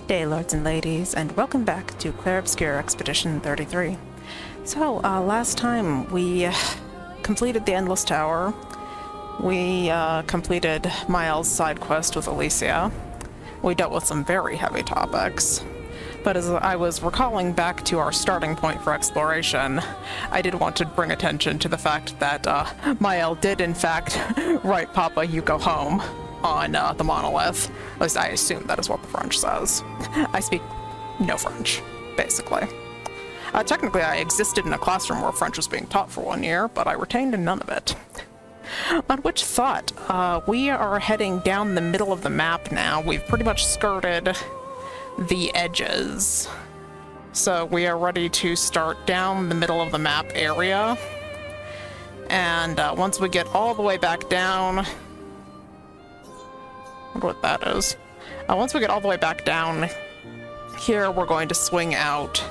Day, lords and ladies, and welcome back to Clair Obscur Expedition 33. So, last time we completed the Endless Tower. We completed Miles' side quest with Alicia. We dealt with some very heavy topics. But as I was recalling back to our starting point for exploration, I did want to bring attention to the fact that Miles did in fact write Papa, you go home on the monolith. At least I assume that is what the French says. I speak no French, basically. Technically, I existed in a classroom where French was being taught for 1 year, but I retained none of it. On which thought, we are heading down the middle of the map now. We've pretty much skirted the edges. So we are ready to start down the middle of the map area. And once we get all the way back down... I wonder what that is. Once we get all the way back down here, we're going to swing out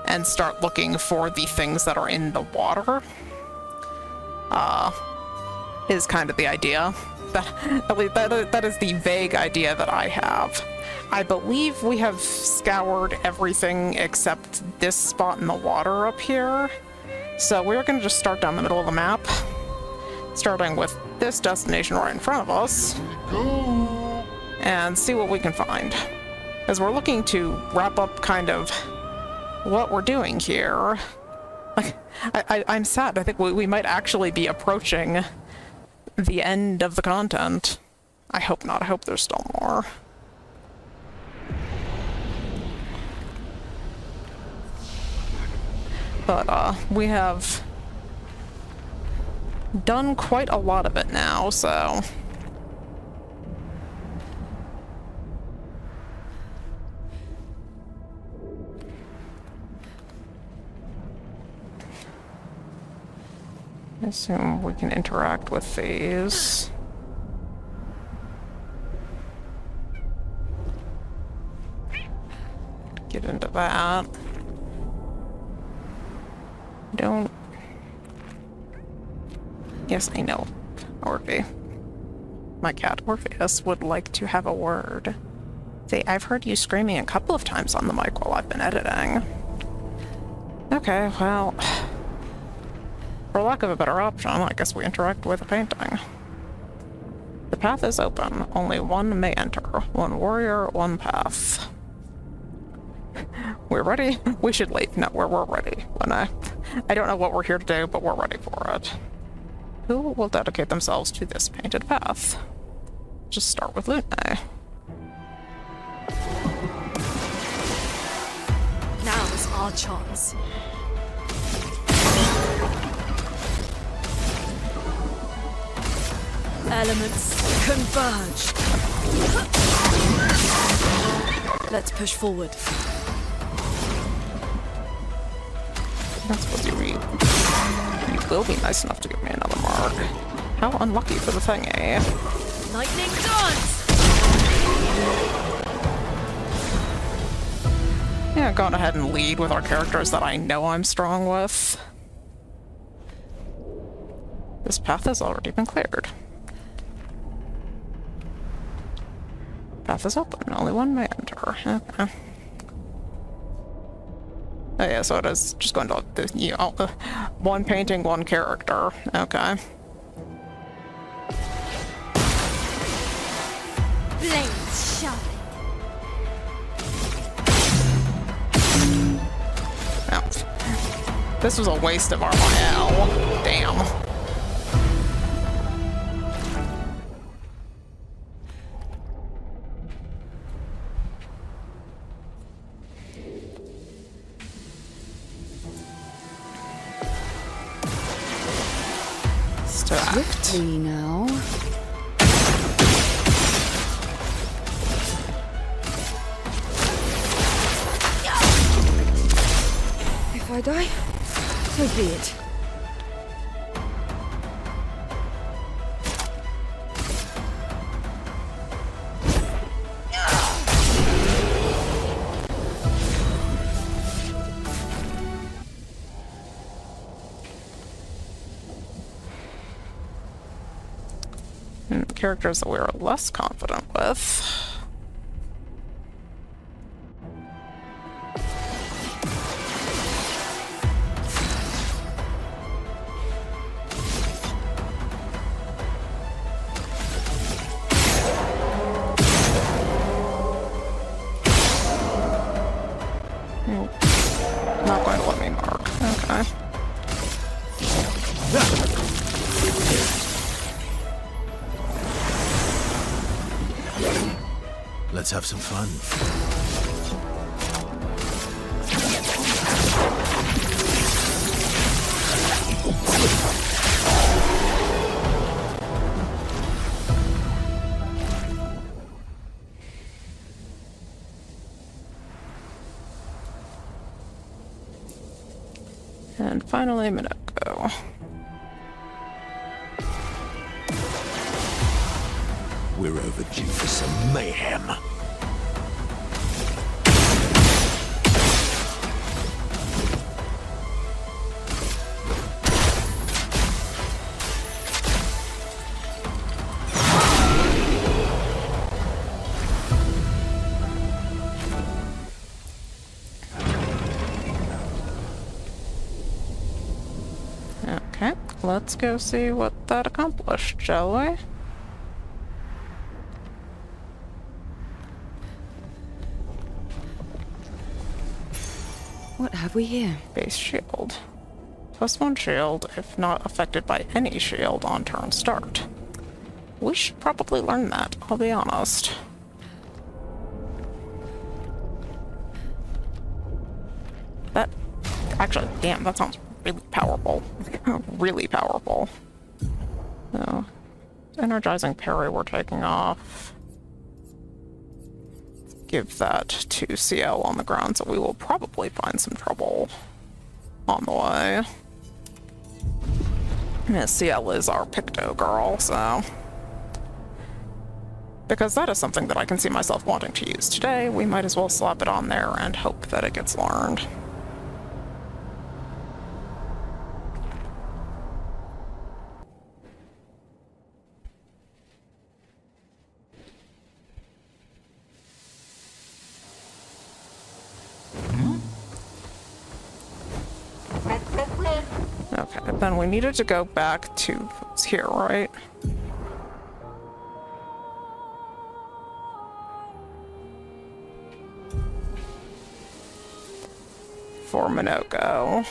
and start looking for the things that are in the water. Is kind of the idea. That is the vague idea that I have. I believe we have scoured everything except this spot in the water up here. So we're going to just start down the middle of the map, starting with this destination right in front of us, and see what we can find. As we're looking to wrap up kind of what we're doing here. Like, I'm sad. I think we might actually be approaching the end of the content. I hope not. I hope there's still more. But, we have done quite a lot of it now, so... I assume we can interact with these. Get into that. Don't... Yes, I know. Orphe. My cat Orpheus would like to have a word. Say, I've heard you screaming a couple of times on the mic while I've been editing. Okay, well... For lack of a better option, I guess we interact with a painting. The path is open. Only one may enter. One warrior, one path. We're ready? We should leave. No, we're ready. I don't know what we're here to do, but we're ready for it. Who will dedicate themselves to this painted path? Just start with Lune. Now is our chance. Elements converge. Let's push forward. That's what you read. You will be nice enough to give me another mark. How unlucky for the thing, eh? Lightning dance! Yeah, go ahead and lead with our characters that I know I'm strong with. This path has already been cleared. Path is open. Only one may enter. Okay. Oh yeah, so it is just going to one painting, one character. Okay. Blades shine. Oh. This was a waste of our L. Damn. Swiftly now. If I die, so be it. Characters that we are less confident with. Not going to let me mark. Okay. Let's have some fun. And finally, Minoko. We're overdue for some mayhem. Okay, let's go see what that accomplished, shall we? What have we here? Base shield. +1 shield if not affected by any shield on turn start. We should probably learn that, I'll be honest. That... Actually, damn, that sounds really powerful. Really powerful. So, energizing parry we're taking off. Give that to CL on the ground, so we will probably find some trouble on the way. Yeah, CL is our Picto girl, so... Because that is something that I can see myself wanting to use today, we might as well slap it on there and hope that it gets learned. Okay, then we needed to go back to here, right? For Minoko.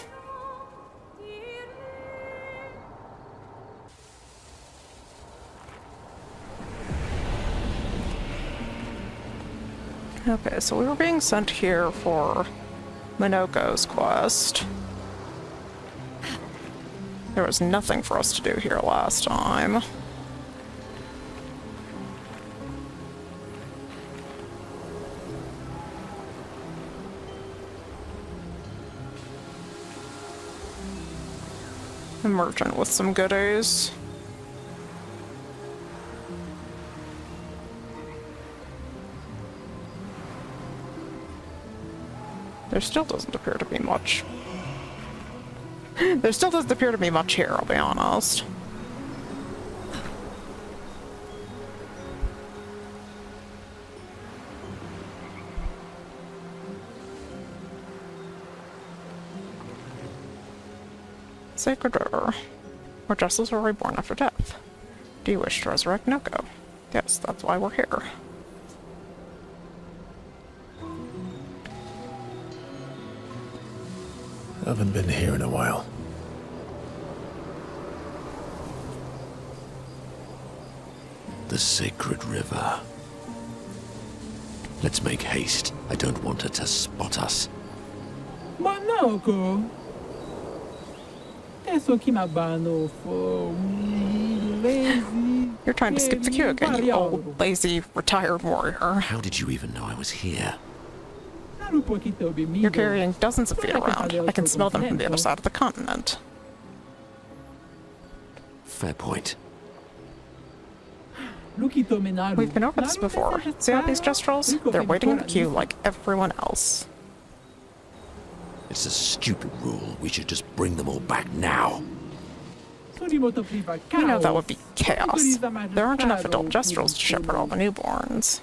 Okay, so we were being sent here for Minoko's quest. There was nothing for us to do here last time. A merchant with some goodies. There still doesn't appear to be much. There still doesn't appear to be much here, I'll be honest. Sacred River, where justice are reborn after death. Do you wish to resurrect Noko? Yes, that's why we're here. Haven't been here in a while. The Sacred River. Let's make haste. I don't want her to spot us. Manoko. Eso que mabano for lazy. You're trying to skip the queue again, you old, lazy, retired warrior. How did you even know I was here? You're carrying dozens of feet around. I can smell them from the other side of the continent. Fair point. We've been over this before. See all these Jestrals? They're waiting in the queue like everyone else. It's a stupid rule. We should just bring them all back now. You know that would be chaos. There aren't enough adult Jestrals to shepherd all the newborns.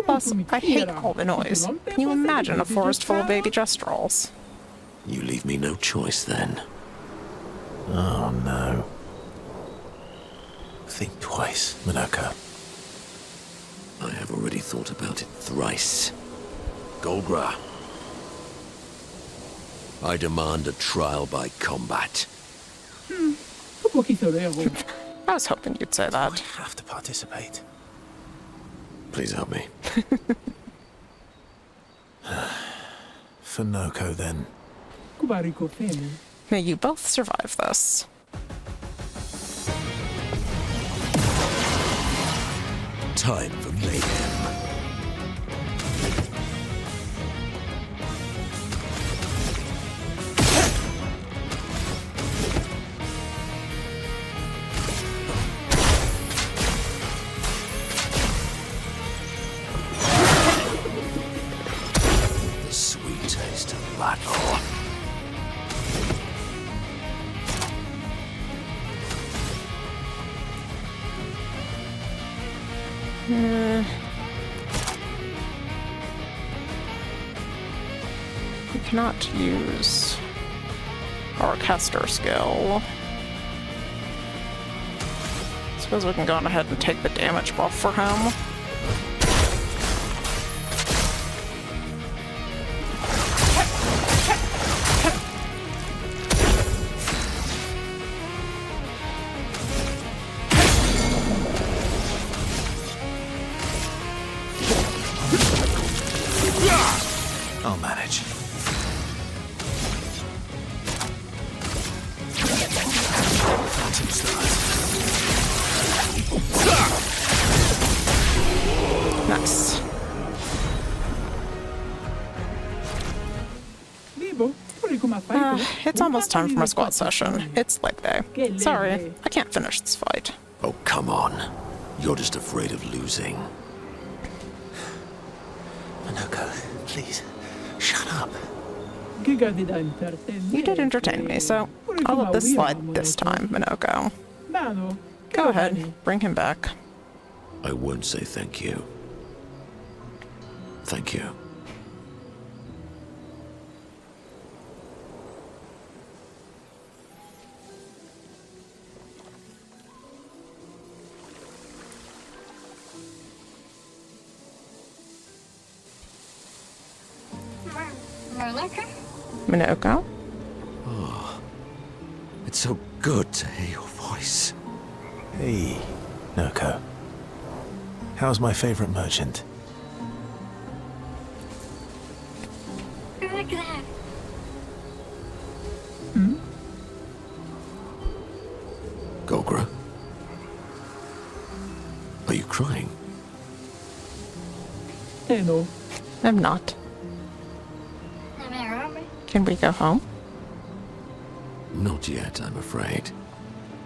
Plus, I hate all the noise. Can you imagine a forest full of baby Jestrals? You leave me no choice then. Oh no. Think twice, Minoko. I have already thought about it thrice. Golgra. I demand a trial by combat. Un poquito de ego. I was hoping you'd say I that. have to participate. Please help me. For Noko, then. Kubarico femi. May you both survive this. Time for mayhem. The sweet taste of battle. We cannot use our caster skill. Suppose we can go on ahead and take the damage buff for him. I'll manage. Phantom stars. Nice. Vivo, pure come fai? It's almost time for my squad session. It's leg day. Sorry, I can't finish this fight. Oh, come on. You're just afraid of losing. Noko, please, shut up. Giga di da intrattenere. You did entertain me, so I'll let this slide this time, Minoko. Nano, Go ahead, bring him back. I won't say thank you. Thank you. Minoko? It's so good to hear your voice. Hey, Noko. How's my favorite merchant? Look at that. Golgra? Are you crying? No. I'm not. Can we go home? Not yet, I'm afraid.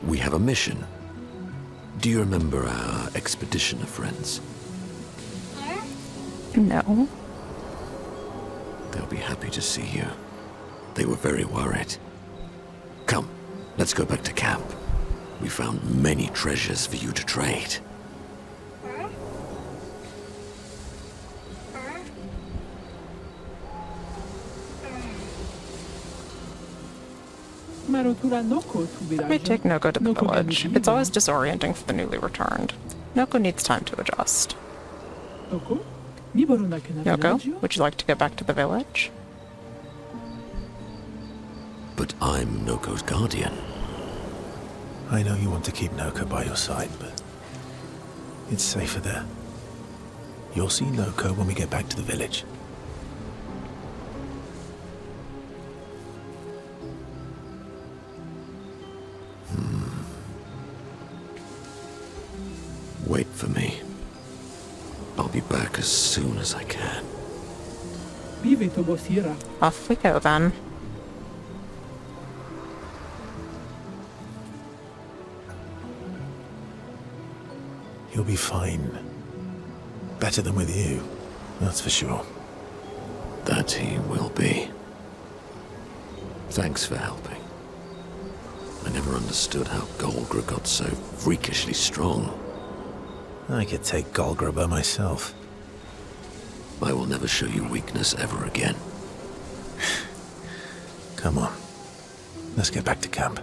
We have a mission. Do you remember our expedition of friends? No. They'll be happy to see you. They were very worried. Come, let's go back to camp. We found many treasures for you to trade. Let me take Noko to the village. It's always disorienting for the newly returned. Noko needs time to adjust. Noko, would you like to go back to the village? But I'm Noko's guardian. I know you want to keep Noko by your side, but it's safer there. You'll see Noko when we get back to the village. Wait for me. I'll be back as soon as I can. Off we go then. He'll be fine. Better than with you, that's for sure. That he will be. Thanks for helping. I never understood how Golgra got so freakishly strong. I could take Golgra by myself. I will never show you weakness ever again. Come on. Let's get back to camp.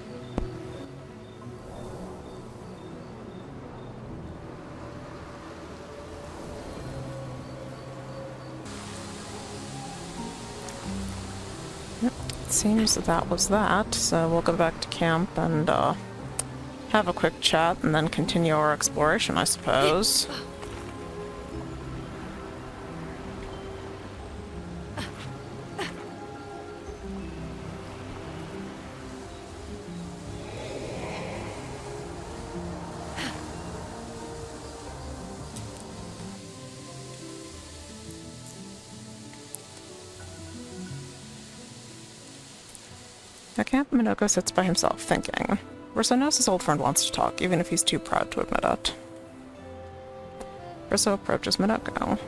Seems that was that, so we'll go back to camp and have a quick chat and then continue our exploration, I suppose. At camp, Minoko sits by himself, thinking. Verso knows his old friend wants to talk, even if he's too proud to admit it. Verso approaches Minoko.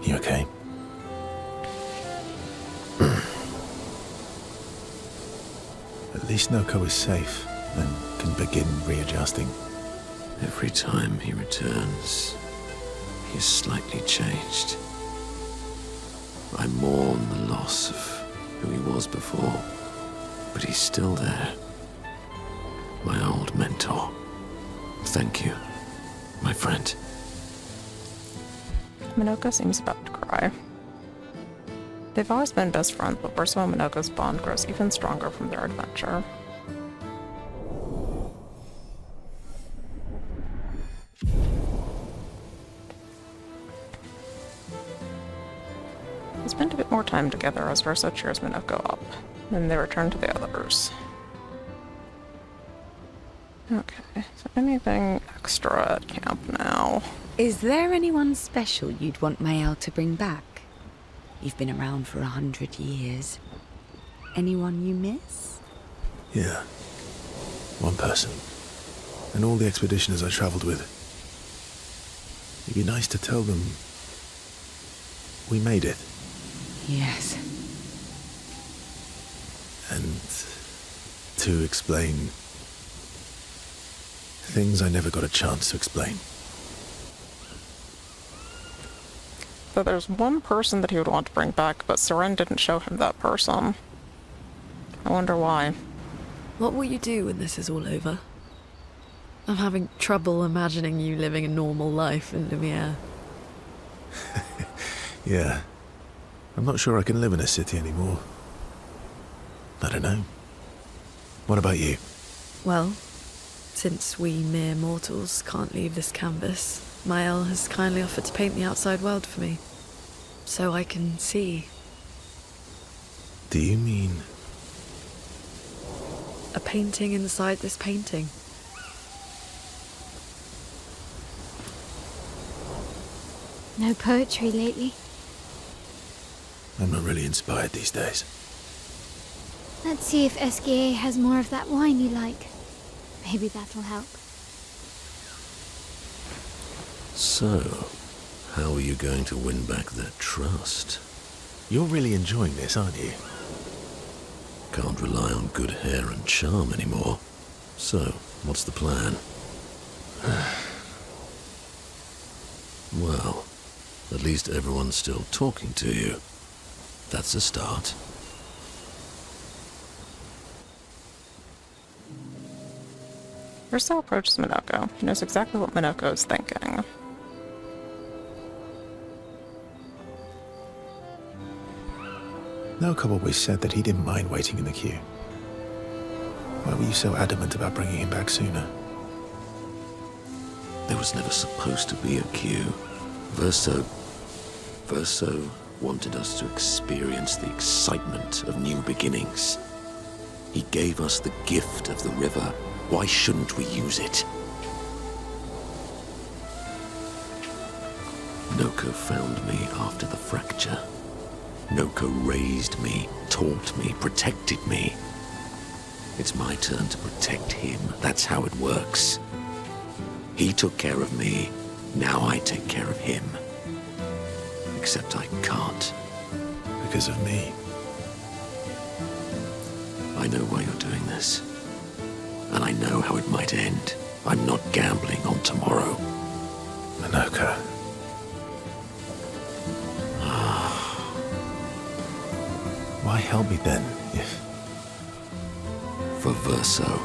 You okay? At least Noko is safe and can begin readjusting. Every time he returns, he is slightly changed. I mourn the loss of who he was before, but he's still there. My old mentor. Thank you, my friend. Minoko seems about to cry. They've always been best friends, but Verso and Minoko's bond grows even stronger from their adventure. They spend a bit more time together as Verso cheers Minoko up. Then they return to the others. Okay, so anything extra at camp now? Is there anyone special you'd want Mael to bring back? You've been around for 100 years. Anyone you miss? Yeah. One person. And all the expeditioners I travelled with. It'd be nice to tell them we made it. Yes. And to explain things I never got a chance to explain. So there's one person that he would want to bring back, but Seren didn't show him that person. I wonder why. What will you do when this is all over? I'm having trouble imagining you living a normal life in Lumiere. Yeah. I'm not sure I can live in a city anymore. I don't know. What about you? Well, since we mere mortals can't leave this canvas, Mael has kindly offered to paint the outside world for me, so I can see. Do you mean... A painting inside this painting. No poetry lately. I'm not really inspired these days. Let's see if SKA has more of that wine you like. Maybe that'll help. So, how are you going to win back their trust? You're really enjoying this, aren't you? Can't rely on good hair and charm anymore. So, what's the plan? Well, at least everyone's still talking to you. That's a start. Verso approaches Minoko. He knows exactly what Minoko is thinking. Noko always said that he didn't mind waiting in the queue. Why were you so adamant about bringing him back sooner? There was never supposed to be a queue. Verso wanted us to experience the excitement of new beginnings. He gave us the gift of the river. Why shouldn't we use it? Noko found me after the fracture. Noko raised me, taught me, protected me. It's my turn to protect him. That's how it works. He took care of me. Now I take care of him. Except I can't. Because of me. I know why you're doing this. And I know how it might end. I'm not gambling on tomorrow. Minoko. Why help me then, if... For Verso.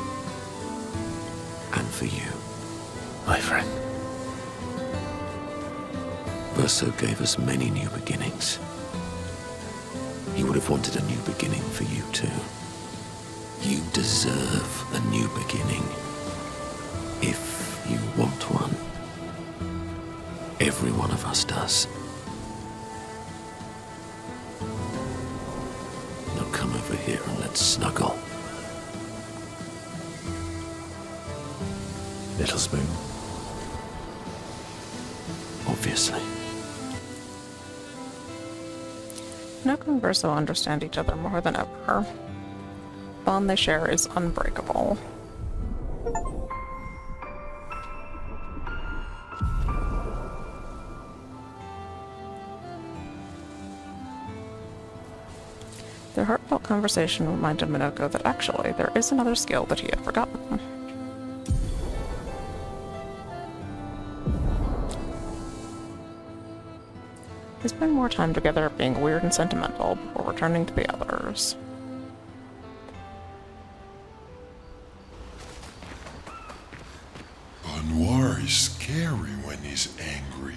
And for you. My friend. Verso gave us many new beginnings. He would have wanted a new beginning for you too. You deserve a new beginning. If you want one. Every one of us does. Now come over here and let's snuggle. Little spoon. Obviously. Nook and Verso understand each other more than ever. The bond they share is unbreakable. Their heartfelt conversation reminded Minoko that actually there is another skill that he had forgotten. They spend more time together being weird and sentimental before returning to the others. Noir is scary when he's angry.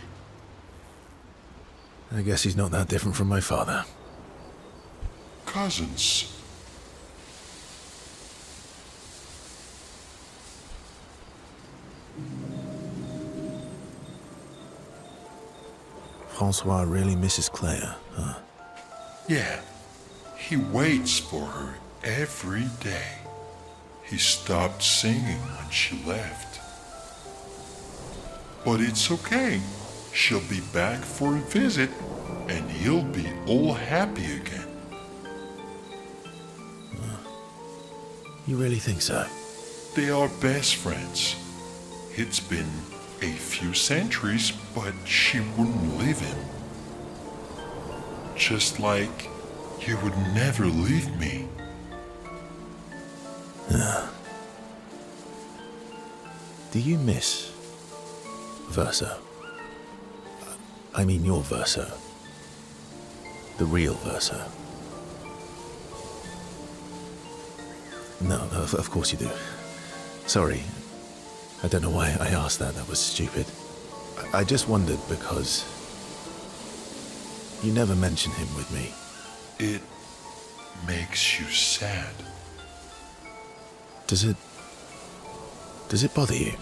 I guess he's not that different from my father. Cousins. Francois really misses Clea, huh? Yeah, he waits for her every day. He stopped singing when she left. But it's okay. She'll be back for a visit, and he'll be all happy again. You really think so? They are best friends. It's been a few centuries, but she wouldn't leave him. Just like you would never leave me. Do you miss Verso? I mean your Verso. The real Verso. No, of course you do. Sorry. I don't know why I asked that. That was stupid. I just wondered because you never mention him with me. It makes you sad. Does it bother you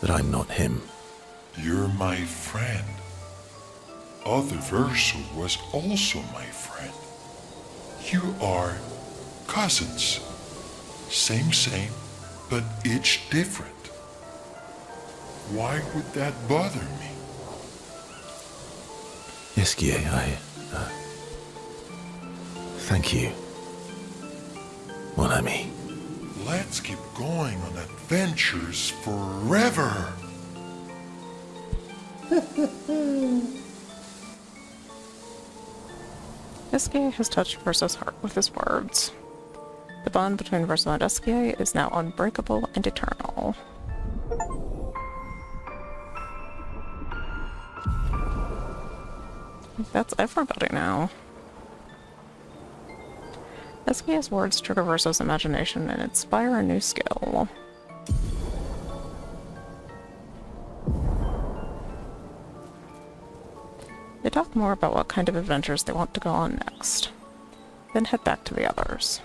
that I'm not him? You're my friend. Other Verso was also my friend. You are cousins. Same, but each different. Why would that bother me? Esquier, thank you, mon ami. Let's keep going on adventures forever. Esquier has touched Verso's heart with his words. The bond between Verso and Esquier is now unbreakable and eternal. That's everybody now. Esquier's words trigger Verso's imagination and inspire a new skill. They talk more about what kind of adventures they want to go on next, then head back to the others.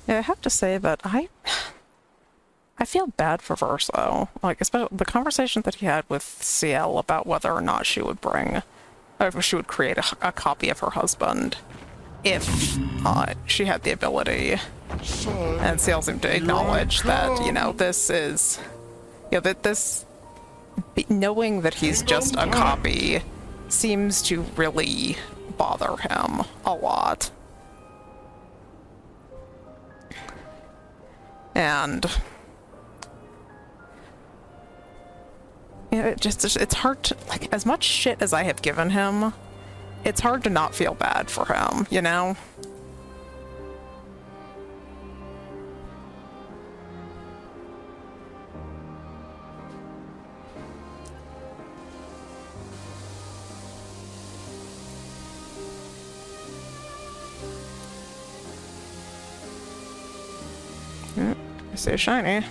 Yeah, I have to say that I feel bad for Verso. Like, especially the conversation that he had with CL about whether or not she would bring, or if she would create a copy of her husband. if she had the ability. And Ciel seemed to acknowledge that, you know, this is, you know, that this, knowing that he's just a copy seems to really bother him a lot. And you know, it's hard to, like, as much shit as I have given him, it's hard to not feel bad for him, you know? I see a shiny.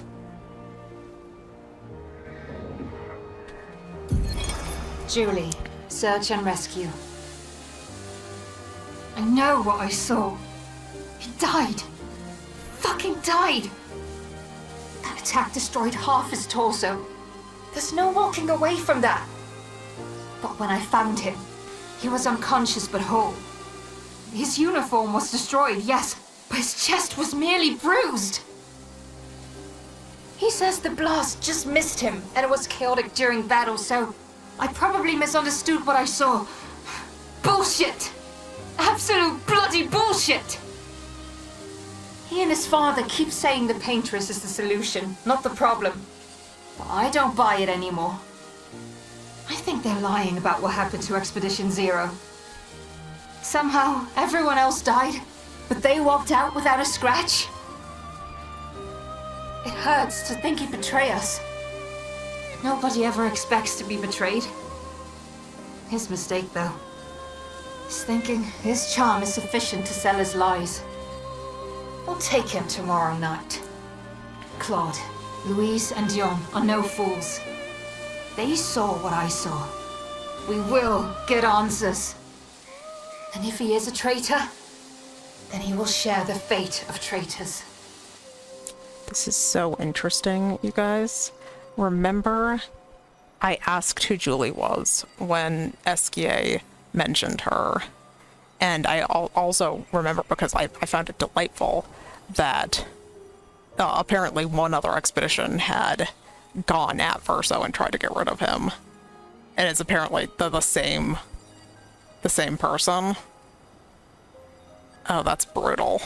Julie, search and rescue. I know what I saw. He died. Fucking died. That attack destroyed half his torso. There's no walking away from that. But when I found him, he was unconscious but whole. His uniform was destroyed, yes, but his chest was merely bruised. He says the blast just missed him and it was chaotic during battle, so I probably misunderstood what I saw. Bullshit! Absolute bloody bullshit! He and his father keep saying the paintress is the solution, not the problem. But I don't buy it anymore. I think they're lying about what happened to Expedition Zero. Somehow, everyone else died, but they walked out without a scratch. It hurts to think he'd betray us. Nobody ever expects to be betrayed. His mistake, though. He's thinking his charm is sufficient to sell his lies. We'll take him tomorrow night. Claude, Louise, and Dion are no fools. They saw what I saw. We will get answers. And if he is a traitor, then he will share the fate of traitors. This is so interesting, you guys. Remember, I asked who Julie was when Esquier mentioned her. And I also remember, because I found it delightful, that apparently one other expedition had gone at Verso and tried to get rid of him. And it's apparently the same person. Oh, that's brutal.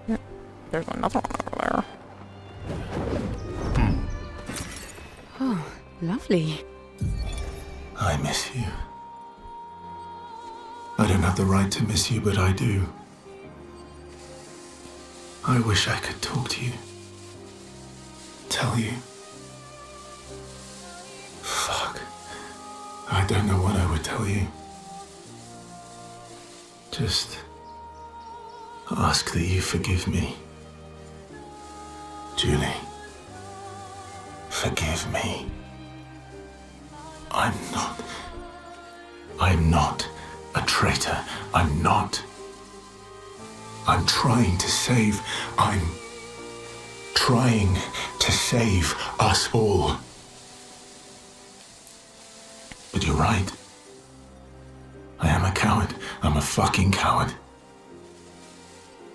Yeah, there's another one over there. Oh, lovely. I miss you. I don't have the right to miss you, but I do. I wish I could talk to you. Tell you. Fuck. I don't know what I would tell you. Just ask that you forgive me. Julie. Forgive me. I'm not a traitor. I'm not. I'm trying to save us all. But you're right. I am a coward. I'm a fucking coward.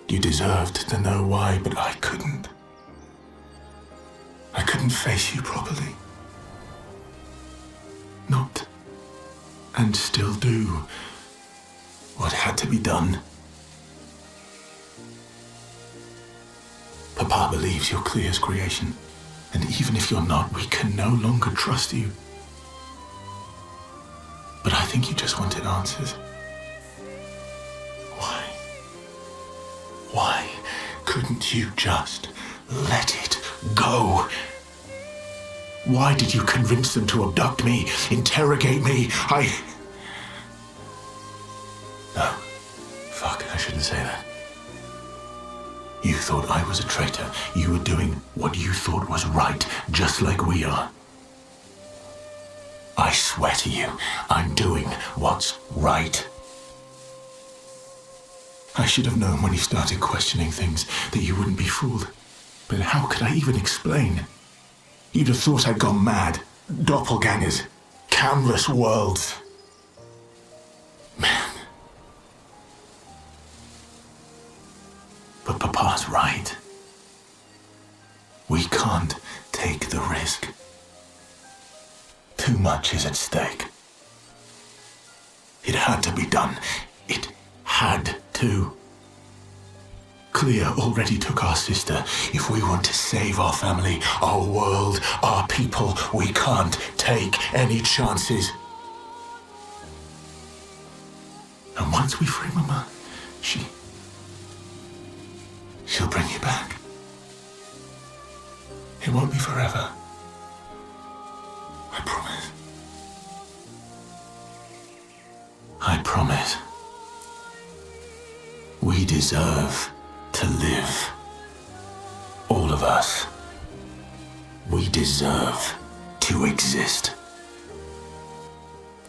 You deserved to know why, but I couldn't. I couldn't face you properly. Not, and still do, what had to be done. Papa believes you're Clea's creation, and even if you're not, we can no longer trust you. But I think you just wanted answers. Why? Why couldn't you just let it go? Why did you convince them to abduct me, interrogate me? No. Fuck, I shouldn't say that. You thought I was a traitor. You were doing what you thought was right, just like we are. I swear to you, I'm doing what's right. I should have known when you started questioning things that you wouldn't be fooled. But how could I even explain? You'd have thought I'd gone mad. Doppelgangers. countless worlds. Man. But Papa's right. We can't take the risk. Too much is at stake. It had to be done. It had to. Clea already took our sister. If we want to save our family, our world, our people, we can't take any chances. And once we free Mama, she'll bring you back. It won't be forever. I promise. I promise. We deserve to live. All of us. We deserve to exist.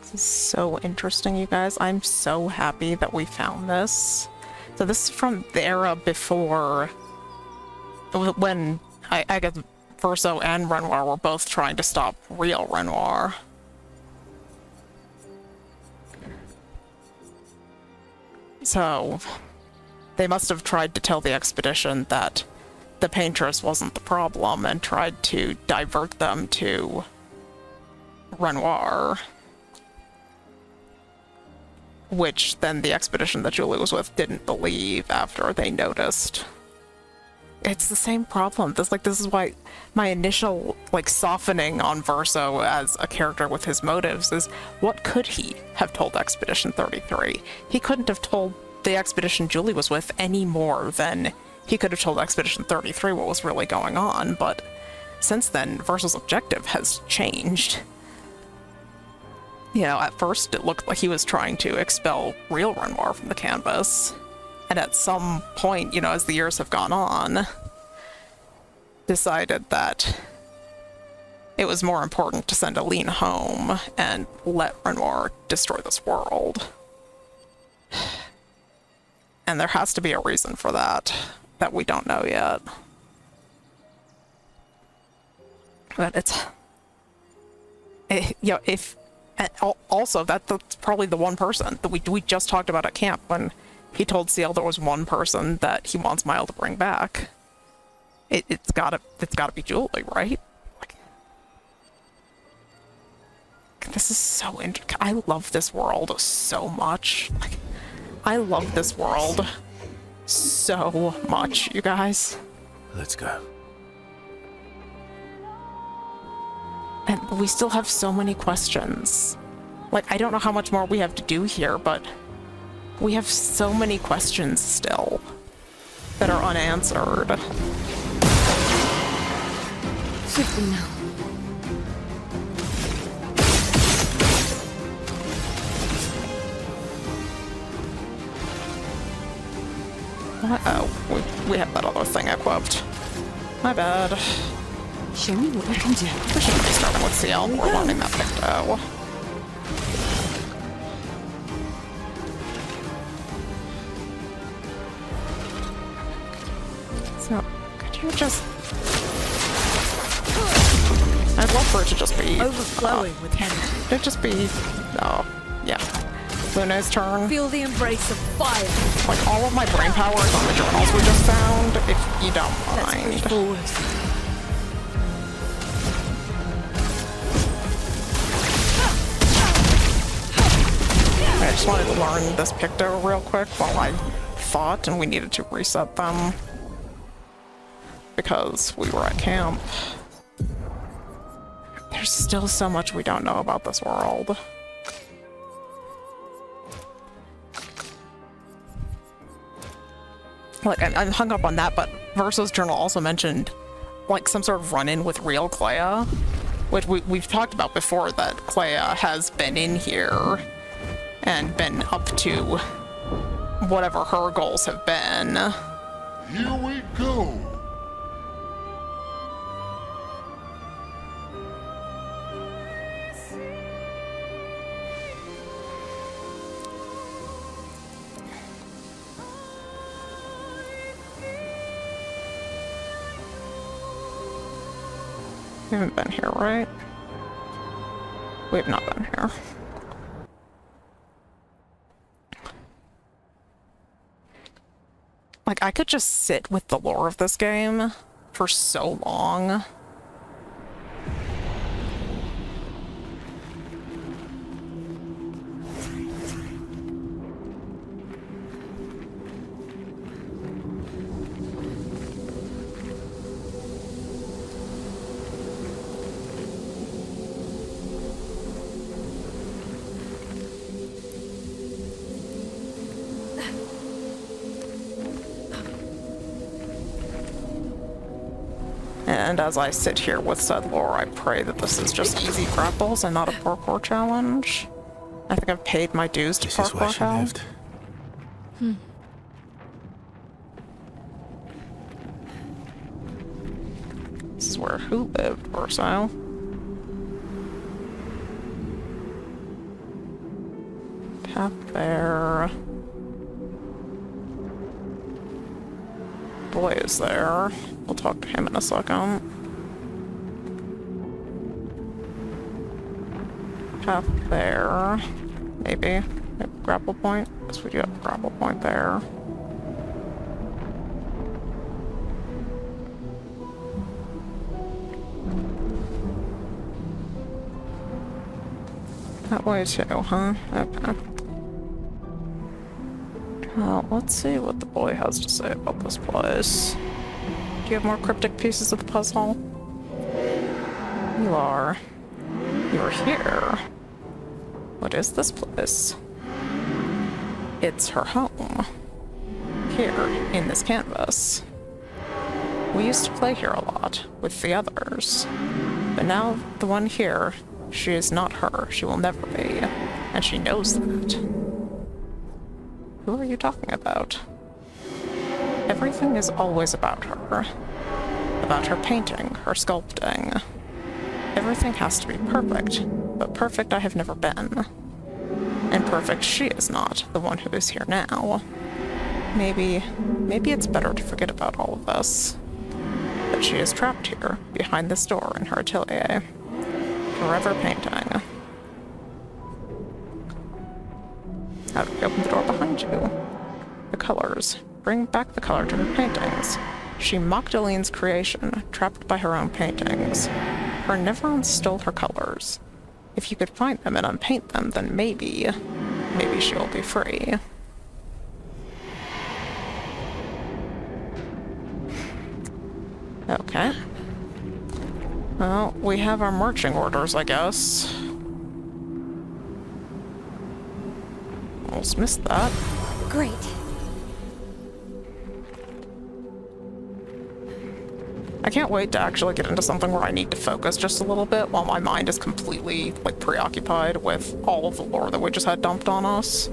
This is so interesting, you guys. I'm so happy that we found this. So this is from the era before, when I guess Verso and Renoir were both trying to stop real Renoir. So they must have tried to tell the expedition that the paintress wasn't the problem and tried to divert them to Renoir. Which then the expedition that Julie was with didn't believe after they noticed. It's the same problem. This is why my initial softening on Verso as a character with his motives is, what could he have told Expedition 33? He couldn't have told the expedition Julie was with any more than he could have told Expedition 33 what was really going on, but since then, Verso's objective has changed. You know, at first it looked like he was trying to expel real Renoir from the canvas, and at some point, you know, as the years have gone on, decided that it was more important to send Aline home and let Renoir destroy this world. And there has to be a reason for that we don't know yet. But you know, also, that's probably the one person that we just talked about at camp when he told Ciel there was one person that he wants Mile to bring back. It's gotta be Julie, right? This is so interesting. I love this world so much. I love this world so much, you guys. Let's go. And we still have so many questions. I don't know how much more we have to do here, but we have so many questions still that are unanswered. Shifting now. Uh-oh, we have that other thing equipped. My bad. Show me what you can do. We shouldn't be starting with Ciel. We're learning that Picto. So, could you just... I'd love for it to just be... Overflowing with energy. It'd just be... Oh, yeah. Luna's turn. Feel the embrace of fire. All of my brain power is on the journals we just found, if you don't Let's mind. push forward. I just wanted to learn this Picto real quick while I thought, and we needed to reset them because we were at camp. There's still so much we don't know about this world. I'm hung up on that, but Verso's journal also mentioned, some sort of run-in with real Clea, which we've talked about before, that Clea has been in here and been up to whatever her goals have been. Here we go. You haven't been here, right? We've not been here. Like, I could just sit with the lore of this game for so long. And as I sit here with said lore, I pray that this is just easy grapples and not a parkour challenge. I think I've paid my dues to This is where parkour she hell. lived. This is where who lived, Verso? Path there. Boy is there. We'll talk to him in a second. Path there. Maybe. Grapple point? Yes, we do have a grapple point there. That way too, huh? Okay. Let's see what the boy has to say about this place. Do you have more cryptic pieces of the puzzle? You are. You're here. What is this place? It's her home. Here, in this canvas. We used to play here a lot, with the others. But now, the one here, she is not her. She will never be. And she knows that. Who are you talking about? Everything is always about her. About her painting, her sculpting. Everything has to be perfect, but perfect I have never been. And perfect she is not, the one who is here now. Maybe it's better to forget about all of this. That she is trapped here, behind this door in her atelier. Forever painting. How do we open the door behind you? The colors. Bring back the color to her paintings. She mocked Aline's creation, trapped by her own paintings. Her Neverons stole her colors. If you could find them and unpaint them, then maybe she'll be free. Okay. Well, we have our marching orders, I guess. Almost missed that. Great. I can't wait to actually get into something where I need to focus just a little bit while my mind is completely, like, preoccupied with all of the lore that we just had dumped on us.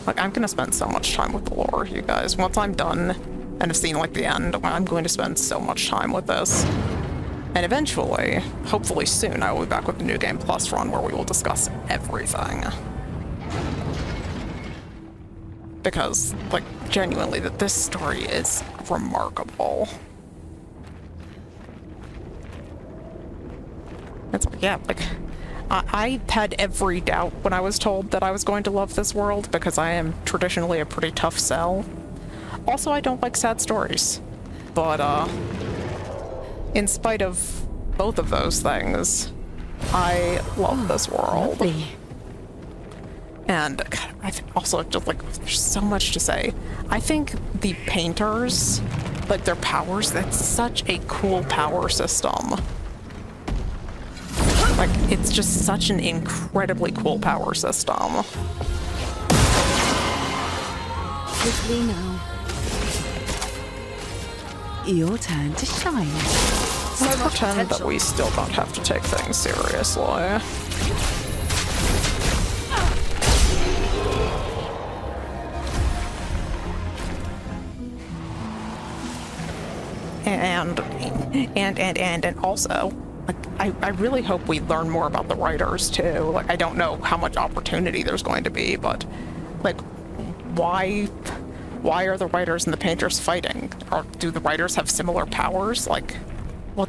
Like, I'm gonna spend so much time with the lore, you guys. Once I'm done and have seen, like, the end, I'm going to spend so much time with this. And eventually, hopefully soon, I will be back with the New Game Plus run where we will discuss everything. Because, like, genuinely, that this story is remarkable. It's like, yeah, like... I had every doubt when I was told that I was going to love this world because I am traditionally a pretty tough sell. Also, I don't like sad stories. But, in spite of both of those things, I love this world. Lovely. And God, I think also just like there's so much to say. I think the painters, like their powers, that's such a cool power system. Like, it's just such an incredibly cool power system. Quickly now. Your turn to shine. Let's pretend that we still don't have to take things seriously. And also, like, I really hope we learn more about the writers too. Like, I don't know how much opportunity there's going to be, but like, why are the writers and the painters fighting? Or do the writers have similar powers? Like, what?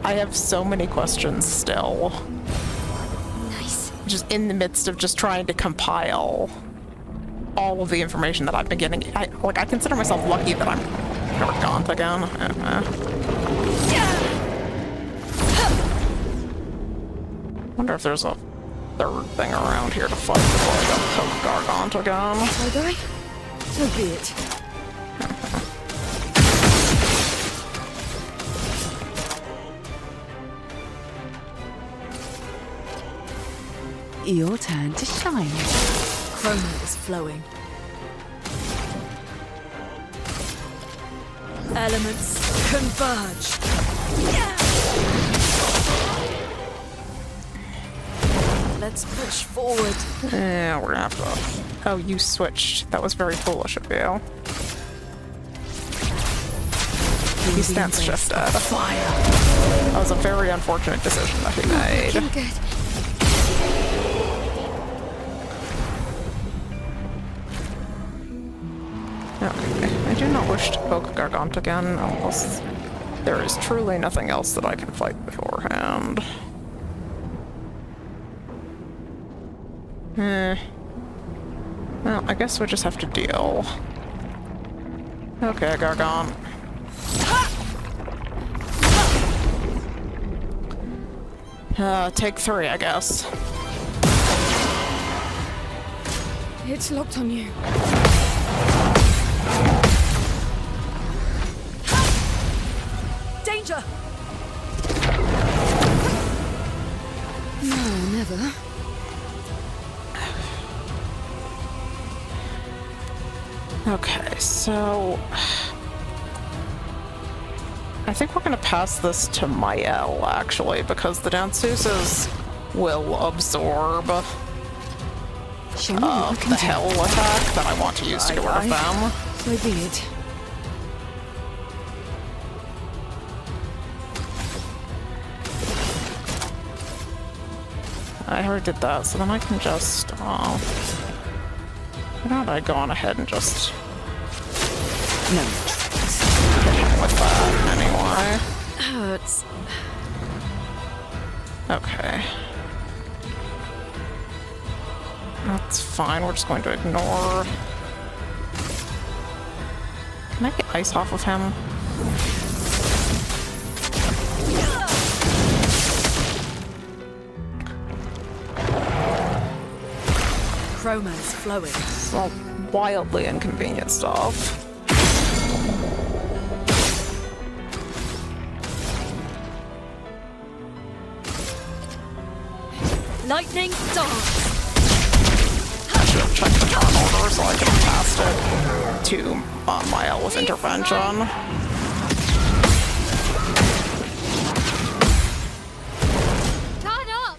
I have so many questions still. Nice. Just in the midst of just trying to compile all of the information that I've been getting. I consider myself lucky that I'm gauntlet again. Wonder if there's a third thing around here to fight before I go poke Gargant again. So die? So be it. Your turn to shine. Chroma is flowing. Elements converge. Let's push forward. Yeah, we're gonna have to... Oh, you switched. That was very foolish of you. He stance shifted. That was a very unfortunate decision that he made. Looking good. Okay, I do not wish to poke Gargant again unless there is truly nothing else that I can fight beforehand. Well, I guess we just have to deal. Okay, Gargant. Take 3, I guess. It's locked on you. Danger! No, never. Okay, so... I think we're gonna pass this to Mael, actually, because the Dansusas will absorb Show me what you can the do. hell attack that I want to use to get rid of them. So be it. I already did that, so then I can just, why don't I go on ahead and just No. hit him with that anyway. Hurts. Okay. That's fine, we're just going to ignore... Can I get ice off of him? Chroma is flowing. It's all wildly inconvenient stuff. Lightning dance. I should have checked the turn order so I could have passed it to Mael with intervention. Turn up!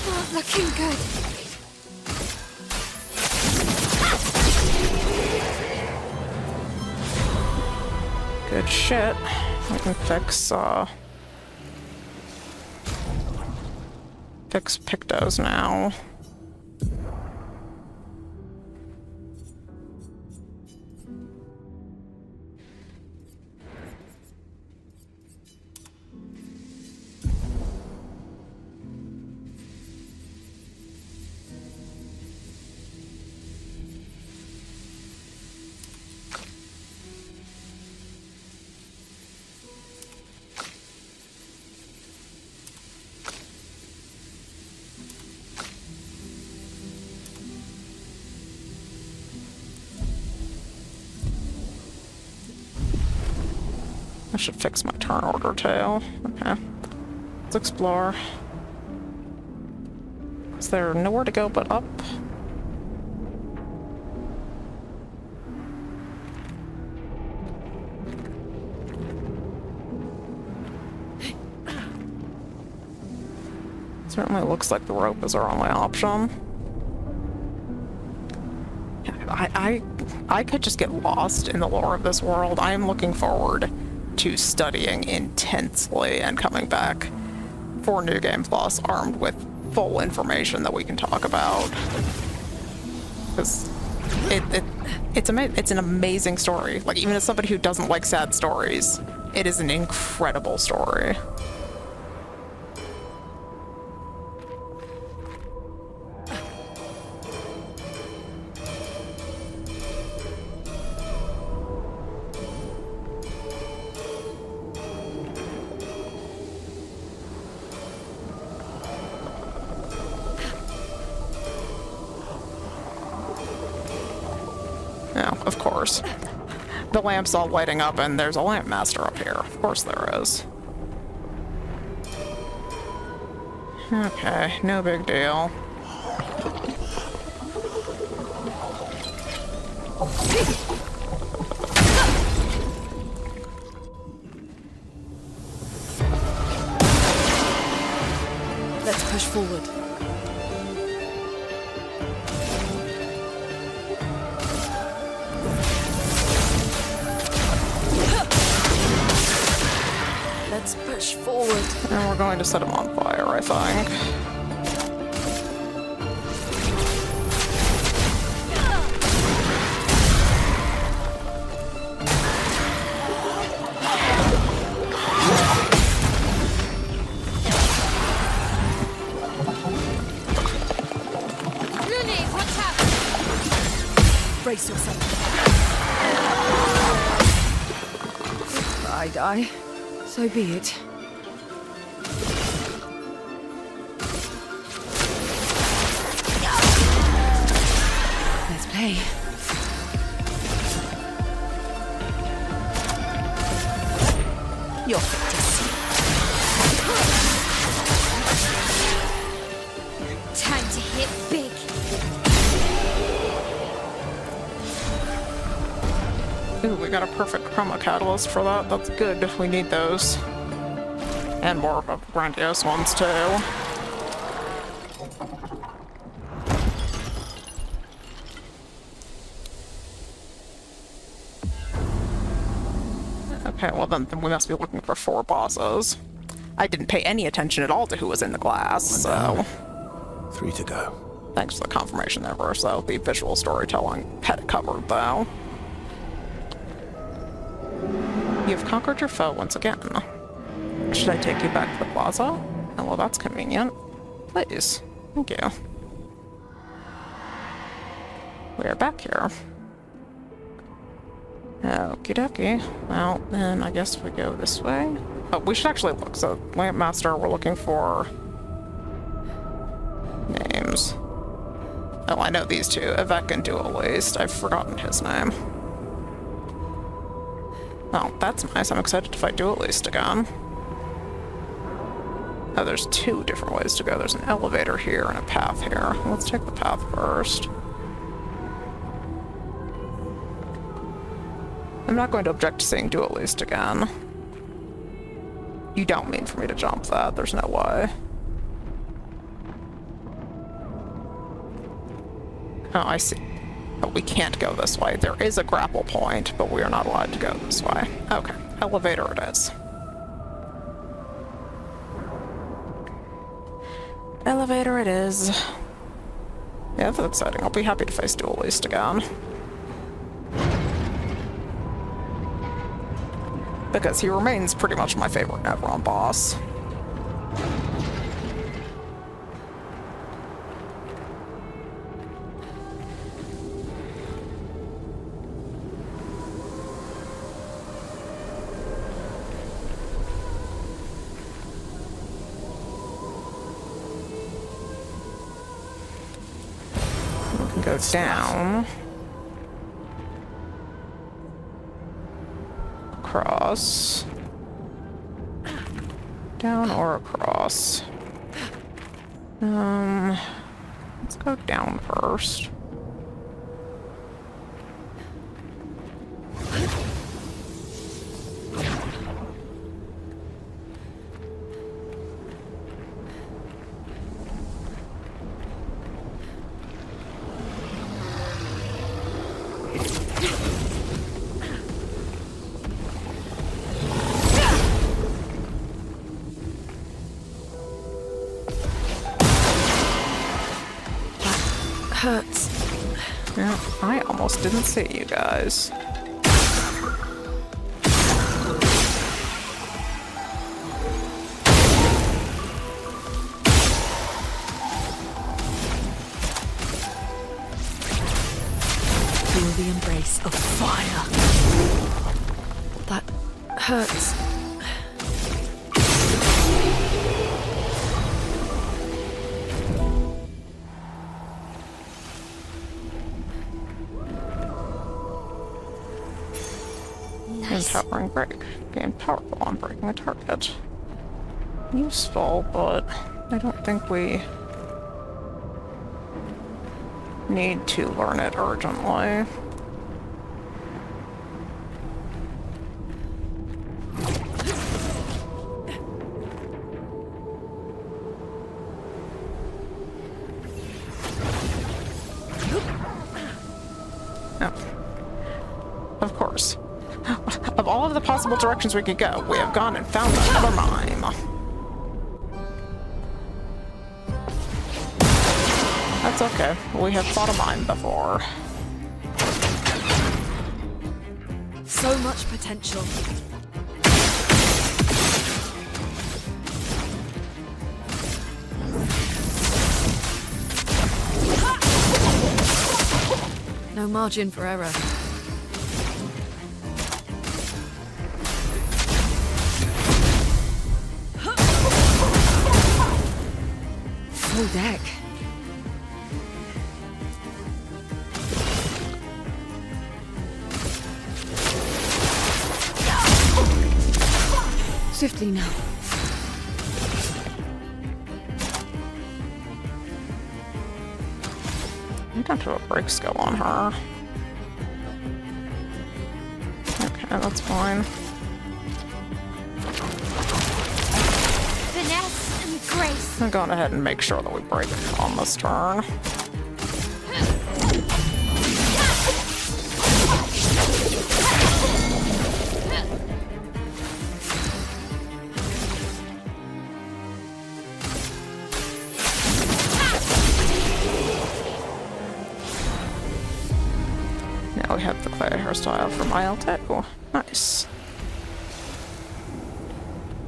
Oh, looking good. Good shit. I can fix Pictos now. I should fix my turn order too. Okay. Let's explore. Is there nowhere to go but up? Certainly looks like the rope is our only option. I could just get lost in the lore of this world. I am looking forward to studying intensely and coming back for New Game Plus armed with full information that we can talk about. Because it's an amazing story. Like, even as somebody who doesn't like sad stories, it is an incredible story. Yeah, of course. The lamp's all lighting up and there's a lamp master up here. Of course there is. Okay, no big deal. Let's push forward. Let's push forward. And we're going to set him on fire, I think. Brace yourself. If I die, so be it. Let's play. You're fit to see. Time to hit big. Ooh, we got a perfect chroma catalyst for that. That's good. We need those. And more of grandiose ones, too. Okay, well then we must be looking for 4 bosses. I didn't pay any attention at all to who was in the glass, so... 3 to go. Thanks for the confirmation there, Verso. The visual storytelling had it covered, though. You've conquered your foe once again. Should I take you back to the plaza? Oh, well, that's convenient. Please. Thank you. We are back here. Okie dokie. Well, then I guess we go this way. Oh, we should actually look. So, Lamp Master, we're looking for... names. Oh, I know these two. Eveques and Dualliste. I've forgotten his name. Oh, that's nice. I'm excited to fight Dualliste again. Oh, there's 2 different ways to go. There's an elevator here and a path here. Let's take the path first. I'm not going to object to seeing Dualliste again. You don't mean for me to jump that. There's no way. Oh, I see. But we can't go this way. There is a grapple point, but we are not allowed to go this way. Okay, elevator it is. Elevator it is. Yeah, that's exciting. I'll be happy to face Dualliste again. Because he remains pretty much my favorite Nevron boss. Go down. Across. Down or across. Let's go down first. hurts. Yeah, I almost didn't see you guys. Feel the embrace of fire. That hurts. Empowering break. Gain powerful on breaking a target. Useful, but I don't think we need to learn it urgently. Oh. Of course. Of all of the possible directions we could go, we have gone and found another mime. That's okay. We have fought a mime before. So much potential. No margin for error. Full deck. Swiftly now. I don't have a break skill on her. Okay, that's fine. Finesse and grace. I'm going ahead and make sure that we break on this turn. Now we have the Clea hairstyle for Mile too. Nice.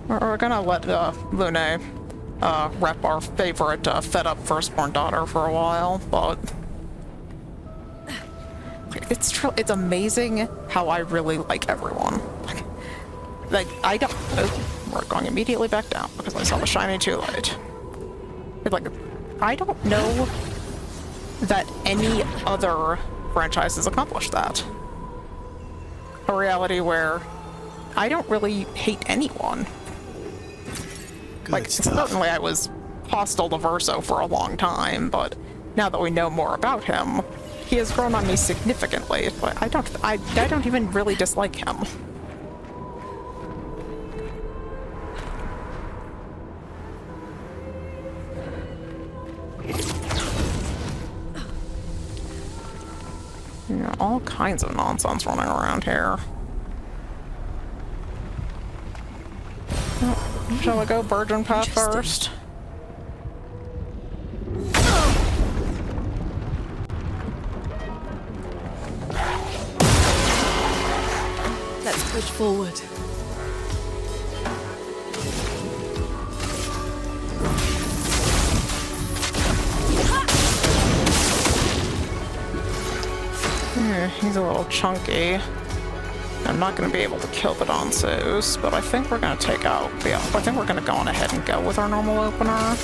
We're gonna let Lune rep our favorite fed-up firstborn daughter for a while, but it's amazing how I really like everyone. Like I don't. Oh, we're going immediately back down because I saw the shiny too late. Like I don't know that any other franchise has accomplished that. A reality where I don't really hate anyone. Like, certainly I was hostile to Verso for a long time, but now that we know more about him, he has grown on me significantly. But I don't even really dislike him. Yeah, all kinds of nonsense running around here. Shall I go Virgin Path first? Let's push forward. He's a little chunky. I'm not going to be able to kill the Danseus, but I think we're going to take out the elf. I think we're going to go on ahead and go with our normal opener.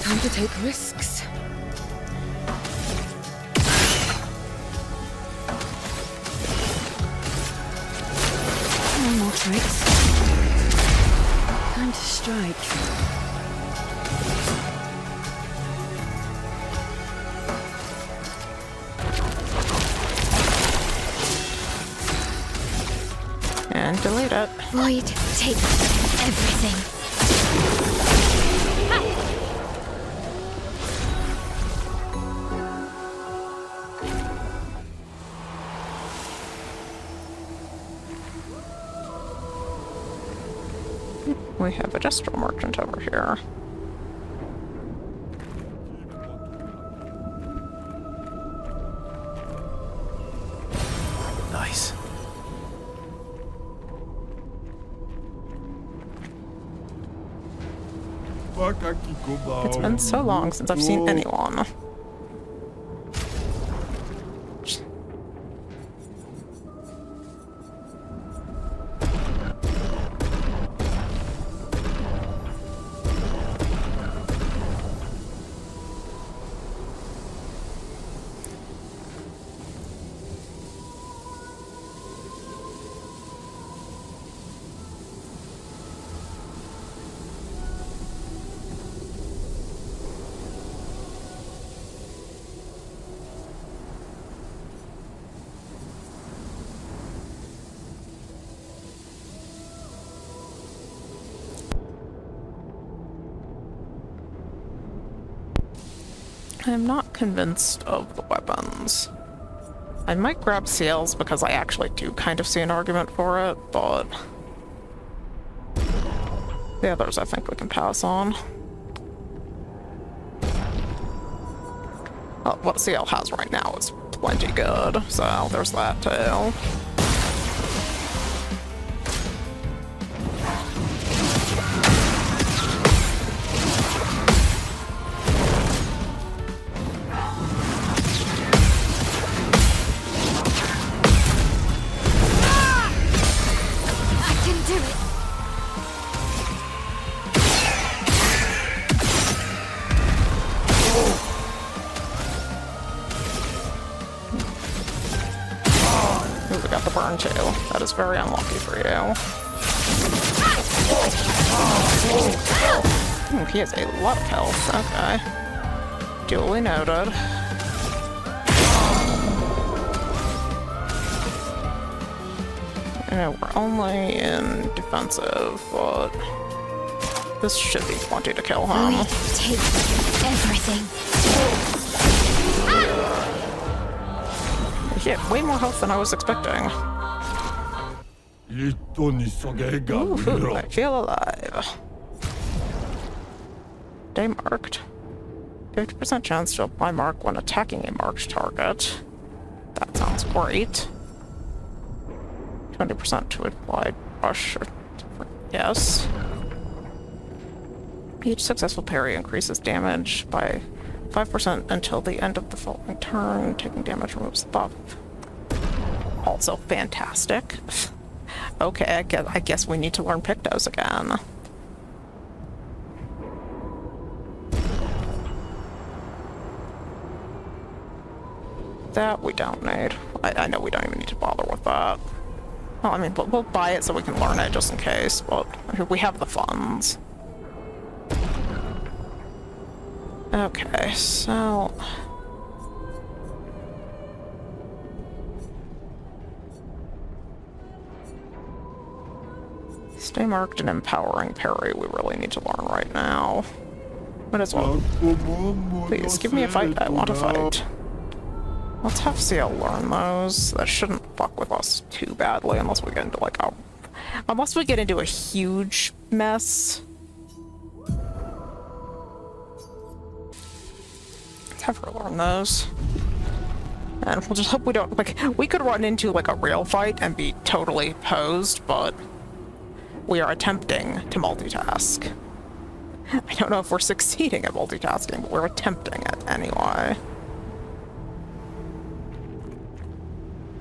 Time to take risks. No more tricks. Time to strike. And delete it. Void takes everything. We have a Destro merchant over here. Nice. It's been so long since I've seen anyone. I'm not convinced of the weapons. I might grab seals because I actually do kind of see an argument for it, but the others I think we can pass on. Well, what CL has right now is plenty good, so there's that too. We got the burn too. That is very unlucky for you. Ooh, he has a lot of health. Okay. Duly noted. I know we're only in defensive, but this should be plenty to kill him. Take everything. He had way more health than I was expecting. Ooh, I feel alive. Day marked. 50% chance to apply mark when attacking a marked target. That sounds great. 20% to apply brush. Yes. Each successful parry increases damage by 5% until the end of the following turn. Taking damage removes the buff. Also fantastic. Okay, I guess we need to learn Pictos again. That we don't need. I know we don't even need to bother with that. Well, I mean, we'll buy it so we can learn it just in case, but we have the funds. Okay, so... Stay marked and empowering parry we really need to learn right now. Might as well. Please, give me a fight. I want to fight. Let's have CL learn those. That shouldn't fuck with us too badly unless we get into like a... Unless we get into a huge mess. Let's have her learn those. And we'll just hope we don't, like, we could run into like a real fight and be totally posed, but we are attempting to multitask. I don't know if we're succeeding at multitasking, but we're attempting it anyway.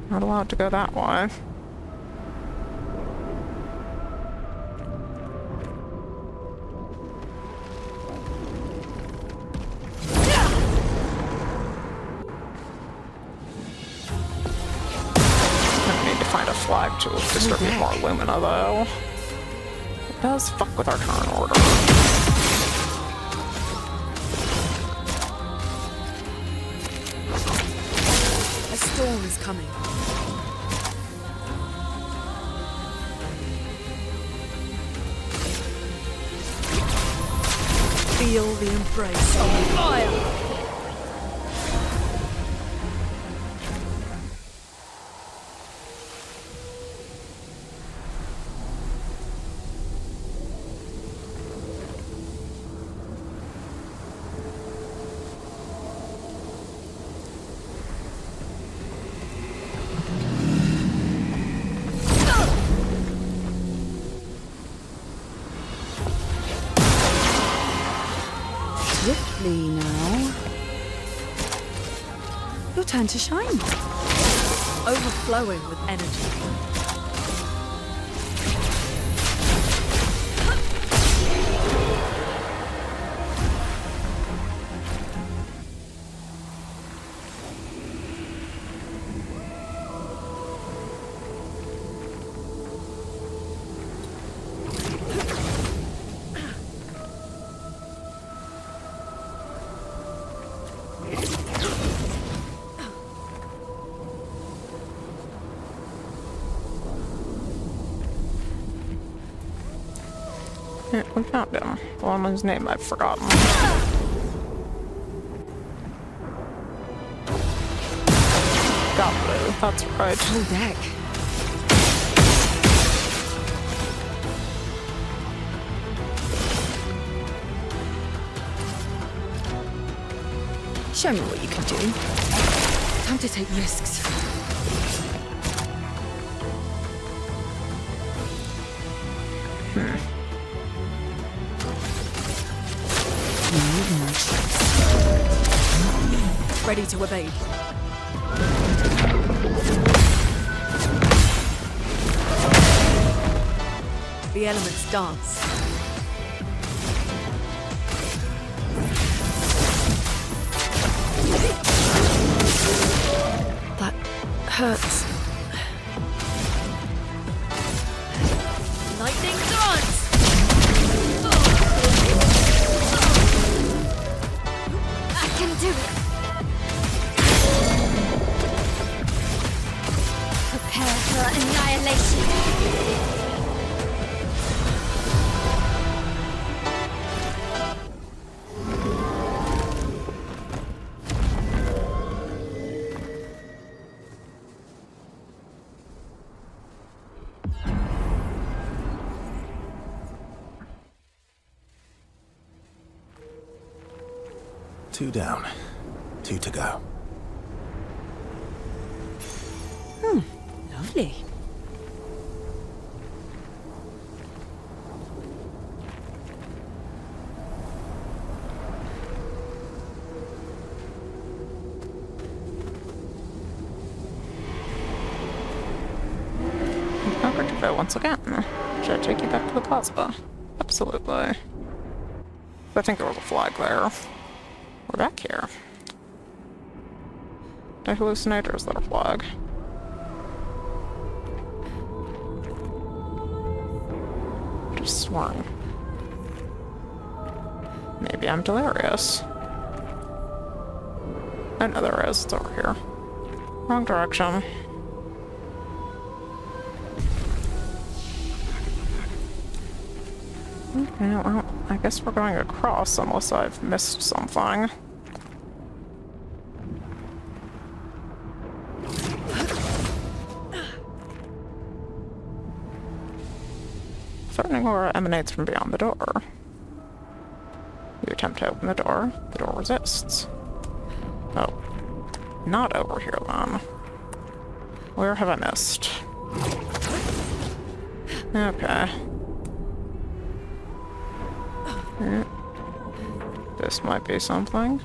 Not allowed to go that way. I need to find a flag to distribute more Lumina, though. It does fuck with our turn order. A storm is coming. Feel the embrace of fire! Gently now. Your turn to shine. Overflowing with energy. Yeah, we found him. The one whose name I've forgotten. Goblu, that's right. Full deck. Show me what you can do. Time to take risks. Ready to evade. The elements dance. That hurts. Lightning dance! I can do it. Prepare for annihilation. Two down. Two to go. Lovely. Conquered your foe once again. Should I take you back to the plaza? Absolutely. I think there was a flag there. We're back here. Did I hallucinate, or is that a flag? Just sworn. Maybe I'm delirious. Oh no, there is. It's over here. Wrong direction. Okay, well, I guess we're going across unless I've missed something. Threatening aura emanates from beyond the door. You attempt to open the door resists. Oh. Not over here then. Where have I missed? Okay. This might be something.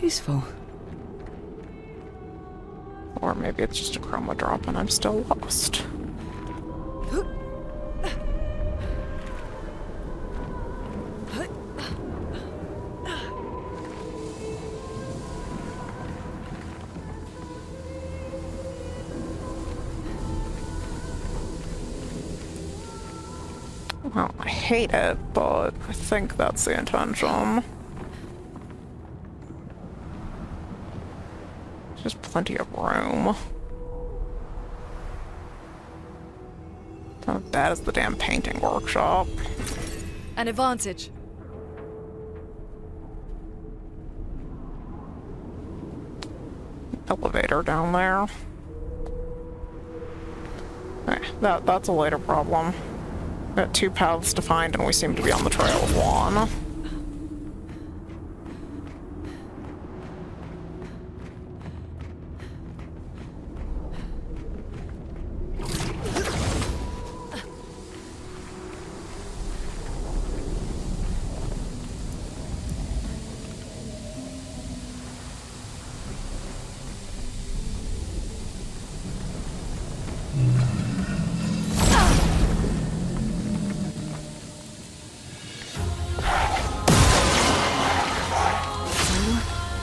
Useful. Or maybe it's just a chroma drop and I'm still lost. Well, I hate it, but I think that's the intention. There's just plenty of room. It's not as bad as the damn painting workshop. An advantage. Elevator down there. Okay, that's a later problem. We got two paths to find and we seem to be on the trail of one.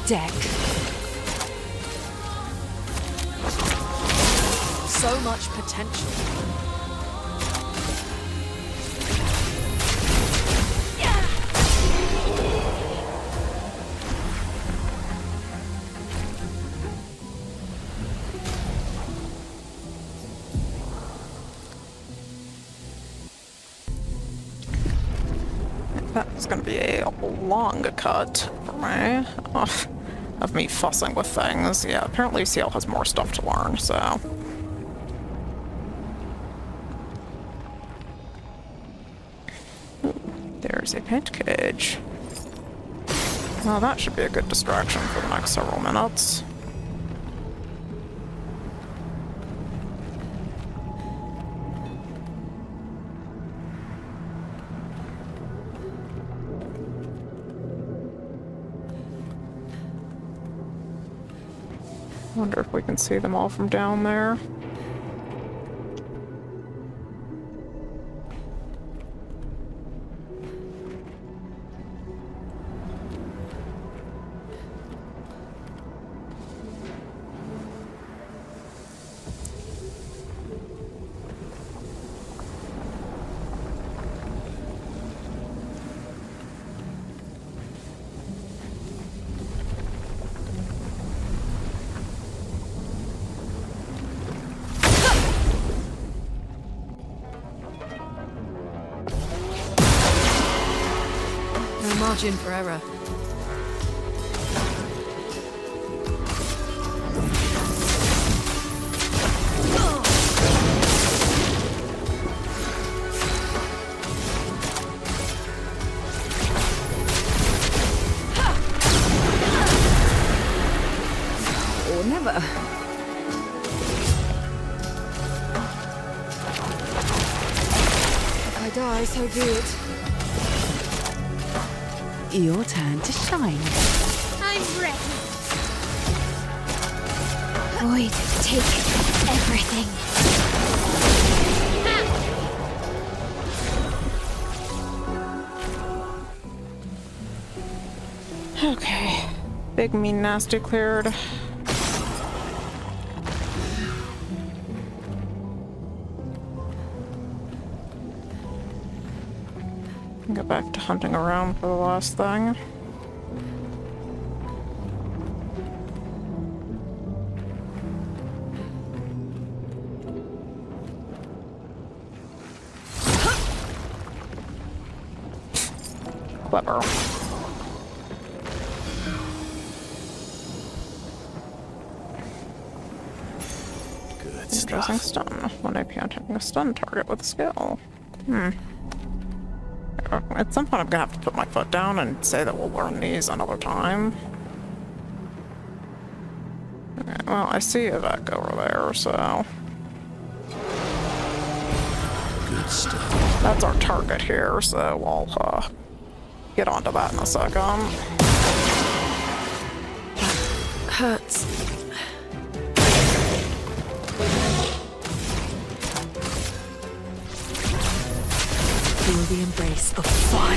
deck. So much potential. That's gonna be a long cut for me. Of me fussing with things. Yeah, apparently CL has more stuff to learn, so... There's a pet cage. Well, that should be a good distraction for the next several minutes. Wonder if we can see them all from down there. No margin for error. Or never. If I die, so be it. Your turn to shine. I'm ready. Void, take everything. Okay. Big, mean, nasty cleared. Go back to hunting around for the last thing. Clever. Good Interesting stuff. stun. When AP on hitting a stun target with a skill. At some point I'm gonna have to put my foot down and say that we'll learn these another time. Okay, well, I see Eveques over there, so... Good stuff. That's our target here, so we'll, get onto that in a second. Hurts. Feel the embrace of fire.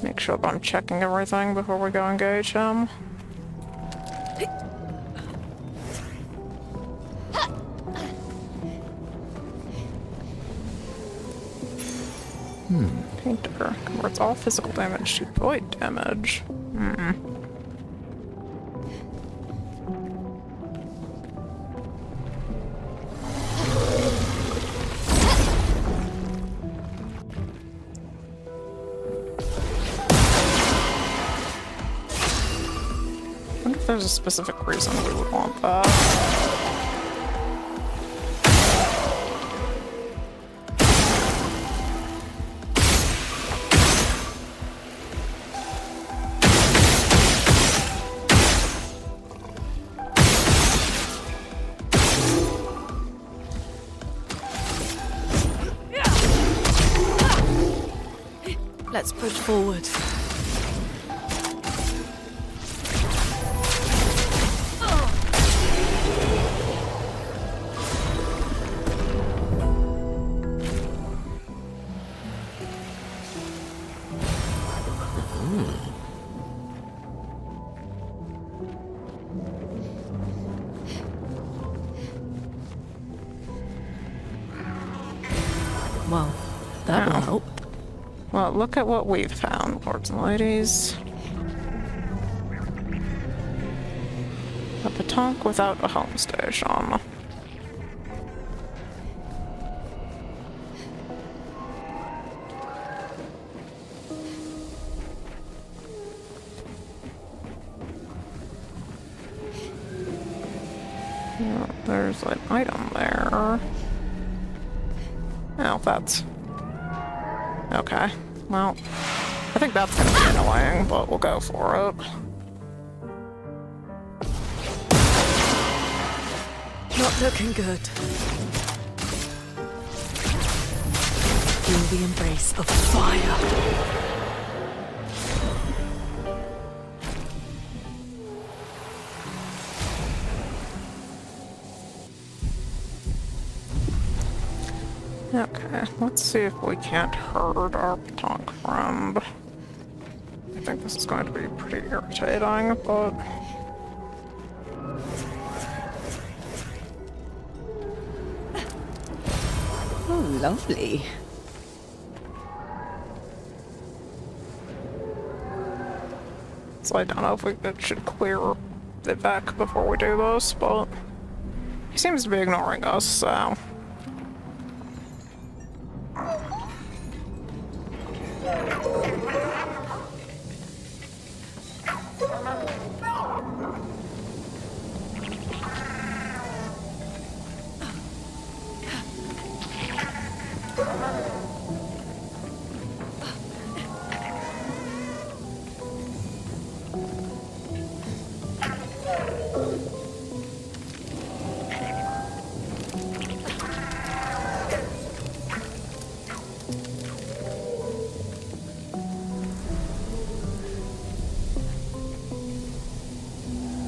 Make sure that I'm checking everything before we go engage him. Painter converts all physical damage to void damage. I wonder if there's a specific reason we would want that. Let's push forward. Well, that will help. Well, look at what we've found, lords and ladies. A petanque without a home station. Well, there's an item there. Oh, that's... Okay. Well, I think that's gonna be annoying, but we'll go for it. Not looking good. Feel the embrace of fire. Okay, let's see if we can't herd our petanque friend. I think this is going to be pretty irritating, but... Oh, lovely. So I don't know if we should clear it back before we do this, but... He seems to be ignoring us, so...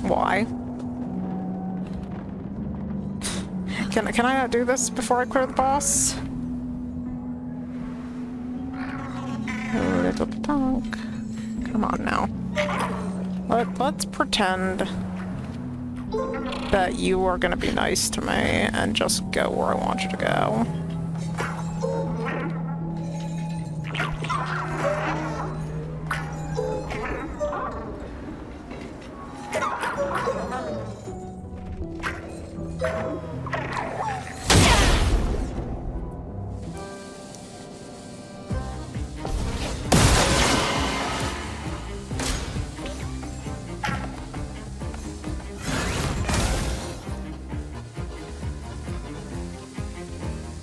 Why? Can I not do this before I clear the boss? Oh, little petanque. Come on now. Let's pretend that you are gonna be nice to me and just go where I want you to go.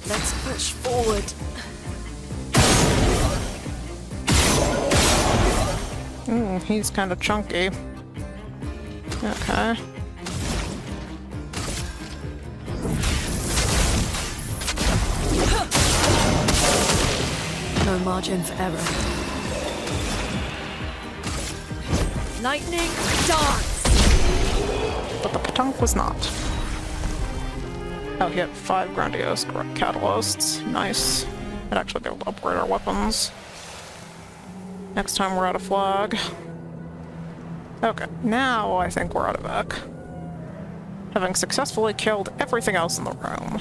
Let's push forward. He's kind of chunky. Okay. No margin for error. Lightning dance! But the petanque was not. Oh, he had 5 grandiose catalysts. Nice. I'd actually be able to upgrade our weapons. Next time we're out of flag. Okay, now I think we're out of Eck. Having successfully killed everything else in the room.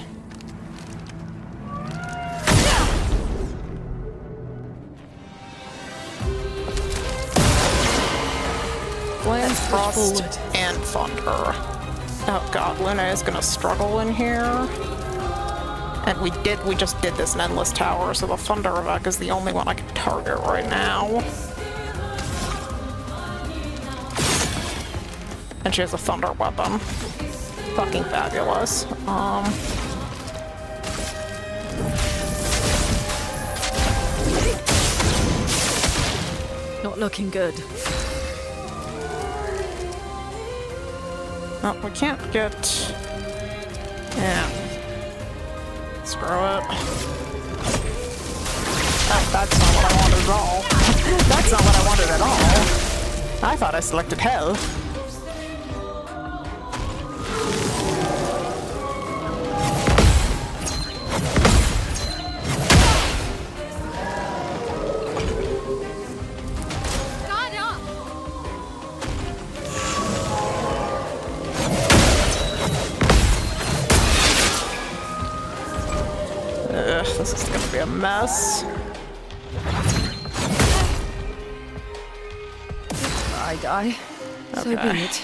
Flame, Frost, and Thunder. Oh god, Luna is gonna struggle in here. And we just did this in Endless Tower, so the Thunder Eveque is the only one I can target right now. And she has a thunder weapon. Fucking fabulous. Not looking good. Oh, we can't get... Yeah. Screw it. Oh, that's not what I wanted at all. I thought I selected hell. This is gonna be a mess. I die. So Okay. be it.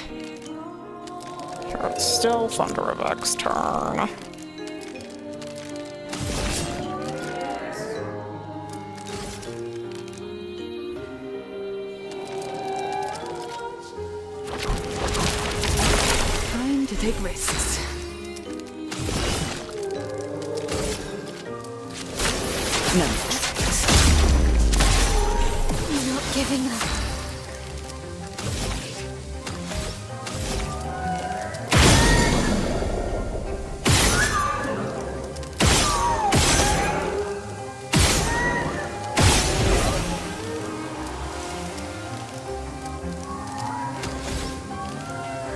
Sure, it's still Eveques' turn. Time to take risks. No. I'm not giving up.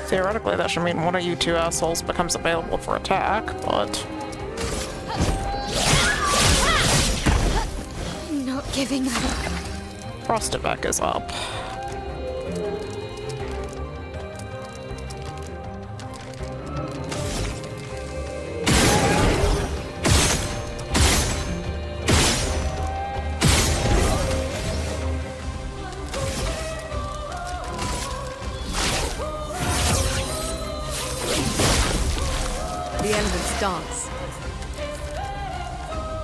Theoretically, that should mean one of you two assholes becomes available for attack, but... I'm not giving up. Eveques is up. The elements dance.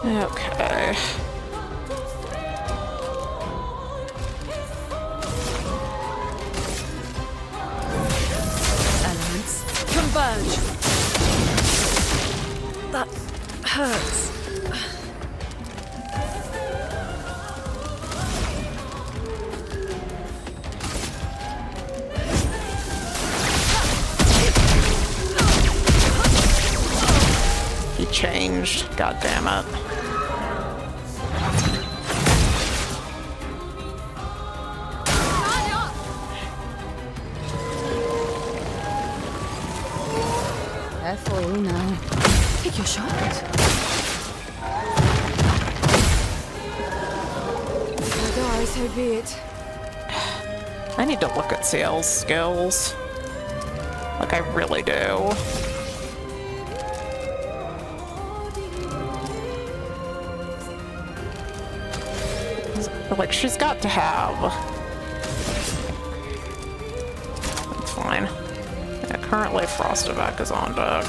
Okay. Elements converge. That hurts. He changed. God damn it. Careful now. Take your shot. If I die, so be it. I need to look at CL's skills. Like, I really do. Like, she's got to have. That's fine. Yeah, currently Eveques is on deck.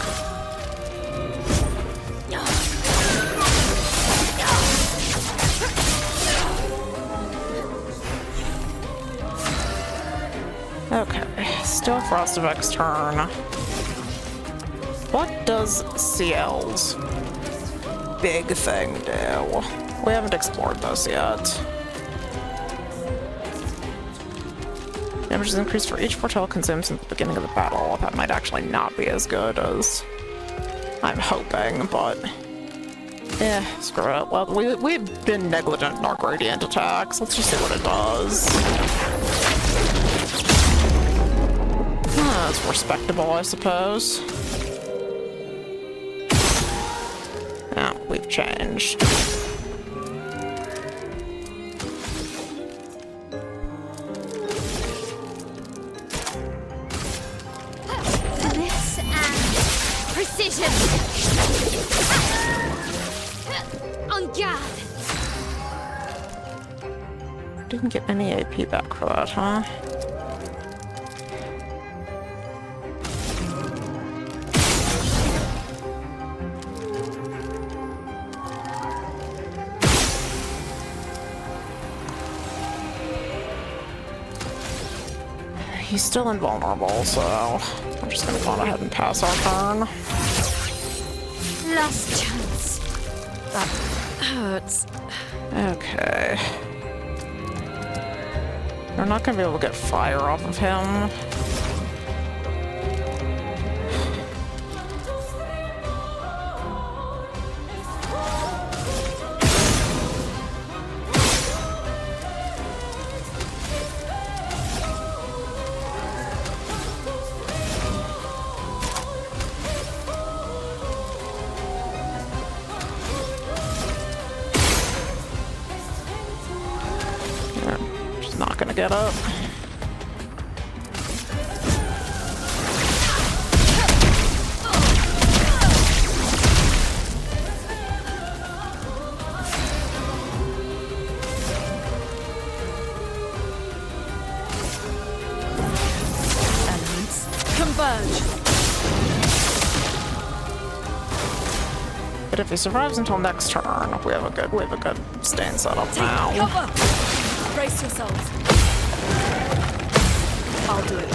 Okay, still Eveques' turn. What does CL's big thing do? We haven't explored this yet. Damage is increased for each foretell consumed since the beginning of the battle. That might actually not be as good as I'm hoping, but... screw it. Well, we've been negligent in our gradient attacks. Let's just see what it does. That's respectable, I suppose. Yeah, we've changed. Bliss and precision. On guard. Didn't get any AP back for that, huh? He's still invulnerable, so I'm just gonna go ahead and pass our turn. Last chance. That hurts. Okay. We're not gonna be able to get fire off of him. not gonna get it. Elements converge. But if he survives until next turn, we have a good stand set up Take now. cover. Brace yourselves. I'll do it.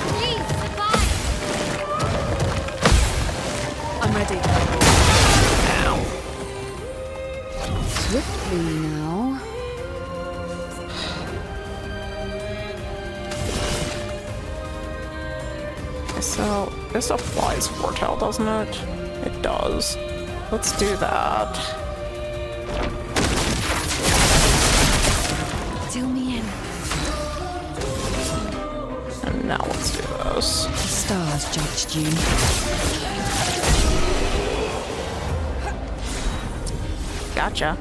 Please, survive! I'm ready. Swiftly now. So, this applies foretell, doesn't it? It does. Let's do that. Till me in. And now let's do this. The stars judged you. Gotcha.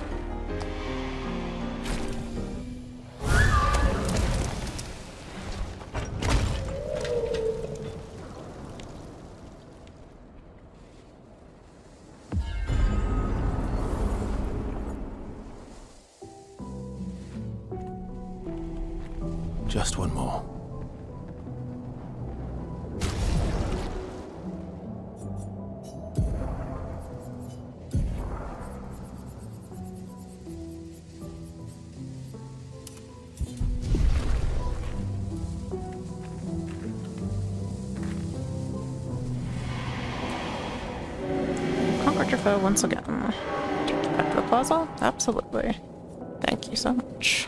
Just one more. Conquered your foe once again. Take you back to the plaza? Absolutely. Thank you so much.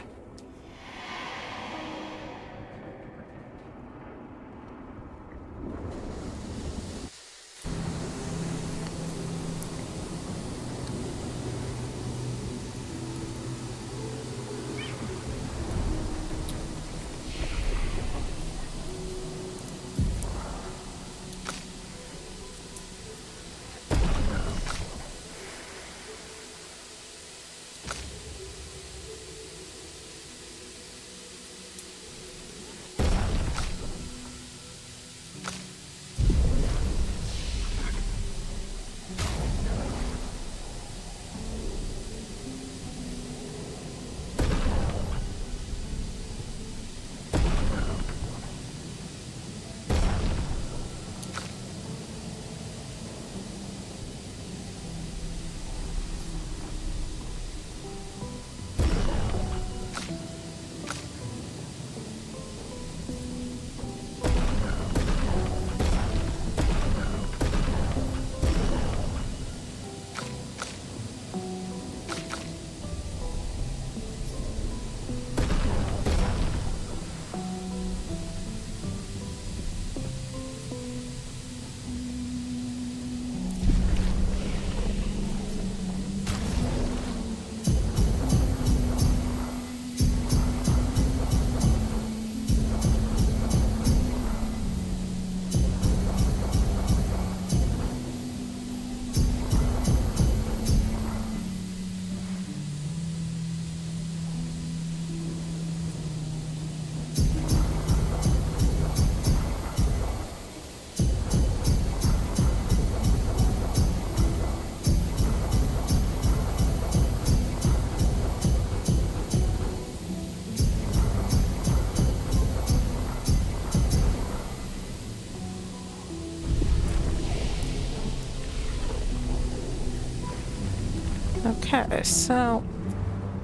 Okay, so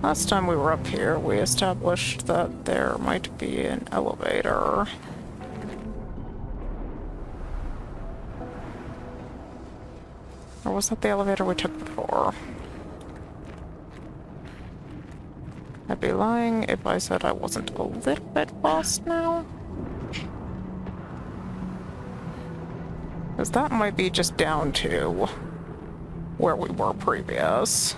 last time we were up here, we established that there might be an elevator. Or was that the elevator we took before? I'd be lying if I said I wasn't a little bit lost now. Because that might be just down to where we were previous.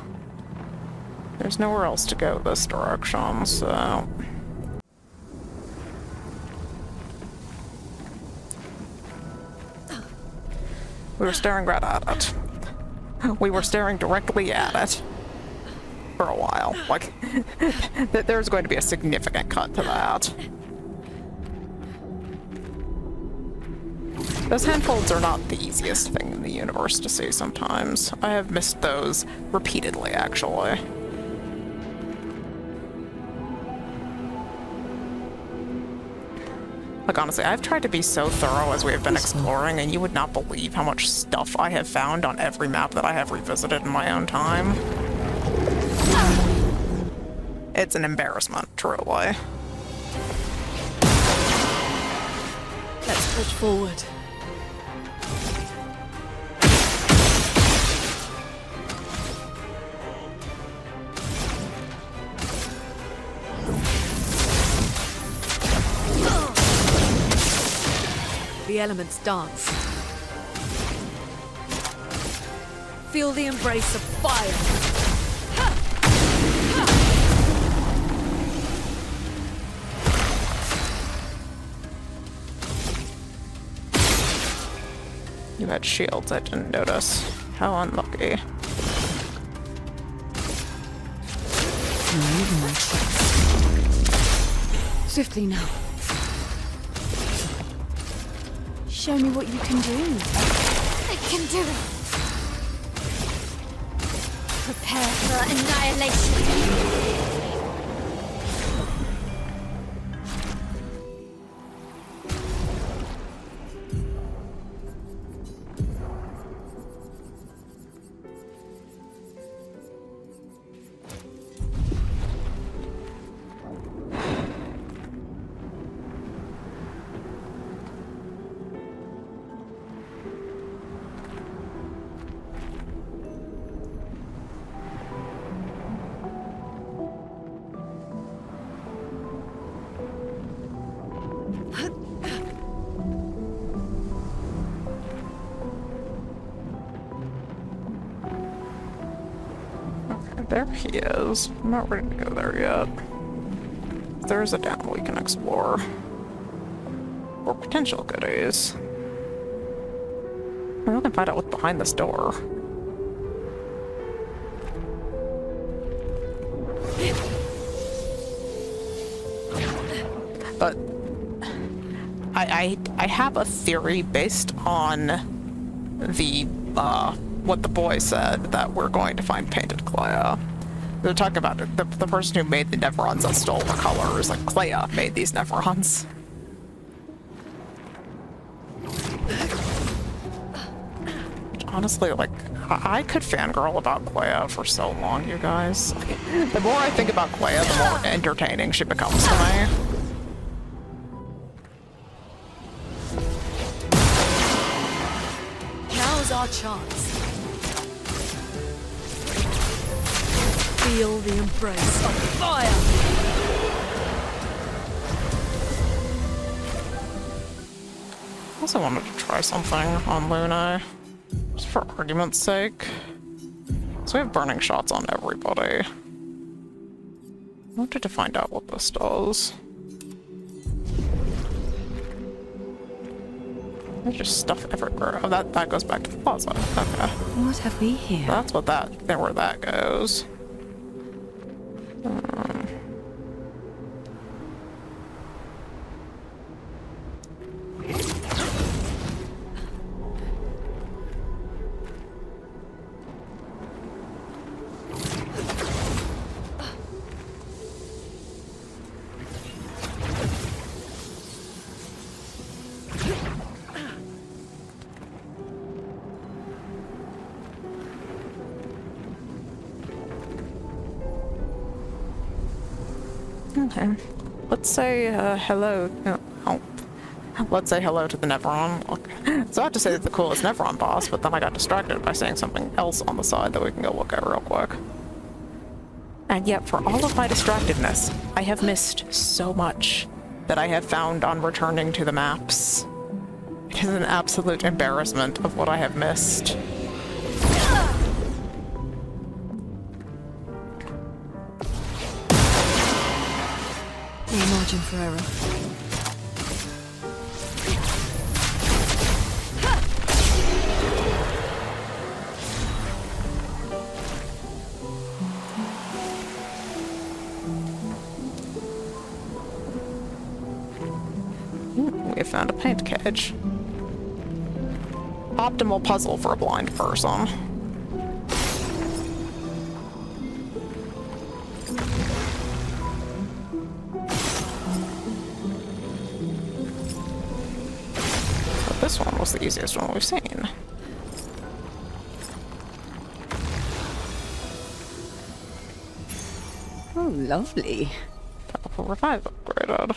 There's nowhere else to go this direction, so... We were staring right at it. We were staring directly at it. for a while. Like, there's going to be a significant cut to that. Those handfolds are not the easiest thing in the universe to see sometimes. I have missed those repeatedly, actually. Like, honestly, I've tried to be so thorough as we have been exploring, and you would not believe how much stuff I have found on every map that I have revisited in my own time. It's an embarrassment, truly. Let's push forward. The elements dance. Feel the embrace of fire. You had shields, I didn't notice. How unlucky. Swiftly now. Show me what you can do. I can do it. Prepare for annihilation. There he is. I'm not ready to go there yet. There's a down we can explore. Or potential goodies. Maybe we can find out what's behind this door. But I have a theory based on the what the boy said, that we're going to find painted Clea. They're talking about it. The person who made the Neverons that stole the colors, like Clea made these Neverons. Honestly, like, I could fangirl about Clea for so long, you guys. The more I think about Clea, the more entertaining she becomes to me. Now's our chance. Feel the embrace of fire! I also wanted to try something on Luna, just for argument's sake. So we have burning shots on everybody. I wanted to find out what this does. There's just stuff everywhere. Oh, that goes back to the plaza. Okay. What have we here? That's what where that goes. Okay. Let's say hello. Let's say hello to the Neveron. Okay. So I have to say that the coolest Neveron boss, but then I got distracted by saying something else on the side that we can go look at real quick. And yet, for all of my distractedness, I have missed so much that I have found on returning to the maps. It is an absolute embarrassment of what I have missed. No margin for error. we have found a paint cage. Optimal puzzle for a blind person. But this one was the easiest one we've seen. Oh, lovely. Powerful revive upgraded.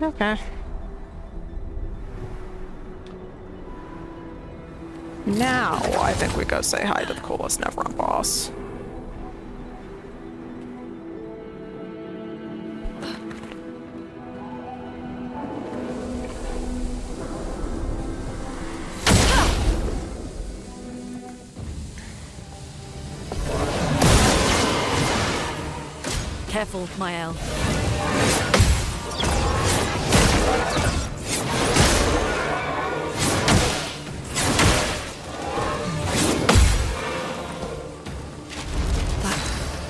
Okay. Now, I think we go say hi to the coolest Neverrun boss. Careful, Mael.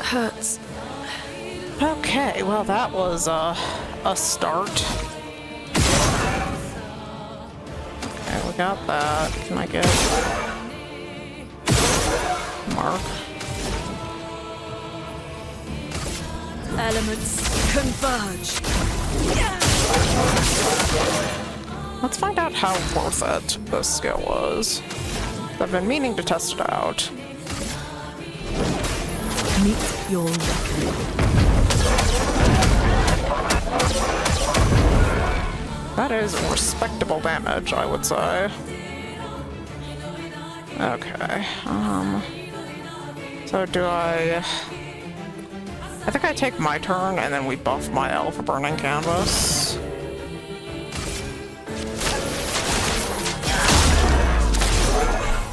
Hurts. Okay, well that was a start. Okay, we got that. Can I get Mark? Elements converge. Let's find out how worth it this skill was. I've been meaning to test it out. Meet your reckoning. That is respectable damage, I would say. Okay, so do I think I take my turn and then we buff my L for burning canvas.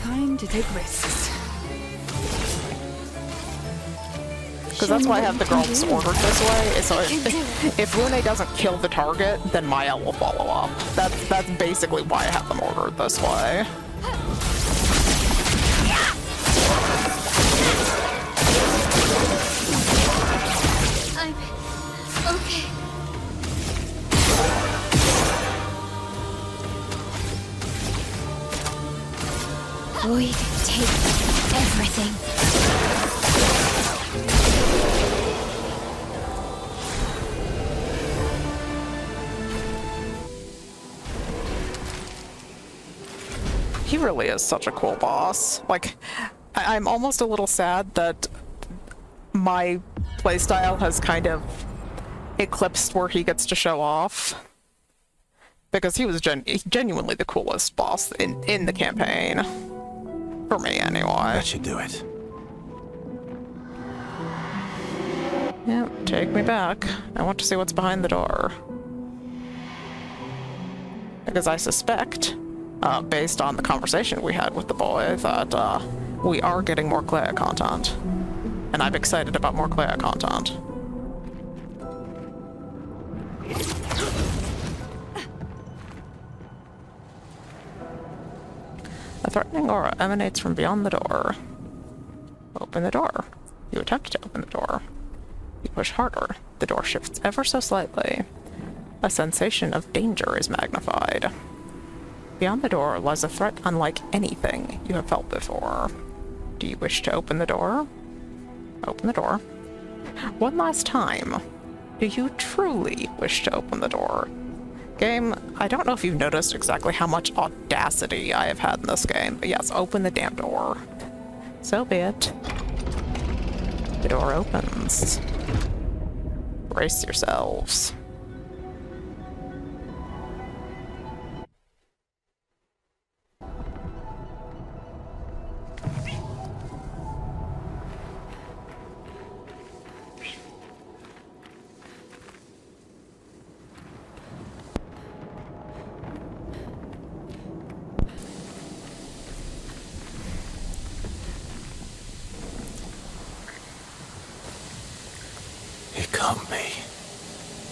Time to take risks. Because that's why I have the girls ordered this way, so if Rune doesn't kill the target, then Mael will follow up. That's basically why I have them ordered this way. I'm okay. Void, take everything. He really is such a cool boss. Like, I'm almost a little sad that my playstyle has kind of eclipsed where he gets to show off. Because he was genuinely the coolest boss in the campaign. For me, anyway. That should do it. Yep, take me back. I want to see what's behind the door. Because I suspect, based on the conversation we had with the boy, that we are getting more Clea content. And I'm excited about more Clea content. A threatening aura emanates from beyond the door. Open the door. You attempt to open the door. You push harder. The door shifts ever so slightly. A sensation of danger is magnified. Beyond the door lies a threat unlike anything you have felt before. Do you wish to open the door? Open the door. One last time. Do you truly wish to open the door? Game, I don't know if you've noticed exactly how much audacity I have had in this game, but yes, open the damn door. So be it. The door opens. Brace yourselves. It can't be.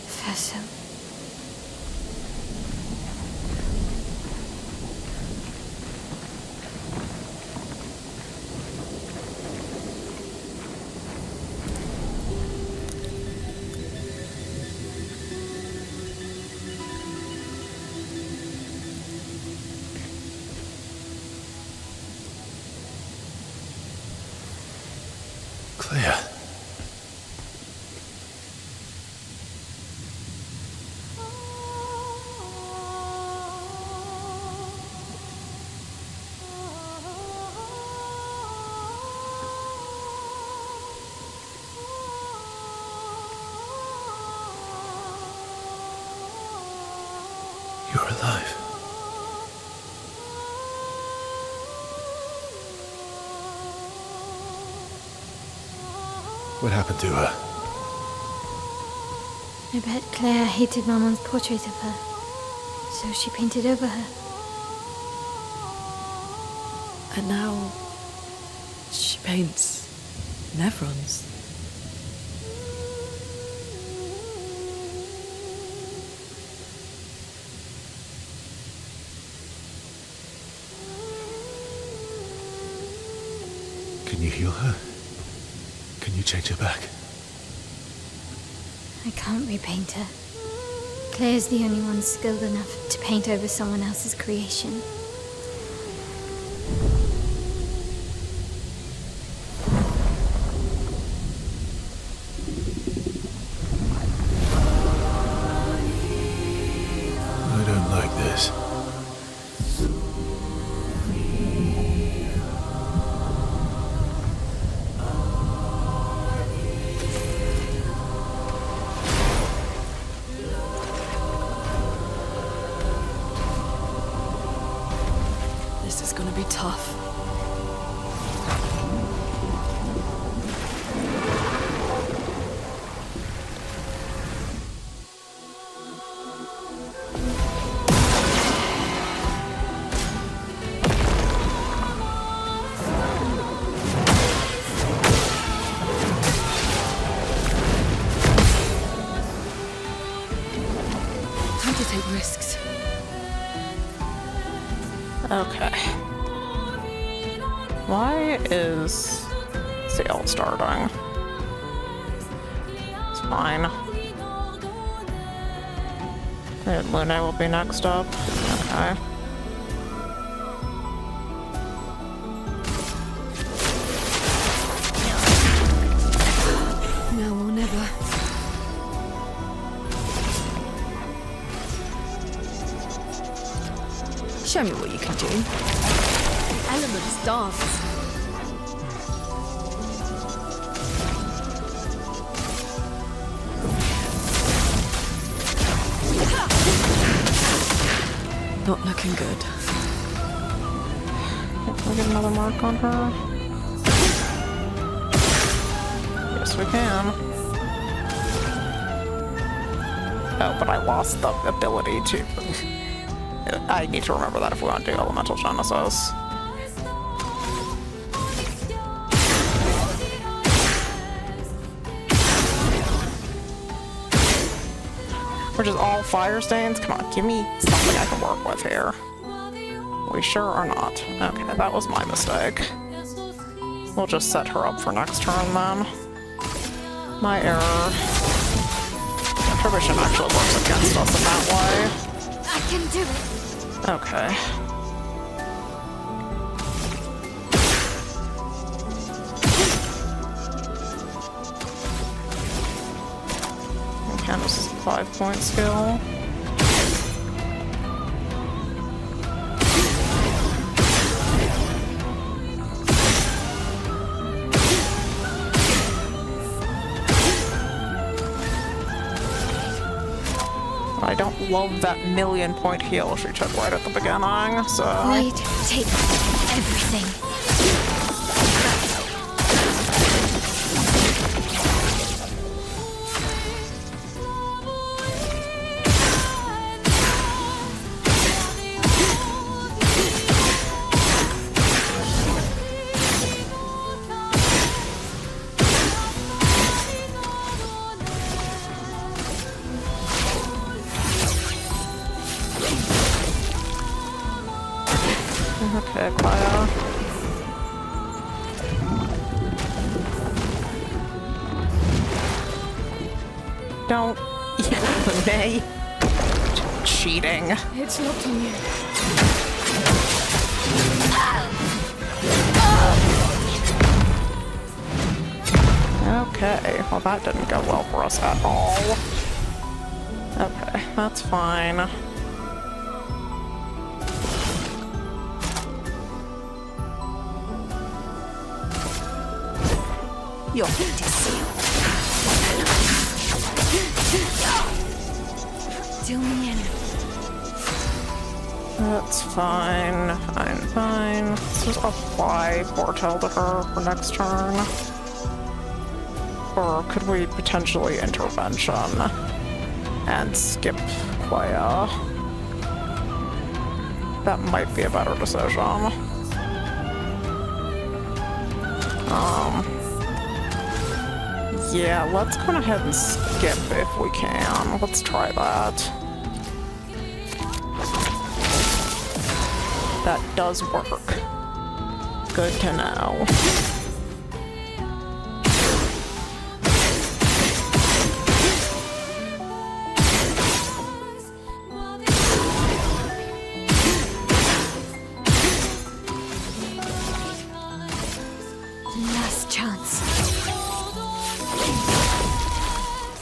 Verso. Clea. You're alive. What happened to her? I bet Claire hated Maman's portrait of her, so she painted over her. And now she paints Nevrons. Can you heal her? Can you change her back? I can't repaint her. Claire's the only one skilled enough to paint over someone else's creation. I don't like this. This is gonna be tough. Time to take risks. Okay. Why is Seal starting? It's fine. And Luna will be next up. Okay. Now or never. Show me what you can do. Elements dance. Not looking good. Can we get another mark on her? Yes, we can. Oh, but I lost the ability to... I need to remember that if we want to do Elemental Genesis. Which is all fire stains? Come on, give me something I can work with here. We sure are not. Okay, that was my mistake. We'll just set her up for next turn then. My error. Attribution actually works against us in that way. I can do it. Okay. Okay, this is a 5-point skill. I don't love that 1,000,000-point heal she took right at the beginning, so... Void, take everything. Okay, Clea. Don't eliminate. Cheating. It's locked on you. Okay, well that didn't go well for us at all. Okay, that's fine. Your fate is sealed. Till the end. That's fine, fine. Let's just apply Foretell to her for next turn. Or could we potentially intervention and skip Clea? That might be a better decision. Yeah, let's go ahead and skip if we can. Let's try that. That does work. Good to know. Last chance.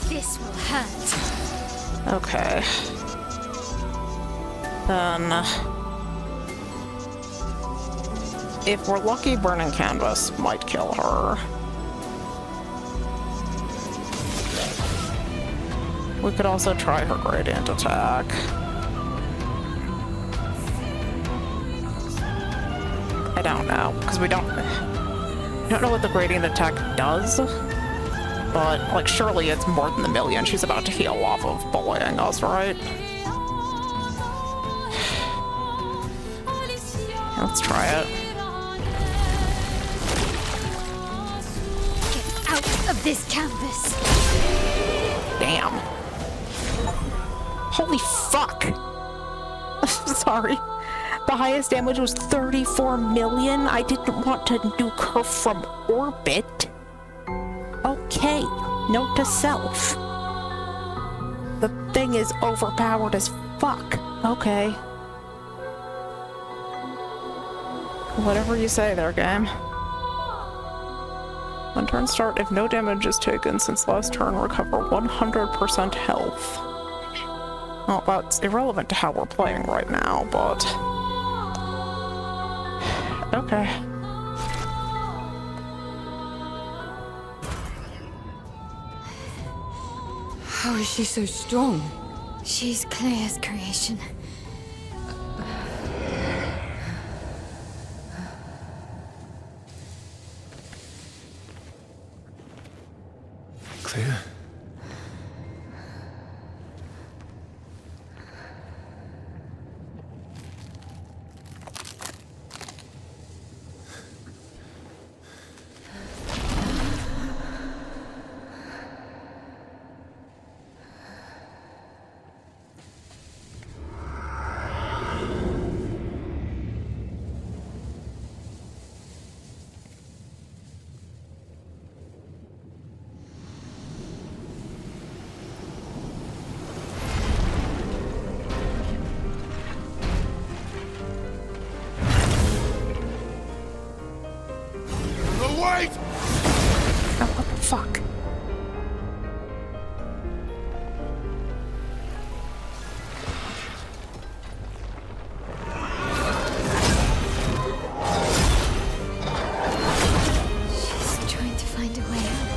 This will hurt. Okay. Then... if we're lucky, Burning Canvas might kill her. We could also try her Gradient attack. I don't know, because we don't know what the Gradient attack does, but, like, surely it's more than the million she's about to heal off of bullying us, right? Let's try it. Of this canvas. Damn. Holy fuck. Sorry. The highest damage was 34 million. I didn't want to nuke her from orbit. Okay. Note to self. The thing is overpowered as fuck. Okay. Whatever you say there, game. When turns start, if no damage is taken since last turn, recover 100% health. Well, that's irrelevant to how we're playing right now, but... okay. How is she so strong? She's Clea's creation. Clea? Wait! Oh, what the fuck? She's trying to find a way out.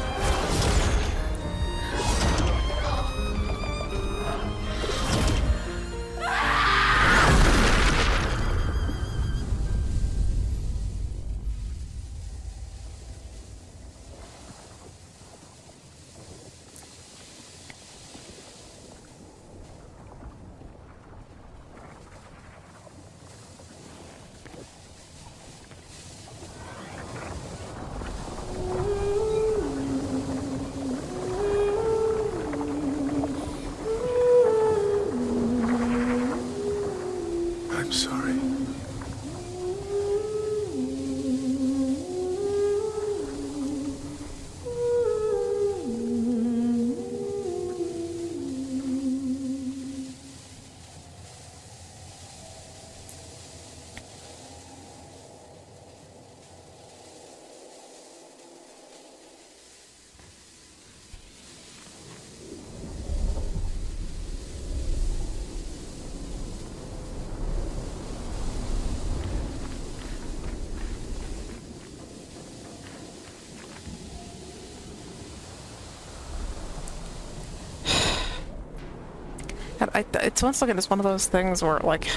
it's once again, it's one of those things where, like,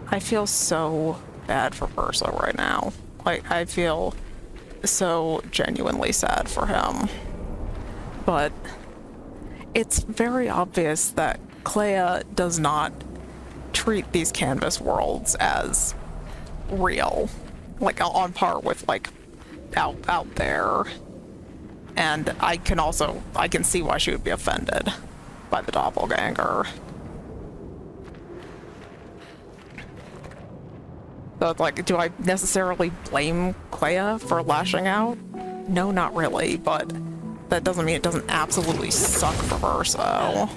I feel so bad for Verso right now. Like, I feel so genuinely sad for him. But it's very obvious that Clea does not treat these canvas worlds as real. Like, on par with, like, out there. And I can see why she would be offended by the doppelganger. So it's like, do I necessarily blame Clea for lashing out? No, not really, but that doesn't mean it doesn't absolutely suck for Verso.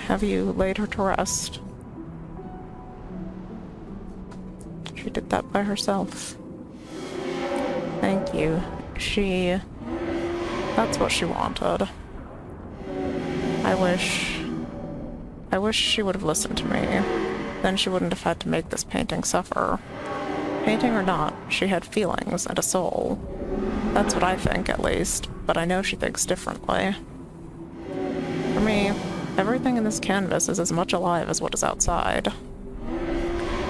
Have you laid her to rest? She did that by herself. Thank you. That's what she wanted. I wish she would have listened to me. Then she wouldn't have had to make this painting suffer. Painting or not, she had feelings and a soul. That's what I think, at least, but I know she thinks differently. For me, everything in this canvas is as much alive as what is outside.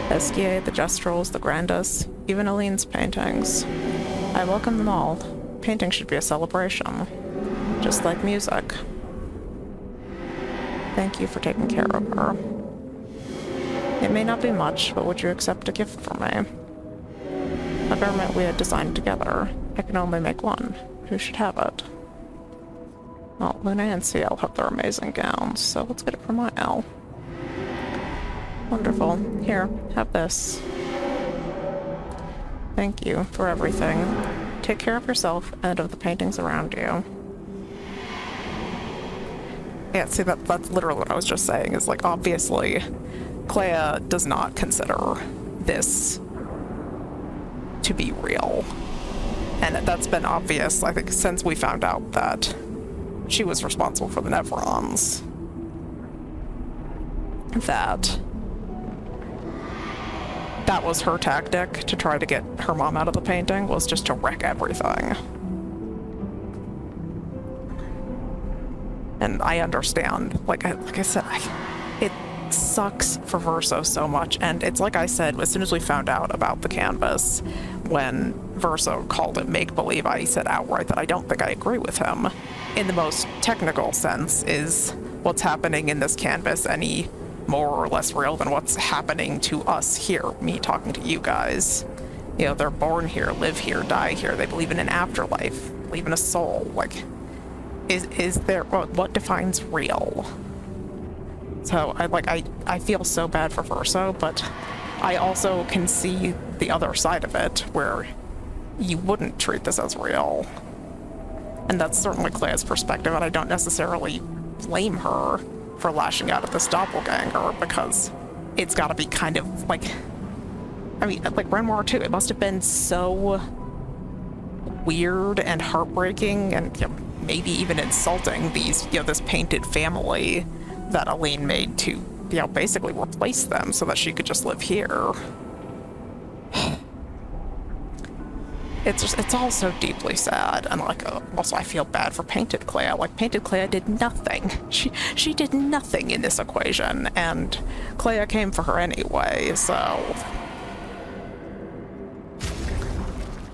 Esquier, the Gestrels, the Grandis, even Aline's paintings. I welcome them all. Painting should be a celebration, just like music. Thank you for taking care of her. It may not be much, but would you accept a gift from me? A garment we had designed together. I can only make one. Who should have it? Well, Luna and CL have their amazing gowns, so let's get it for my L. Wonderful. Here, have this. Thank you for everything. Take care of yourself and of the paintings around you. Yeah, see, that's literally what I was just saying, is like, obviously, Clea does not consider this to be real. And that's been obvious, I think, since we found out that she was responsible for the Nevrons. That was her tactic to try to get her mom out of the painting, was just to wreck everything. And I understand. Like I said, it sucks for Verso so much. And it's like I said, as soon as we found out about the canvas, when Verso called it make-believe, I said outright that I don't think I agree with him. In the most technical sense, is what's happening in this canvas any more or less real than what's happening to us here, me talking to you guys? You know, they're born here, live here, die here. They believe in an afterlife, believe in a soul. Like, is there, what defines real? So I feel so bad for Verso, but I also can see the other side of it, where you wouldn't treat this as real. And that's certainly Clea's perspective, and I don't necessarily blame her for lashing out at this doppelganger, because it's gotta be kind of like, I mean, like Renoir too, it must have been so weird and heartbreaking and, you know, maybe even insulting this painted family that Aline made to, you know, basically replace them so that she could just live here. It's all so deeply sad, and like, also I feel bad for Painted Clea. Like, Painted Clea did nothing. She did nothing in this equation, and Clea came for her anyway, so...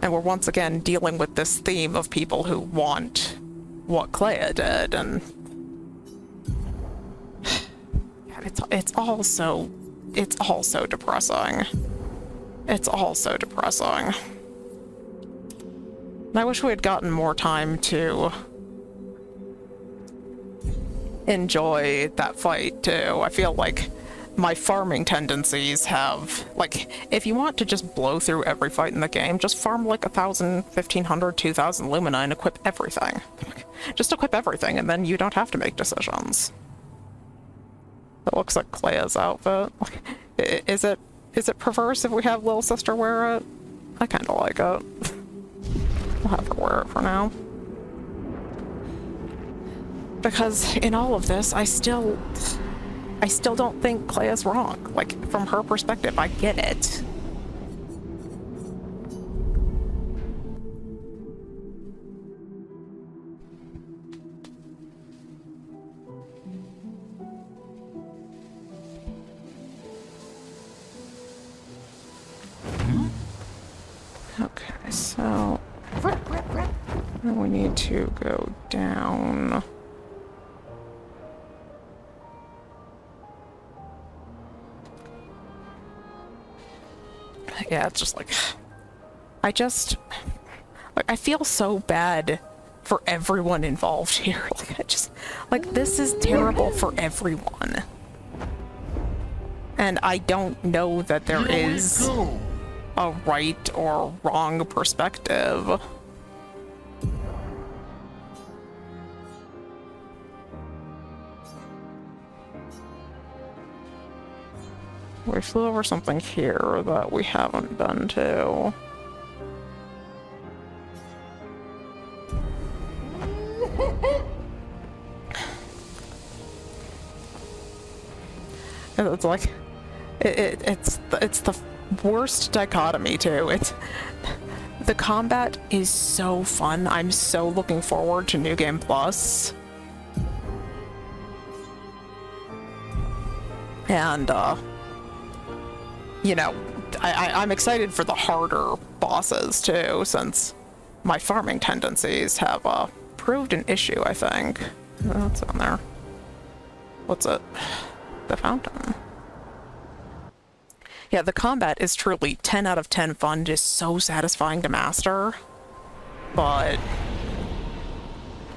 And we're once again dealing with this theme of people who want what Clea did, and... It's all so depressing. It's all so depressing. I wish we had gotten more time to enjoy that fight, too. I feel like my farming tendencies have, like, if you want to just blow through every fight in the game, just farm like 1,000, 1,500, 2,000 Lumina and equip everything. Just equip everything, and then you don't have to make decisions. It looks like Clea's outfit. Is it perverse if we have little sister wear it? I kinda like it. I'll have her wear it for now. Because in all of this, I still don't think Clea's wrong. Like, from her perspective, I get it. So now we need to go down. Yeah, it's just like I feel so bad for everyone involved here. This is terrible for everyone. And I don't know that there is a right or wrong perspective. We flew over something here that we haven't been to. It's like it's the worst dichotomy too. The combat is so fun. I'm so looking forward to New Game Plus. And you know, I'm excited for the harder bosses too, since my farming tendencies have proved an issue, I think. What's on there? What's it? The fountain. Yeah, the combat is truly 10 out of 10 fun, just so satisfying to master. But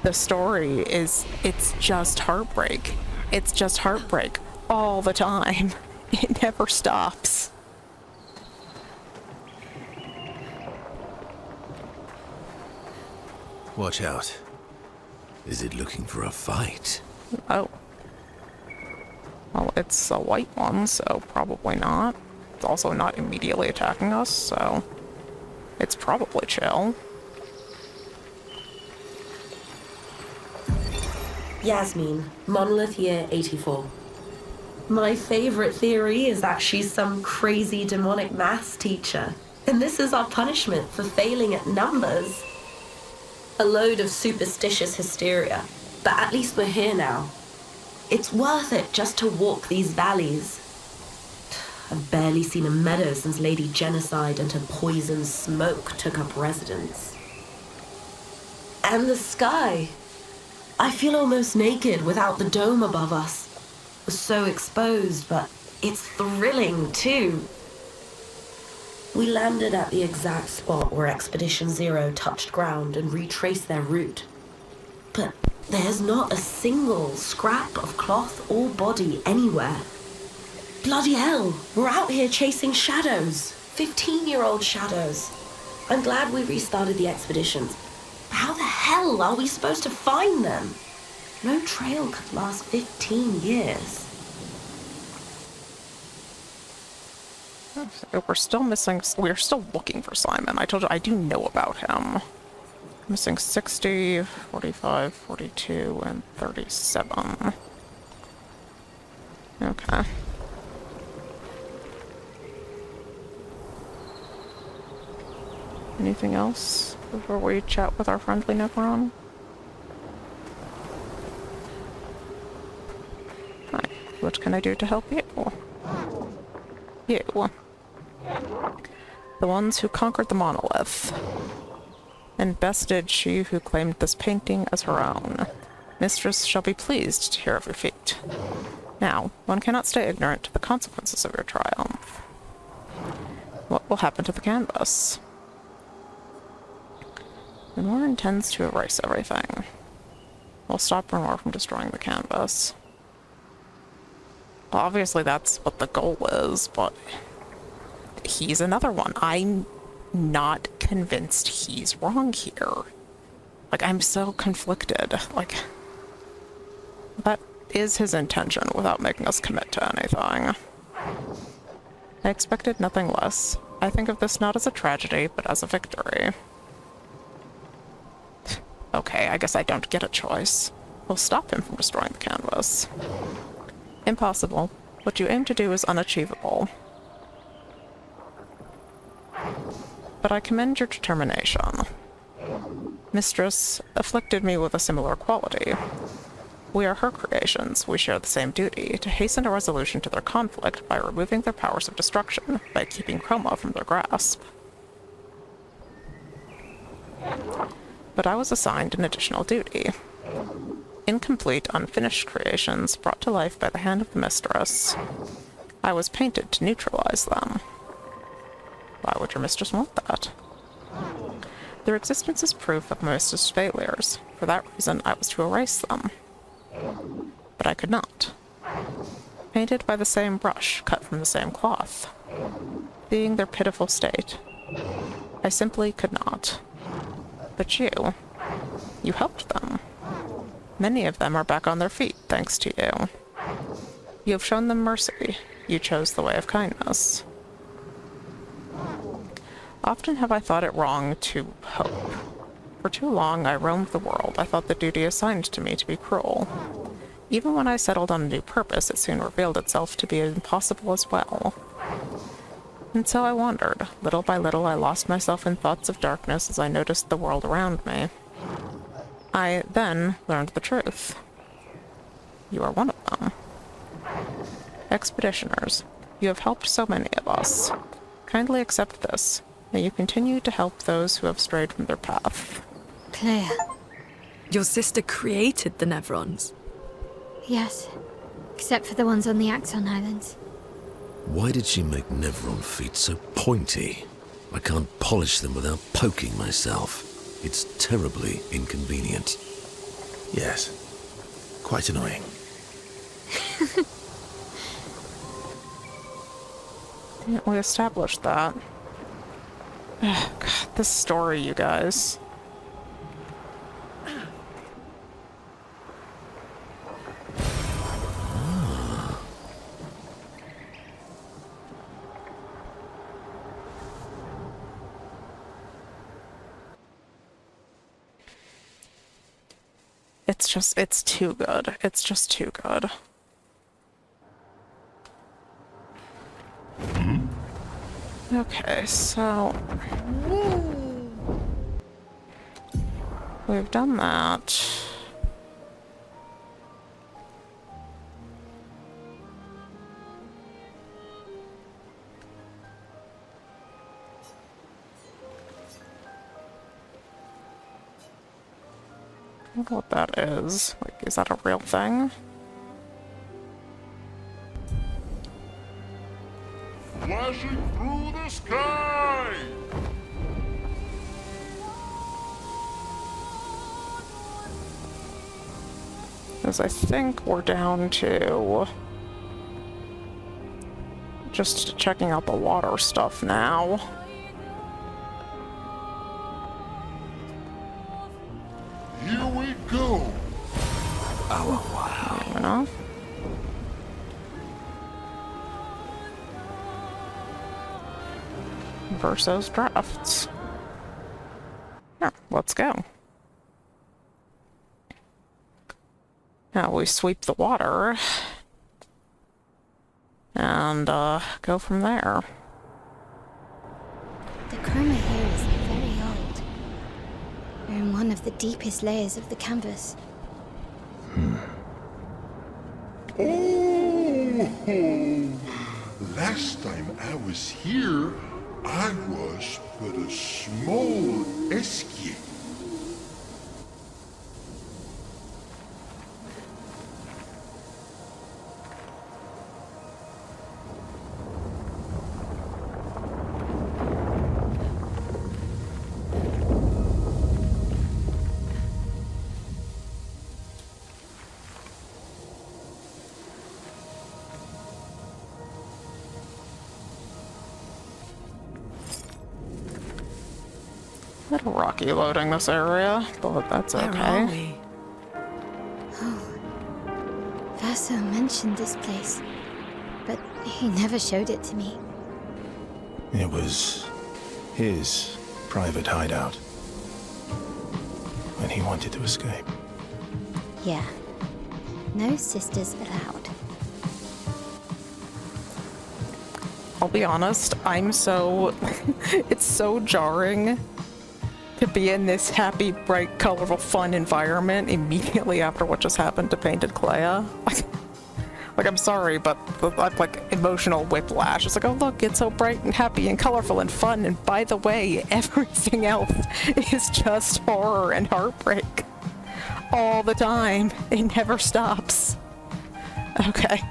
the story it's just heartbreak. It's just heartbreak all the time. It never stops. Watch out. Is it looking for a fight? Oh. Well, it's a white one, so probably not. It's also not immediately attacking us, so it's probably chill. Yasmin, Monolith Year 84. My favorite theory is that she's some crazy demonic maths teacher, and this is our punishment for failing at numbers. A load of superstitious hysteria, but at least we're here now. It's worth it just to walk these valleys. I've barely seen a meadow since Lady Genocide and her poison smoke took up residence. And the sky. I feel almost naked without the dome above us. We're so exposed, but it's thrilling too. We landed at the exact spot where Expedition Zero touched ground and retraced their route. But there's not a single scrap of cloth or body anywhere. Bloody hell, we're out here chasing shadows. 15-year-old shadows. I'm glad we restarted the expeditions. But how the hell are we supposed to find them? No trail could last 15 years. We're still missing... We're still looking for Simon. I told you, I do know about him. Missing 60, 45, 42, and 37. Okay. Anything else before we chat with our friendly Necron? Hi. What can I do to help you? You. The ones who conquered the monolith. And best did she who claimed this painting as her own. Mistress shall be pleased to hear of your feat. Now, one cannot stay ignorant to the consequences of your triumph. What will happen to the canvas? Renor intends to erase everything. We'll stop Renor from destroying the canvas. Well, obviously that's what the goal is, but he's another one. I'm not convinced he's wrong here. Like, I'm so conflicted. Like, that is his intention without making us commit to anything. I expected nothing less. I think of this not as a tragedy, but as a victory. Okay, I guess I don't get a choice. We'll stop him from destroying the canvas. Impossible. What you aim to do is unachievable. But I commend your determination. Mistress afflicted me with a similar quality. We are her creations. We share the same duty, to hasten a resolution to their conflict by removing their powers of destruction, by keeping Chroma from their grasp. but I was assigned an additional duty. Incomplete, unfinished creations brought to life by the hand of the mistress. I was painted to neutralize them. Why would your mistress want that? Their existence is proof of my mistress' failures. For that reason, I was to erase them. But I could not. Painted by the same brush, cut from the same cloth. Seeing their pitiful state, I simply could not. But you helped them. Many of them are back on their feet, thanks to you. You have shown them mercy. You chose the way of kindness. Often have I thought it wrong to hope. For too long I roamed the world. I thought the duty assigned to me to be cruel. Even when I settled on a new purpose, it soon revealed itself to be impossible as well. And so I wandered. Little by little, I lost myself in thoughts of darkness as I noticed the world around me. I then learned the truth. You are one of them. Expeditioners, you have helped so many of us. Kindly accept this. May you continue to help those who have strayed from their path. Clea. Your sister created the Nevrons. Yes. Except for the ones on the Axon Islands. Why did she make Nevron feet so pointy? I can't polish them without poking myself. It's terribly inconvenient. Yes. Quite annoying. Didn't we establish that? Ugh, God, this story, you guys. It's too good. It's just too good. Okay, so... we've done that. I don't know what that is. Like, is that a real thing? Flashing through the sky! Because I think we're down to just checking out the water stuff now. Here we go! Oh, wow. You know? Verso's drafts. Yeah, let's go. Now we sweep the water and go from there. The chroma here is very old. We're in one of the deepest layers of the canvas. Oh, last time I was here, I was but a small escape. A little rocky loading this area, but that's Where okay. are we? Verso mentioned this place, but he never showed it to me. It was his private hideout when he wanted to escape. Yeah. No sisters allowed. I'll be honest, I'm so... it's so jarring to be in this happy, bright, colorful, fun environment immediately after what just happened to Painted Clea. Like, I'm sorry, but like emotional whiplash. It's like, oh look, it's so bright and happy and colorful and fun, and by the way, everything else is just horror and heartbreak. All the time. It never stops. Okay.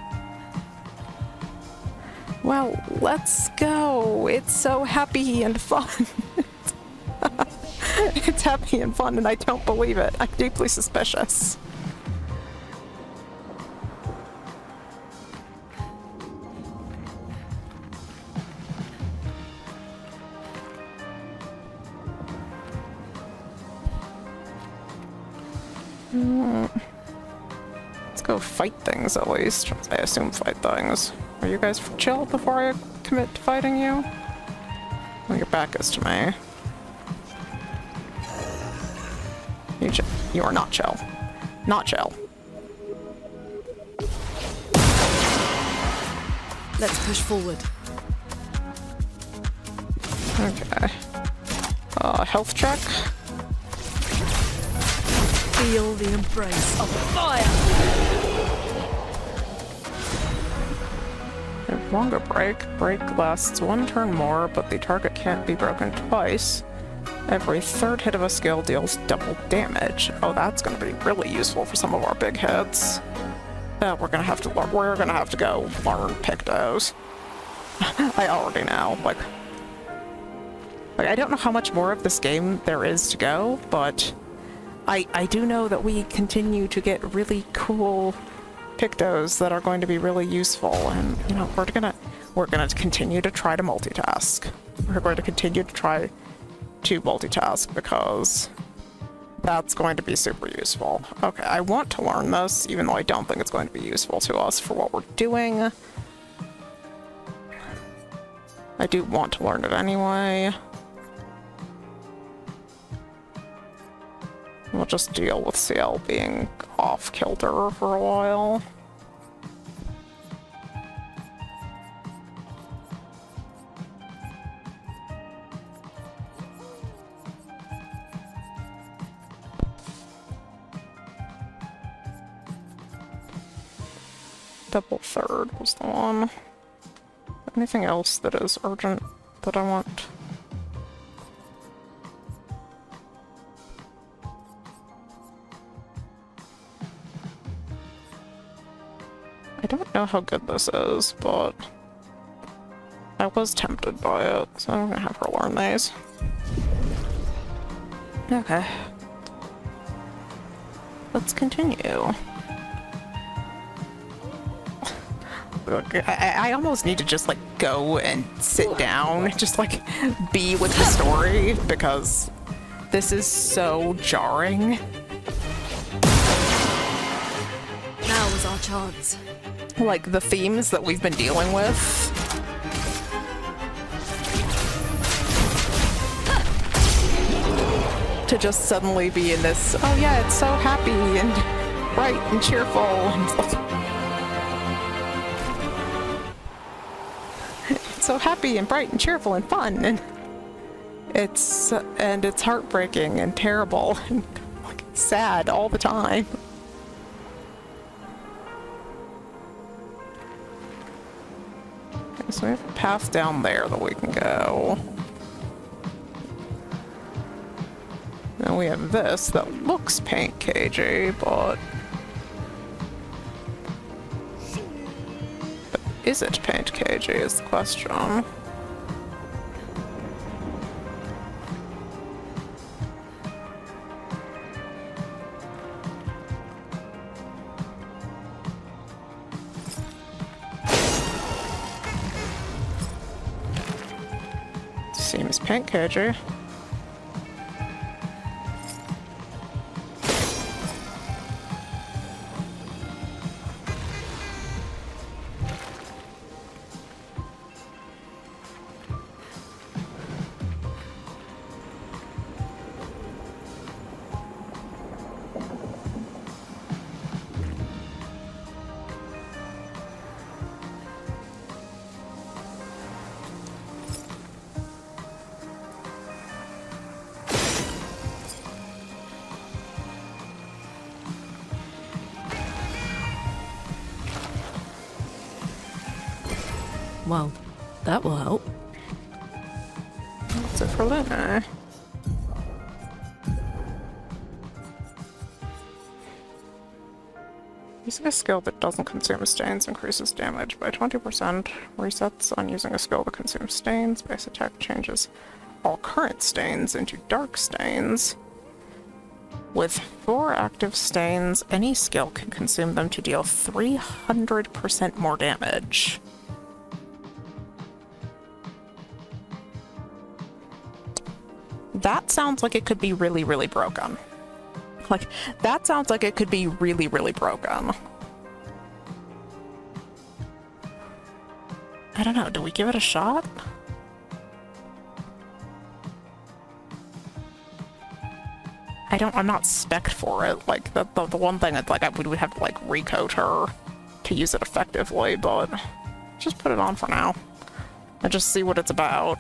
Well, let's go. It's so happy and fun. It's happy and fun, and I don't believe it. I'm deeply suspicious. Let's go fight things at least. I assume fight things. Are you guys chill before I commit to fighting you? Well, your back is to me. You are not chill. Not chill. Let's push forward. Okay. Health check. Feel the embrace of fire! A longer break. Break lasts 1 turn more, but the target can't be broken twice. Every 3rd hit of a skill deals double damage. Oh, that's gonna be really useful for some of our big hits. We're gonna have to go learn Pictos. I already know. Like, I don't know how much more of this game there is to go, but I do know that we continue to get really cool Pictos that are going to be really useful, and you know, we're gonna continue to try to multitask. We're going to continue to try to multitask because that's going to be super useful. Okay, I want to learn this, even though I don't think it's going to be useful to us for what we're doing. I do want to learn it anyway. We'll just deal with CL being off kilter for a while. Double 3rd was the one. Anything else that is urgent that I want? I don't know how good this is, but I was tempted by it, so I'm gonna have her learn these. Okay. Let's continue. I almost need to just like go and sit down, just like be with the story, because this is so jarring. Now is our chance. Like the themes that we've been dealing with. To just suddenly be in this, oh yeah, it's so happy and bright and cheerful, and it's so happy and bright and cheerful and fun, and it's heartbreaking and terrible and like sad all the time. Okay, so we have a path down there that we can go. Then we have this that looks paint cagey, but is it paint cagey is the question. Seems paint cagey. Well, that will help. That's it for Luna. Using a skill that doesn't consume stains increases damage by 20%. Resets on using a skill that consumes stains. Base attack changes all current stains into dark stains. With 4 active stains, any skill can consume them to deal 300% more damage. That sounds like it could be really, really broken. Like, that sounds like it could be really, really broken. I don't know, do we give it a shot? I'm not spec'd for it. Like, the one thing that's like, we would have to, like, recoat her to use it effectively, but just put it on for now. And just see what it's about.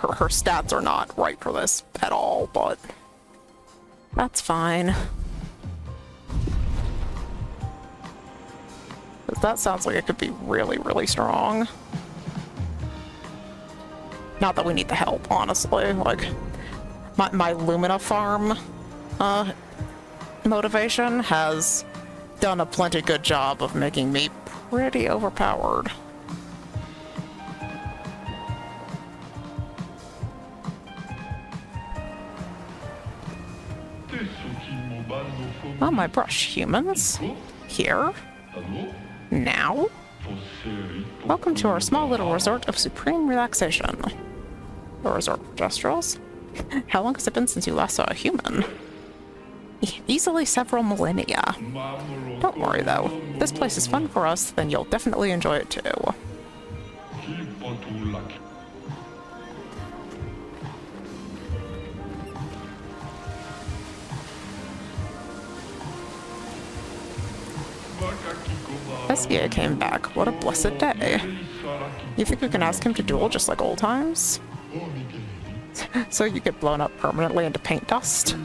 Her stats are not right for this at all, but that's fine. 'Cause that sounds like it could be really, really strong. Not that we need the help, honestly. Like, my Lumina farm motivation has done a plenty good job of making me pretty overpowered. Oh, my brush, humans. Here. Now. Welcome to our small little resort of supreme relaxation. A resort for Jestrels? How long has it been since you last saw a human? Easily several millennia. Don't worry though. This place is fun for us, then you'll definitely enjoy it too. Eskia came back. What a blessed day. You think we can ask him to duel just like old times? So you get blown up permanently into paint dust?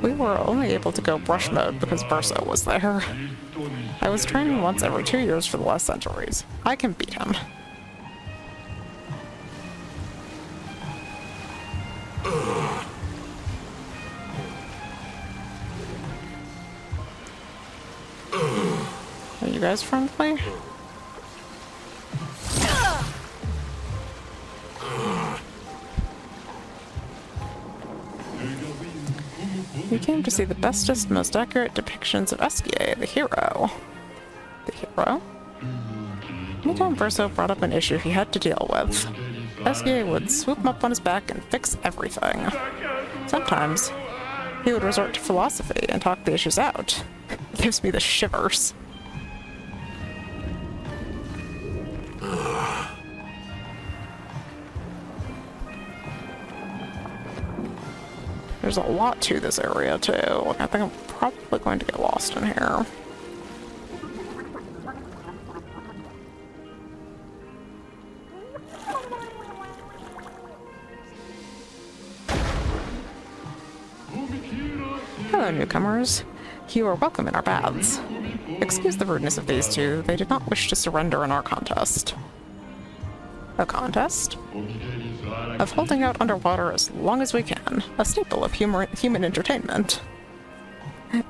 We were only able to go brush mode because Verso was there. I was training once every 2 years for the last centuries. I can beat him. Are you guys friendly? We came to see the bestest, most accurate depictions of Eskia, the hero. The hero? Anytime Verso brought up an issue he had to deal with, Eskia would swoop him up on his back and fix everything. Sometimes, he would resort to philosophy and talk the issues out. It gives me the shivers. There's a lot to this area, too. I think I'm probably going to get lost in here. Hello, newcomers. You are welcome in our baths. Excuse the rudeness of these two. They did not wish to surrender in our contest. A contest? Of holding out underwater as long as we can. A staple of human entertainment.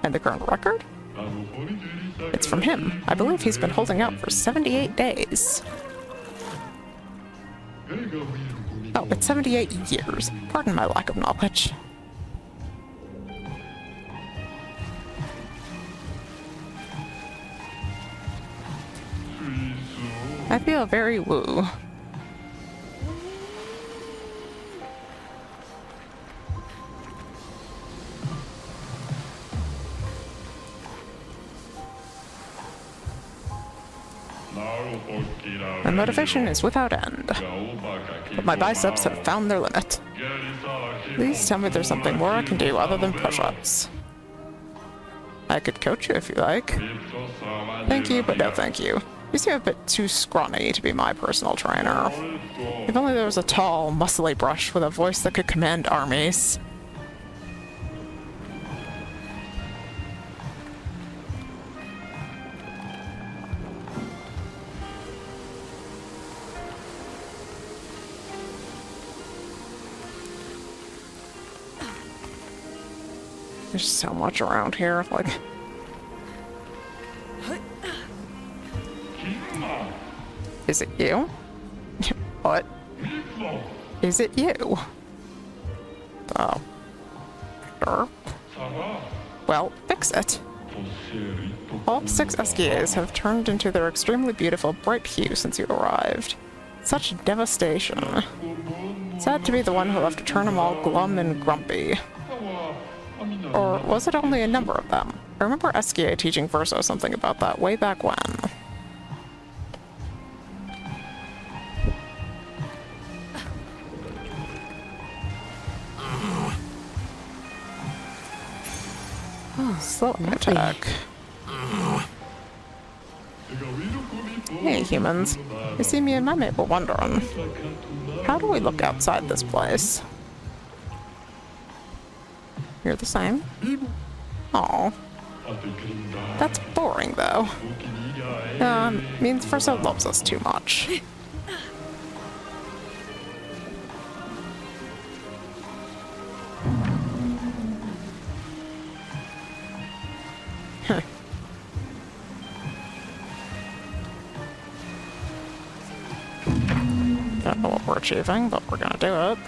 And the current record? It's from him. I believe he's been holding out for 78 days. Oh, it's 78 years. Pardon my lack of knowledge. I feel very woo. My motivation is without end, but my biceps have found their limit. Please tell me there's something more I can do other than push-ups. I could coach you if you like. Thank you, but no thank you. You seem a bit too scrawny to be my personal trainer. If only there was a tall, muscly brush with a voice that could command armies. There's so much around here, like... Is it you? What? Is it you? Oh. Sure. Well, fix it. All 6 SKAs have turned into their extremely beautiful bright hue since you arrived. Such devastation. Sad to be the one who'll have to turn them all glum and grumpy. Or was it only a number of them? I remember SKA teaching Verso something about that way back when. Slow attack. Hey humans, you see me and my mate were wondering, how do we look outside this place? You're the same? Aw. That's boring though. Means Verso loves us too much. Don't know what we're achieving, but we're gonna do it.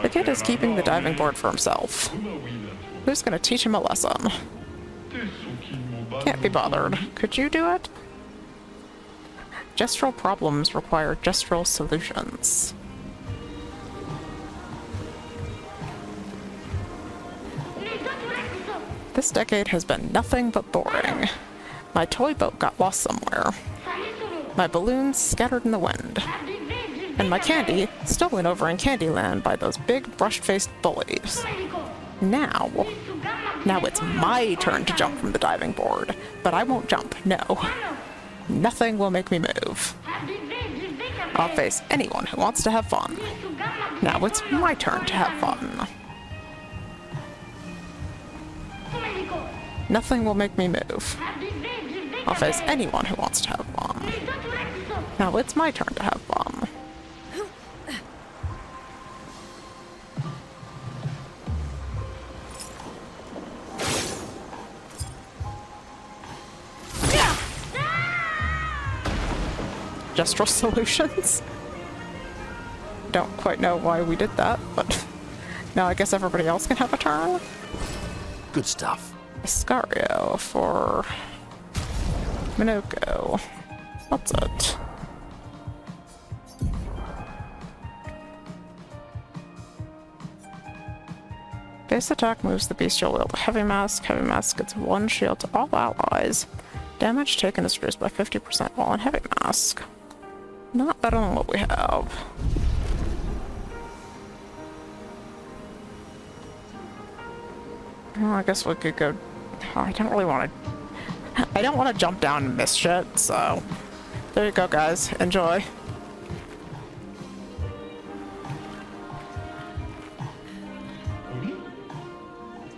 The kid is keeping the diving board for himself. Who's gonna teach him a lesson? Can't be bothered. Could you do it? Gestural problems require gestural solutions. This decade has been nothing but boring. My toy boat got lost somewhere. My balloons scattered in the wind. And my candy stolen over in Candyland by those big brush-faced bullies. Now it's my turn to jump from the diving board, but I won't jump, no. Nothing will make me move. I'll face anyone who wants to have fun. Now it's my turn to have fun. Nothing will make me move. I'll face anyone who wants to have fun. Now it's my turn to have fun. Gestural solutions? Don't quite know why we did that, but now I guess everybody else can have a turn. Good stuff. Iscario for Minoko. That's it. Base attack moves the bestial wield. Heavy Mask. Heavy Mask gets 1 shield to all allies. Damage taken is reduced by 50% while on Heavy Mask. Not better than what we have. Well, I guess we could go... Oh, I don't really want to... I don't want to jump down and miss shit, so... There you go, guys. Enjoy.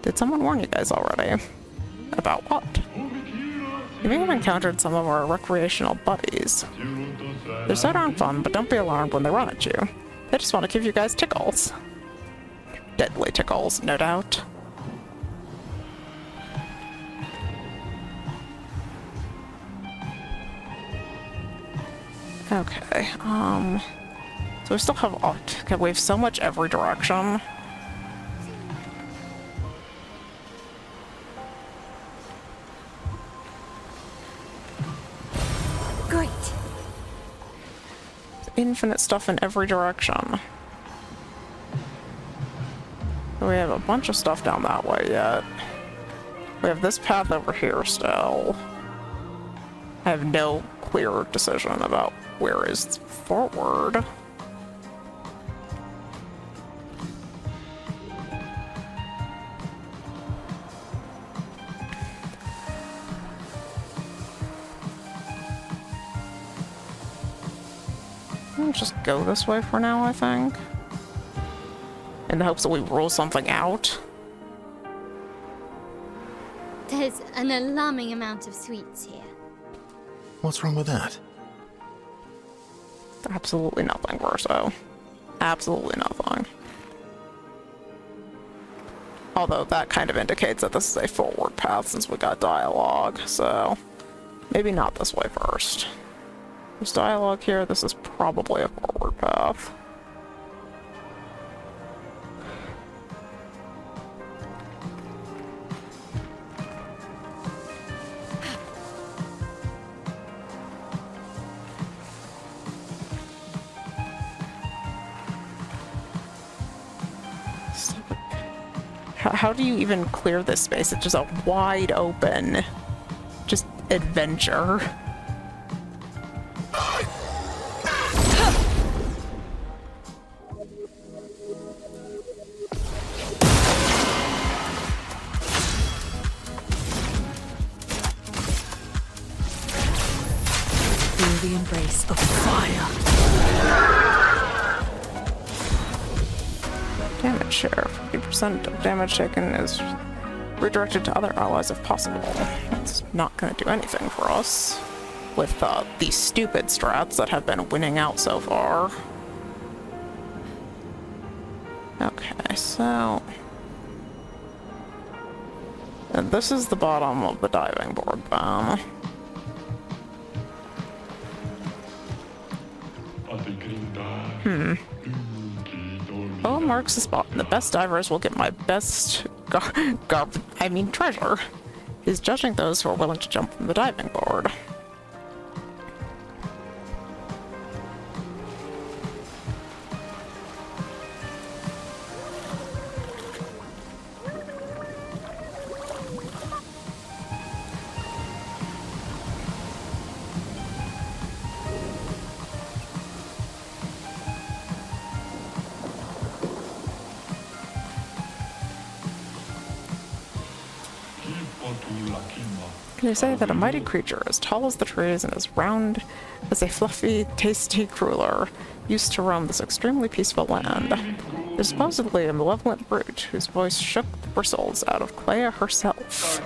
Did someone warn you guys already? About what? You may have encountered some of our recreational buddies. They're so darn fun, but don't be alarmed when they run at you. They just want to give you guys tickles. Deadly tickles, no doubt. Okay, so we still have, okay, we have so much every direction. Great. Infinite stuff in every direction. So we have a bunch of stuff down that way yet. We have this path over here still. I have no clear decision about where is forward. I'll just go this way for now, I think. In the hopes that we rule something out. There's an alarming amount of sweets here. What's wrong with that? Absolutely nothing, Verso. Absolutely nothing. Although that kind of indicates that this is a forward path since we got dialogue, so maybe not this way first. There's dialogue here, this is probably a forward path. How do you even clear this space? It's just a wide open, just adventure. Feel the embrace of fire. Damage share. 50% of damage taken is redirected to other allies if possible. It's not going to do anything for us with these stupid strats that have been winning out so far. Okay, so... and this is the bottom of the diving board then. Oh, marks the spot. The best divers will get my best treasure. Is judging those who are willing to jump from the diving board. They say that a mighty creature as tall as the trees and as round as a fluffy, tasty cruller used to roam this extremely peaceful land. There's supposedly a malevolent brute whose voice shook the bristles out of Clea herself.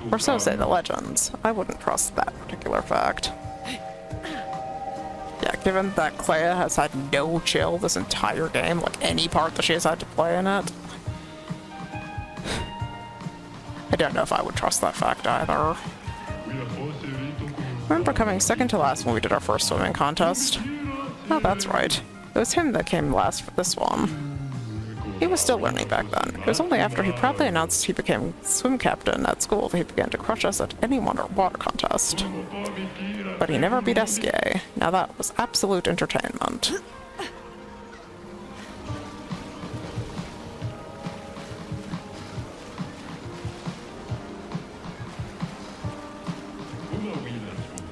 Or so say the legends. I wouldn't trust that particular fact. Yeah, given that Clea has had no chill this entire game, like any part that she has had to play in it, I don't know if I would trust that fact either. Remember coming second to last when we did our first swimming contest? Oh, that's right. It was him that came last for this one. He was still learning back then. It was only after he proudly announced he became swim captain at school that he began to crush us at any water contest. But he never beat Eskie. Now that was absolute entertainment.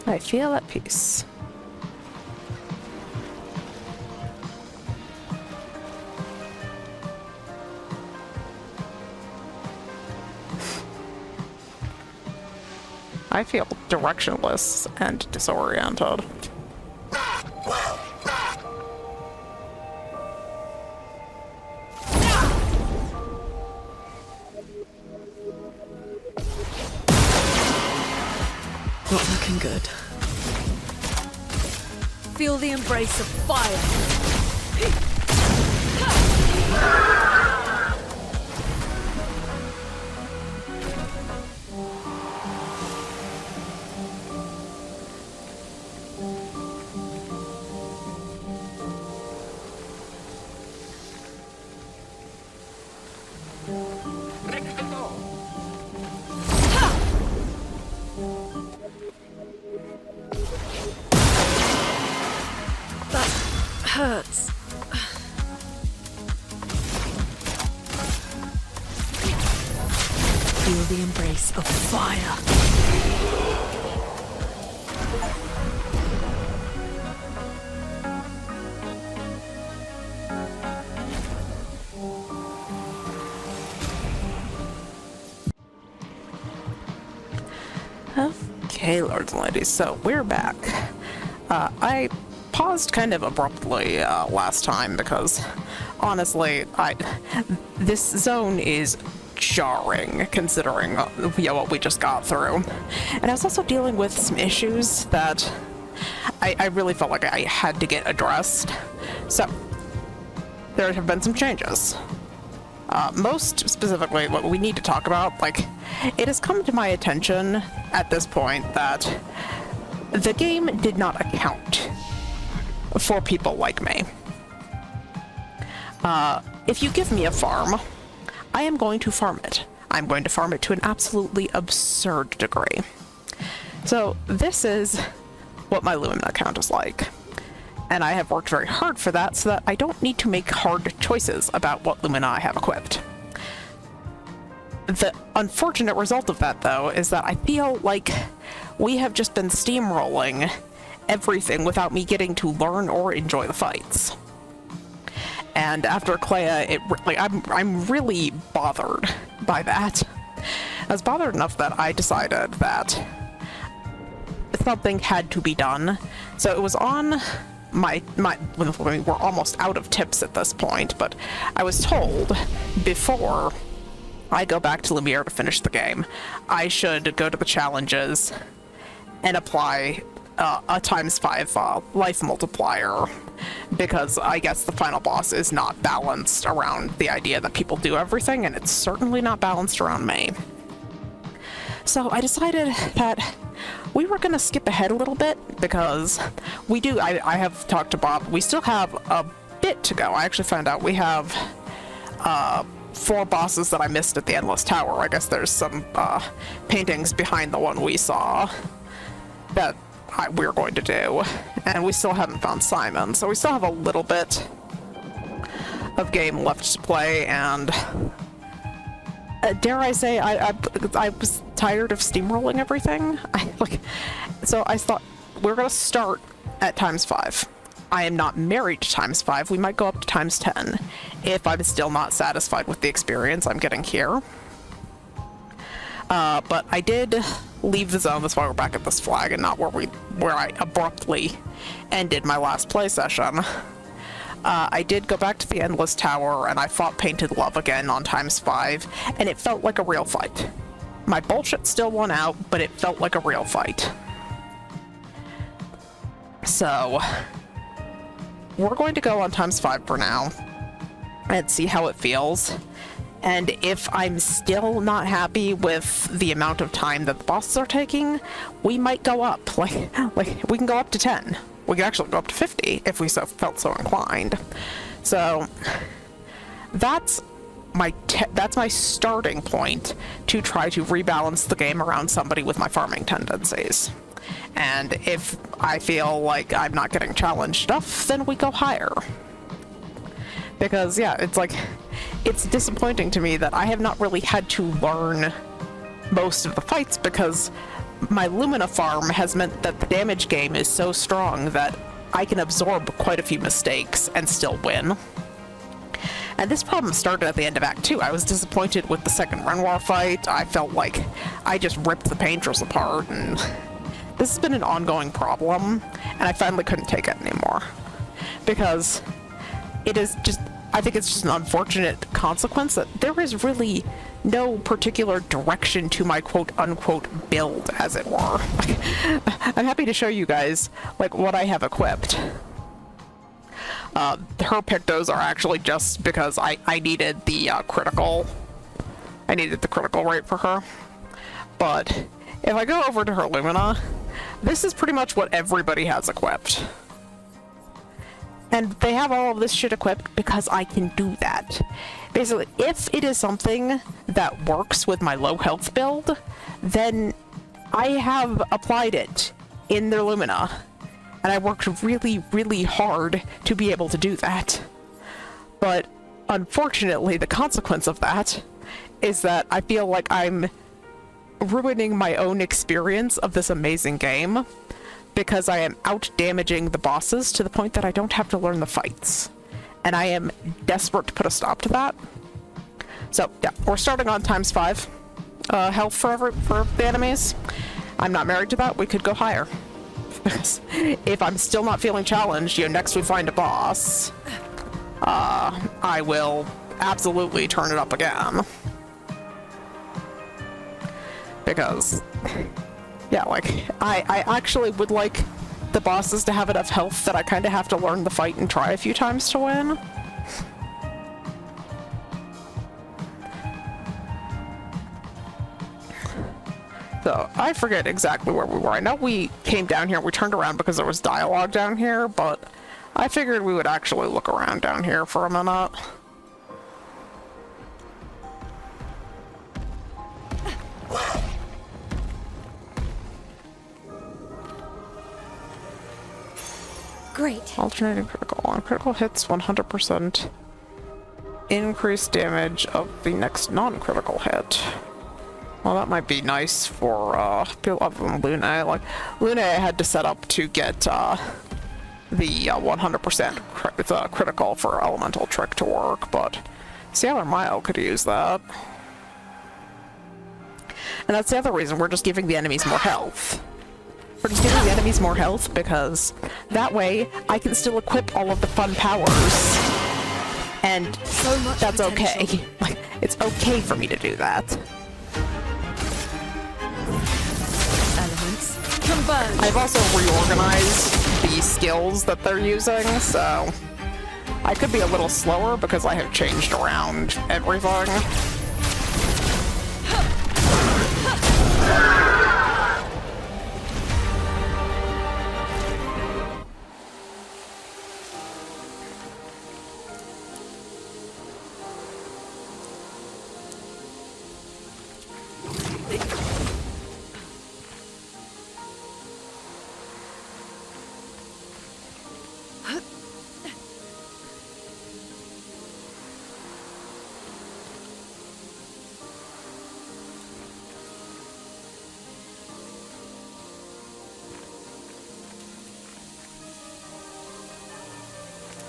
I feel at peace. I feel directionless and disoriented. Not looking good. Feel the embrace of fire. Hurts. Feel the embrace of fire. Okay, lords and ladies, so we're back. I paused kind of abruptly last time because, honestly, this zone is jarring considering what we just got through. And I was also dealing with some issues that I really felt like I had to get addressed. So, there have been some changes. Most specifically, what we need to talk about, like, it has come to my attention at this point that the game did not account for people like me. If you give me a farm, I am going to farm it. I'm going to farm it to an absolutely absurd degree. So this is what my Lumina account is like. And I have worked very hard for that so that I don't need to make hard choices about what Lumina I have equipped. The unfortunate result of that, though, is that I feel like we have just been steamrolling everything without me getting to learn or enjoy the fights. And after Clea, I'm really bothered by that. I was bothered enough that I decided that something had to be done. So it was on we're almost out of tips at this point, but I was told before I go back to Lumiere to finish the game, I should go to the challenges and apply a ×5 life multiplier, because I guess the final boss is not balanced around the idea that people do everything, and it's certainly not balanced around me. So I decided that we were going to skip ahead a little bit, because I have talked to Bob, we still have a bit to go. I actually found out we have 4 bosses that I missed at the Endless Tower. I guess there's some paintings behind the one we saw that we're going to do, and we still haven't found Simon, so we still have a little bit of game left to play, and dare I say, I was tired of steamrolling everything. So I thought we're gonna start at ×5. I am not married to ×5. We might go up to ×10 if I'm still not satisfied with the experience I'm getting here. But I did leave the zone. That's why we're back at this flag and not where I abruptly ended my last play session. I did go back to the Endless Tower, and I fought Painted Love again on ×5, and it felt like a real fight. My bullshit still won out, but it felt like a real fight. So we're going to go on ×5 for now and see how it feels. And if I'm still not happy with the amount of time that the bosses are taking, we might go up. Like we can go up to 10. We can actually go up to 50 if we felt so inclined. So that's my starting point to try to rebalance the game around somebody with my farming tendencies. And if I feel like I'm not getting challenged enough, then we go higher. Because, yeah, it's disappointing to me that I have not really had to learn most of the fights, because my Lumina farm has meant that the damage game is so strong that I can absorb quite a few mistakes and still win. And this problem started at the end of Act 2. I was disappointed with the second Renoir fight. I felt like I just ripped the painters apart, and this has been an ongoing problem, and I finally couldn't take it anymore. Because I think it's just an unfortunate consequence that there is really no particular direction to my quote-unquote build, as it were. I'm happy to show you guys, what I have equipped. Her Pictos are actually just because I needed the critical rate for her. But if I go over to her Lumina, this is pretty much what everybody has equipped. And they have all of this shit equipped because I can do that. Basically, if it is something that works with my low health build, then I have applied it in their Lumina. And I worked really, really hard to be able to do that. But unfortunately, the consequence of that is that I feel like I'm ruining my own experience of this amazing game, because I am out-damaging the bosses to the point that I don't have to learn the fights. And I am desperate to put a stop to that. So, yeah, we're starting on ×5 health for the enemies. I'm not married to that. We could go higher. Because if I'm still not feeling challenged, next we find a boss, I will absolutely turn it up again. Because, yeah, I actually would like the bosses to have enough health that I kind of have to learn the fight and try a few times to win. So, I forget exactly where we were. I know we came down here, we turned around because there was dialogue down here, but I figured we would actually look around down here for a minute. Great. Alternating critical. On critical hits, 100% increased damage of the next non-critical hit. Well, that might be nice for people other than Luna. Like, Luna had to set up to get the 100% critical for Elemental Trick to work, but Sailor Mile could use that. And that's the other reason, we're just giving the enemies more health. We're just giving the enemies more health because that way I can still equip all of the fun powers. And So much that's potential. okay. Like, it's okay for me to do that. Elements. Converge. I've also reorganized the skills that they're using, so I could be a little slower because I have changed around everything.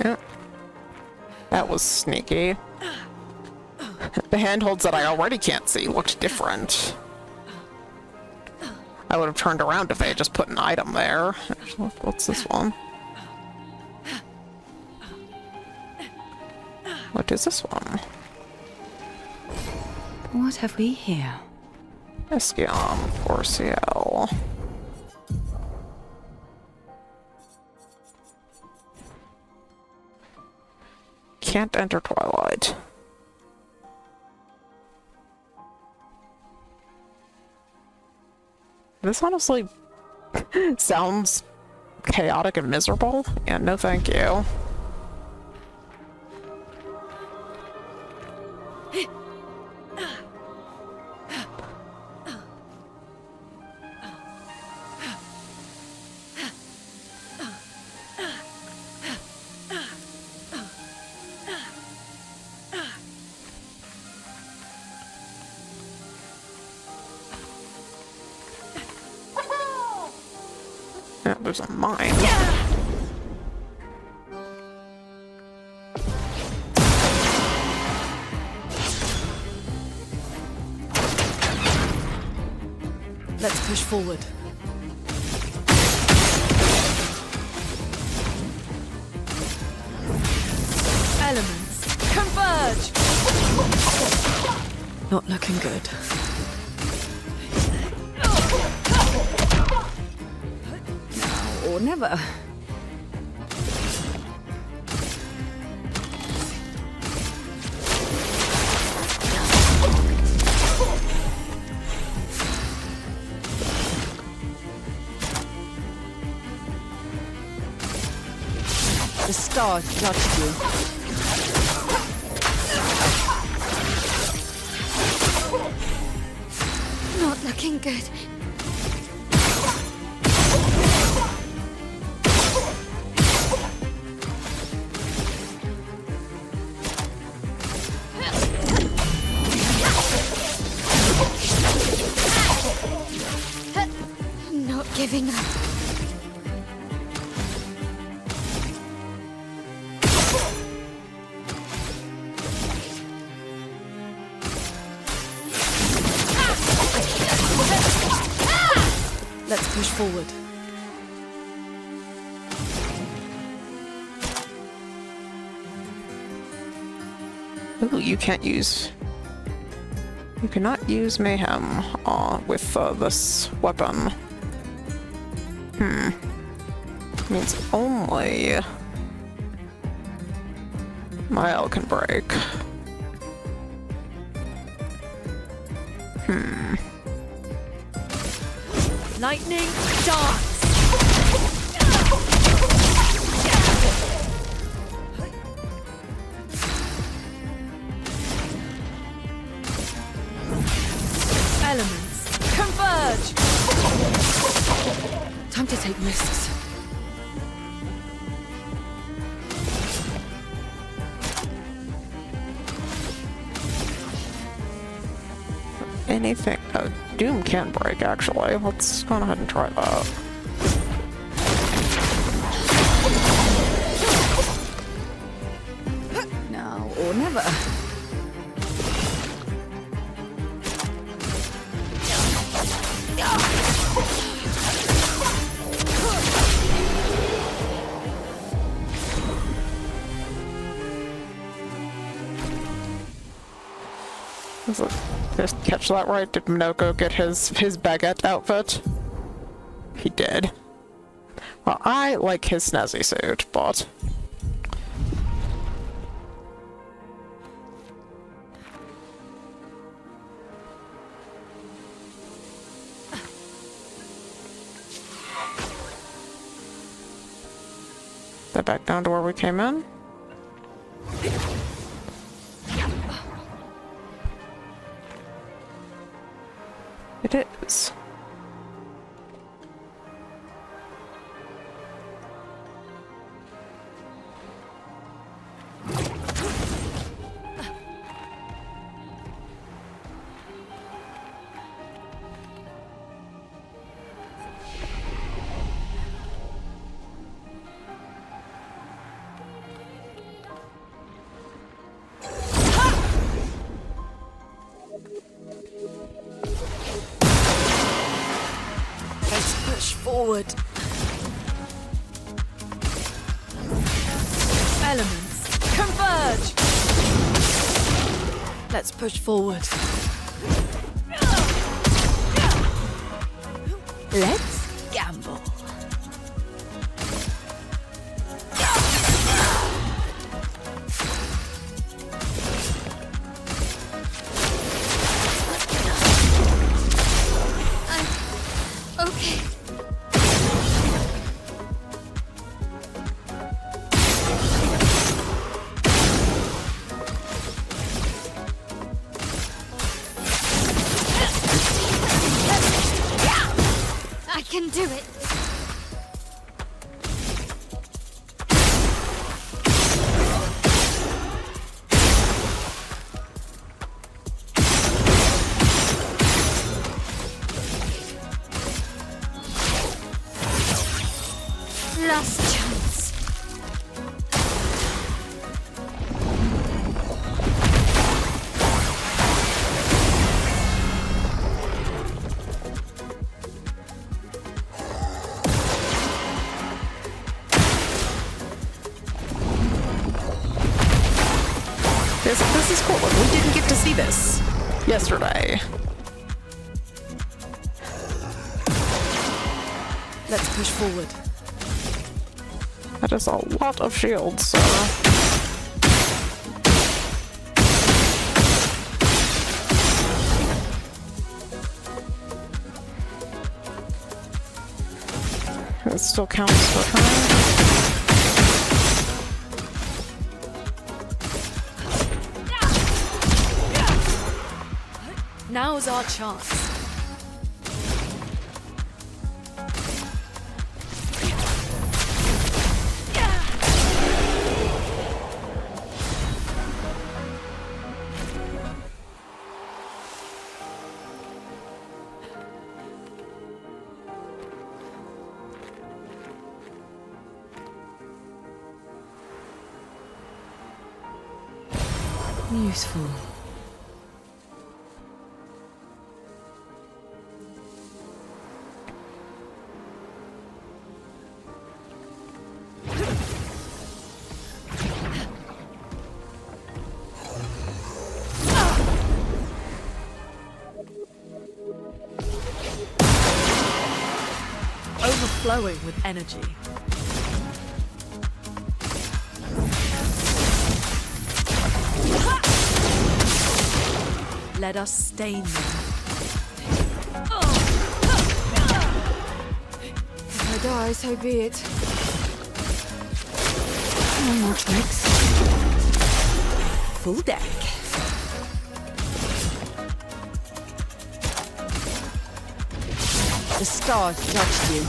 Yep. That was sneaky. The handholds that I already can't see looked different. I would have turned around if they had just put an item there. What's this one? What is this one? What have we here? Escion, Forciel. Can't enter Twilight. This honestly sounds chaotic and miserable. Yeah, no thank you. Yeah, there's a mine. Let's push forward. Elements. Converge! Not looking good. Now or never. The star judged you. Not looking good. Not giving up. Let's push forward. Ooh, you can't use... You cannot use Mayhem with this weapon. Means only... Mile can break. Lightning dance! Elements, converge! Time to take risks. Anything. Oh, Doom can break, actually. Let's go ahead and try that. Now or never. Just catch that right? Did Minoko get his baguette outfit? He did. Well, I like his snazzy suit, but... That back down to where we came in? It is. Push forward. Elements, converge! Let's push forward. Let's gamble. Okay. I can do it. Last chance. This is cool. We didn't get to see this yesterday. Let's push forward. That is a lot of shields, so... It still counts for her. Now's our chance. Useful. Overflowing with energy. Let us stain them. I die, so be it. No more tricks. Full deck. The stars judged you.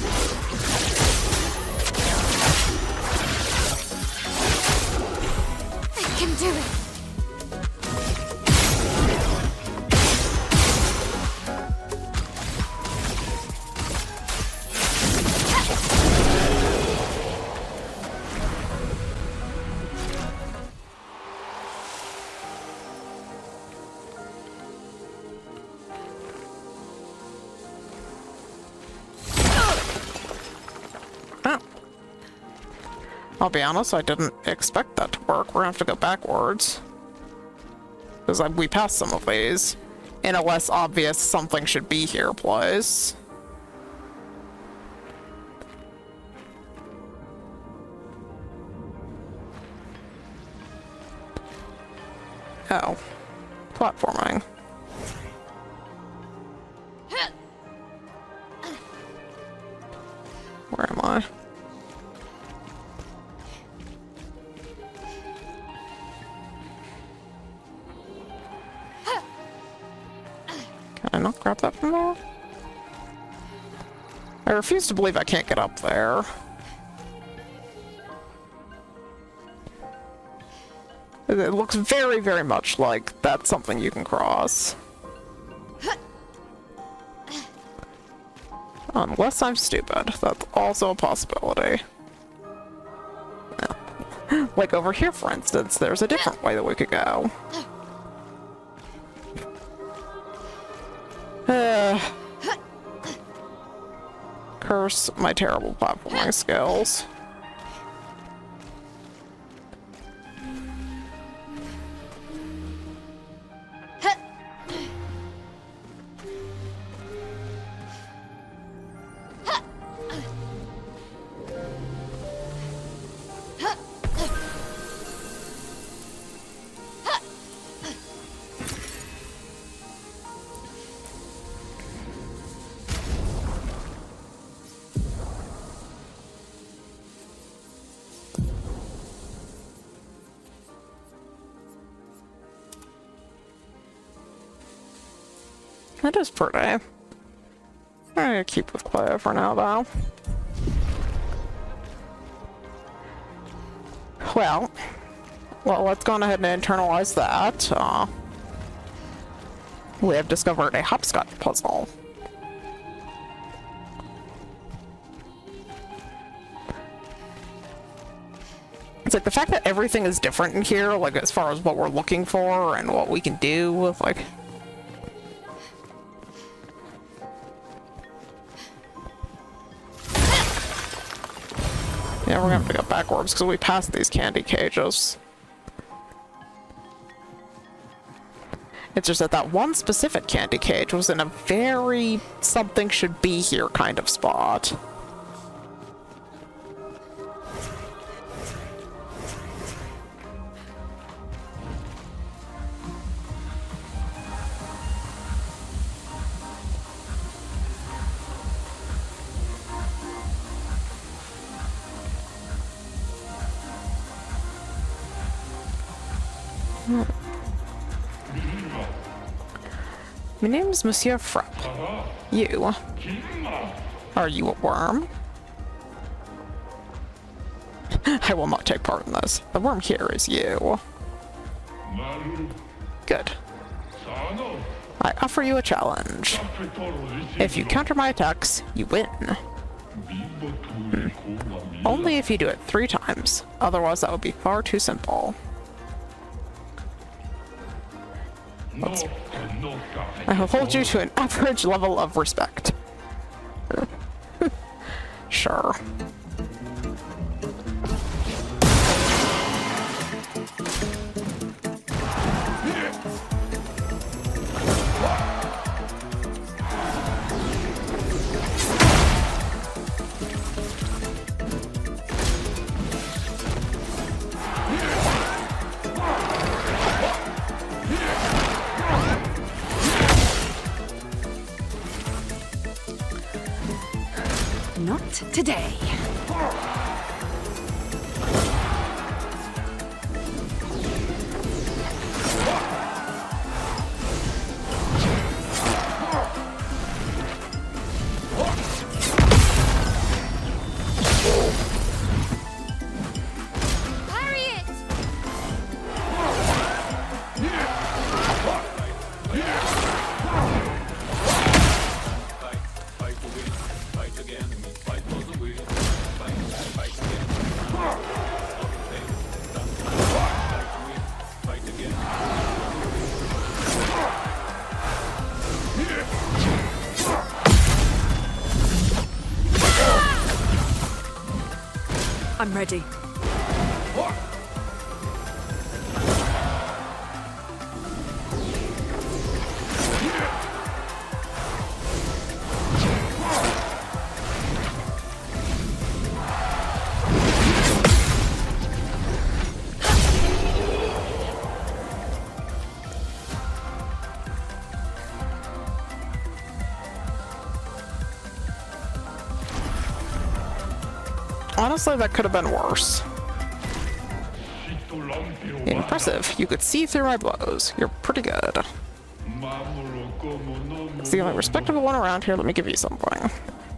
I can do it. I'll be honest, I didn't expect that to work. We're gonna have to go backwards. Because we passed some of these. In a less obvious something should be here place. Oh. Platforming. Where am I? Can I not grab that from there? I refuse to believe I can't get up there. It looks very, very much like that's something you can cross. Unless I'm stupid. That's also a possibility. Yeah. Like over here, for instance, there's a different way that we could go. Curse my terrible platforming skills. That is pretty. I'm gonna keep with Clea for now, though. Well, let's go on ahead and internalize that. We have discovered a hopscotch puzzle. It's like the fact that everything is different in here, like as far as what we're looking for and what we can do with, like... Yeah, we're gonna have to go backwards because we passed these candy cages. It's just that that one specific candy cage was in a very something should be here kind of spot. My name is Monsieur Frapp. You? Are you a worm? I will not take part in this. The worm here is you. Good. I offer you a challenge. If you counter my attacks, you win. Only if you do it 3 times. Otherwise, that would be far too simple. I will hold you to an average level of respect. Sure. Not today. I'm ready. Honestly, that could have been worse. Impressive. You could see through my blows. You're pretty good. It's the only respectable one around here. Let me give you something.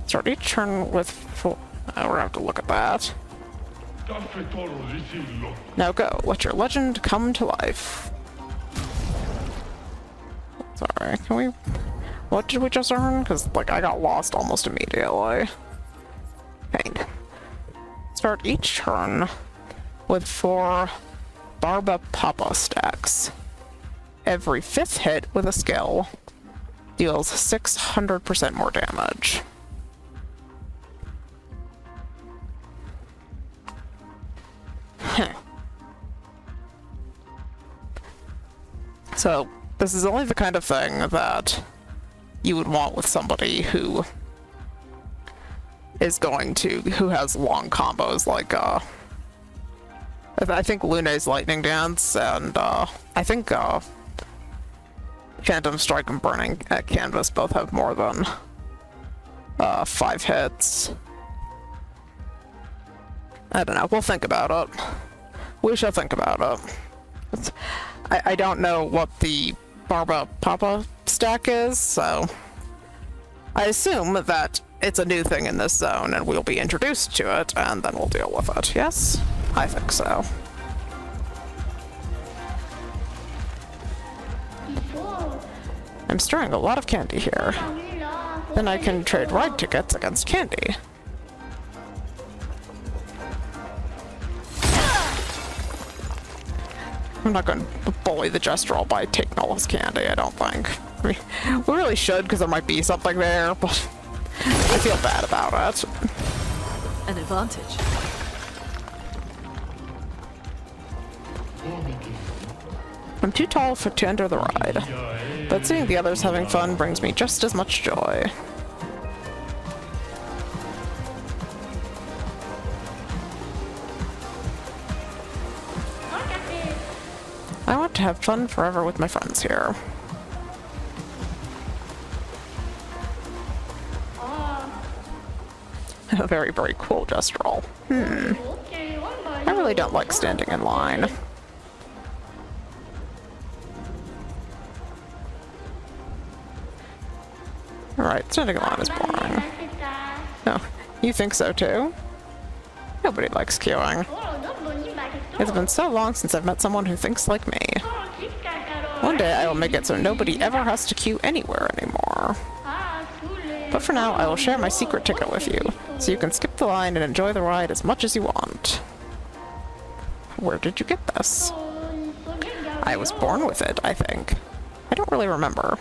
Start each turn with full... Oh, we're gonna have to look at that. Now go. Let your legend come to life. Sorry, can we... What did we just earn? Because, like, I got lost almost immediately. Pain. Start each turn with 4 Barba Papa stacks. Every 5th hit with a skill deals 600% more damage. So, this is only the kind of thing that you would want with somebody who is going to, who has long combos like, I think Lune's Lightning Dance, and, I think, Phantom Strike and Burning at Canvas both have more than, 5 hits. I don't know, we'll think about it. We shall think about it. I don't know what the Barba Papa stack is, so I assume that it's a new thing in this zone and we'll be introduced to it and then we'll deal with it. Yes? I think so. I'm storing a lot of candy here. Then I can trade ride tickets against candy. I'm not going to bully the Gestural by taking all his candy, I don't think. I mean, we really should, because there might be something there, but I feel bad about it. An advantage. I'm too tall to enter the ride, but seeing the others having fun brings me just as much joy. I want to have fun forever with my friends here. A very, very cool Gestural. I really don't like standing in line. Alright, standing in line is boring. Oh, you think so too? Nobody likes queuing. It's been so long since I've met someone who thinks like me. One day I will make it so nobody ever has to queue anywhere anymore. But for now, I will share my secret ticket with you, so you can skip the line and enjoy the ride as much as you want. Where did you get this? I was born with it, I think. I don't really remember.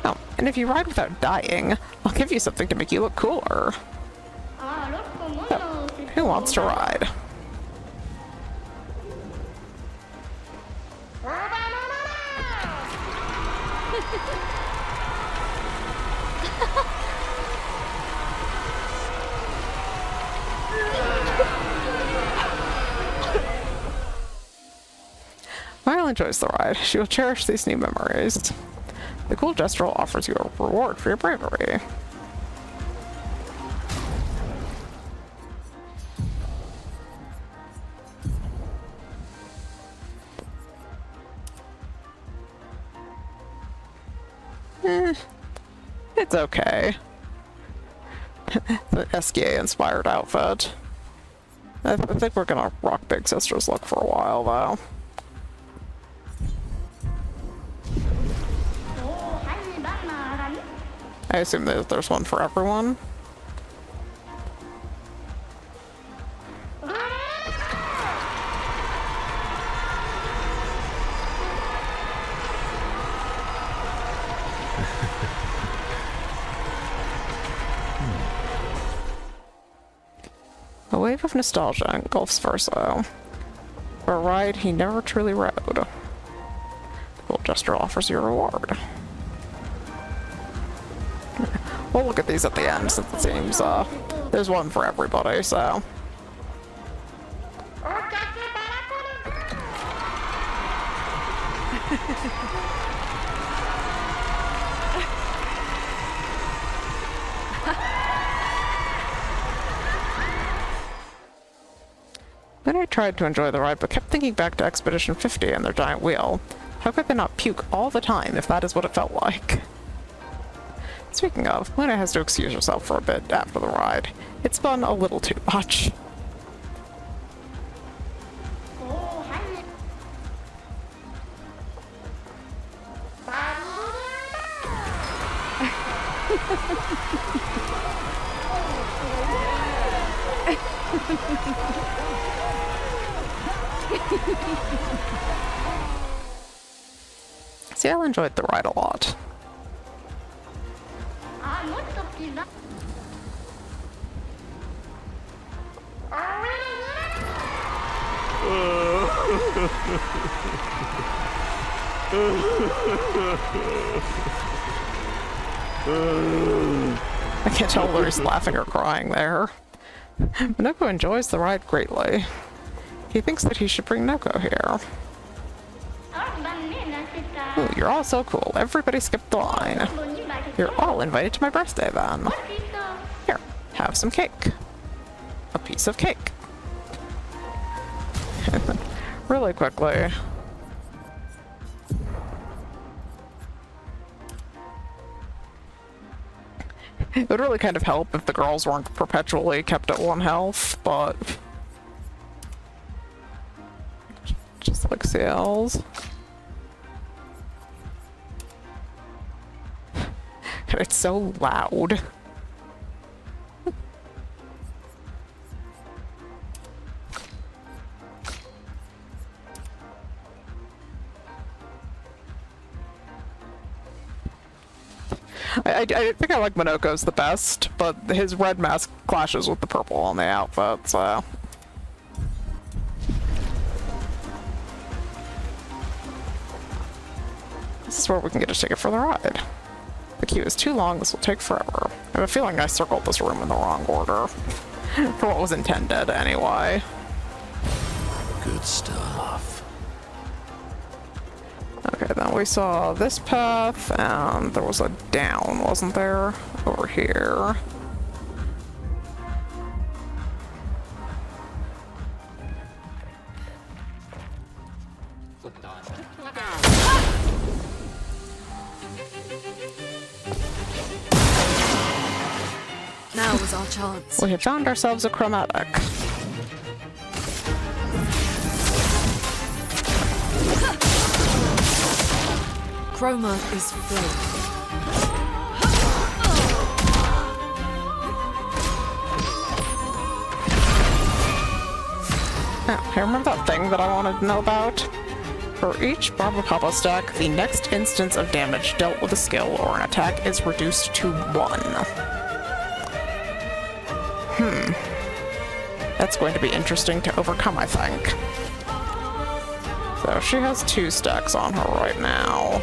Oh, and if you ride without dying, I'll give you something to make you look cooler. Oh, who wants to ride? Mile enjoys the ride. She will cherish these new memories. The cool Gestural offers you a reward for your bravery. it's okay. The SKA-inspired outfit. I think we're gonna rock Big Sister's look for a while, though. I assume that there's one for everyone. A wave of nostalgia engulfs Verso. For a ride he never truly rode. The cool gesture offers you a reward. We'll look at these at the end, since it seems there's one for everybody, so. Then I tried to enjoy the ride, but kept thinking back to Expedition 50 and their giant wheel. How could they not puke all the time if that is what it felt like? Speaking of, Luna has to excuse herself for a bit after the ride. It's fun a little too much. Ciel enjoyed the ride a lot. I can't tell whether he's laughing or crying there. Noko enjoys the ride greatly. He thinks that he should bring Noko here. Ooh, you're all so cool. Everybody skipped the line. You're all invited to my birthday then. Here, have some cake. A piece of cake. Really quickly. It would really kind of help if the girls weren't perpetually kept at 1 health, but... just like Ciel's. And it's so loud. I think I like Monoko's the best, but his red mask clashes with the purple on the outfit, so... This is where we can get a ticket for the ride. The queue is too long, this will take forever. I have a feeling I circled this room in the wrong order. For what was intended, anyway. Good stuff. Okay, then we saw this path, and there was a down, wasn't there? Over here. Now was our chance. We have found ourselves a chromatic. Chroma is flame. Oh, I remember that thing that I wanted to know about. For each Barba Papa stack, the next instance of damage dealt with a skill or an attack is reduced to 1. That's going to be interesting to overcome, I think. So she has 2 stacks on her right now.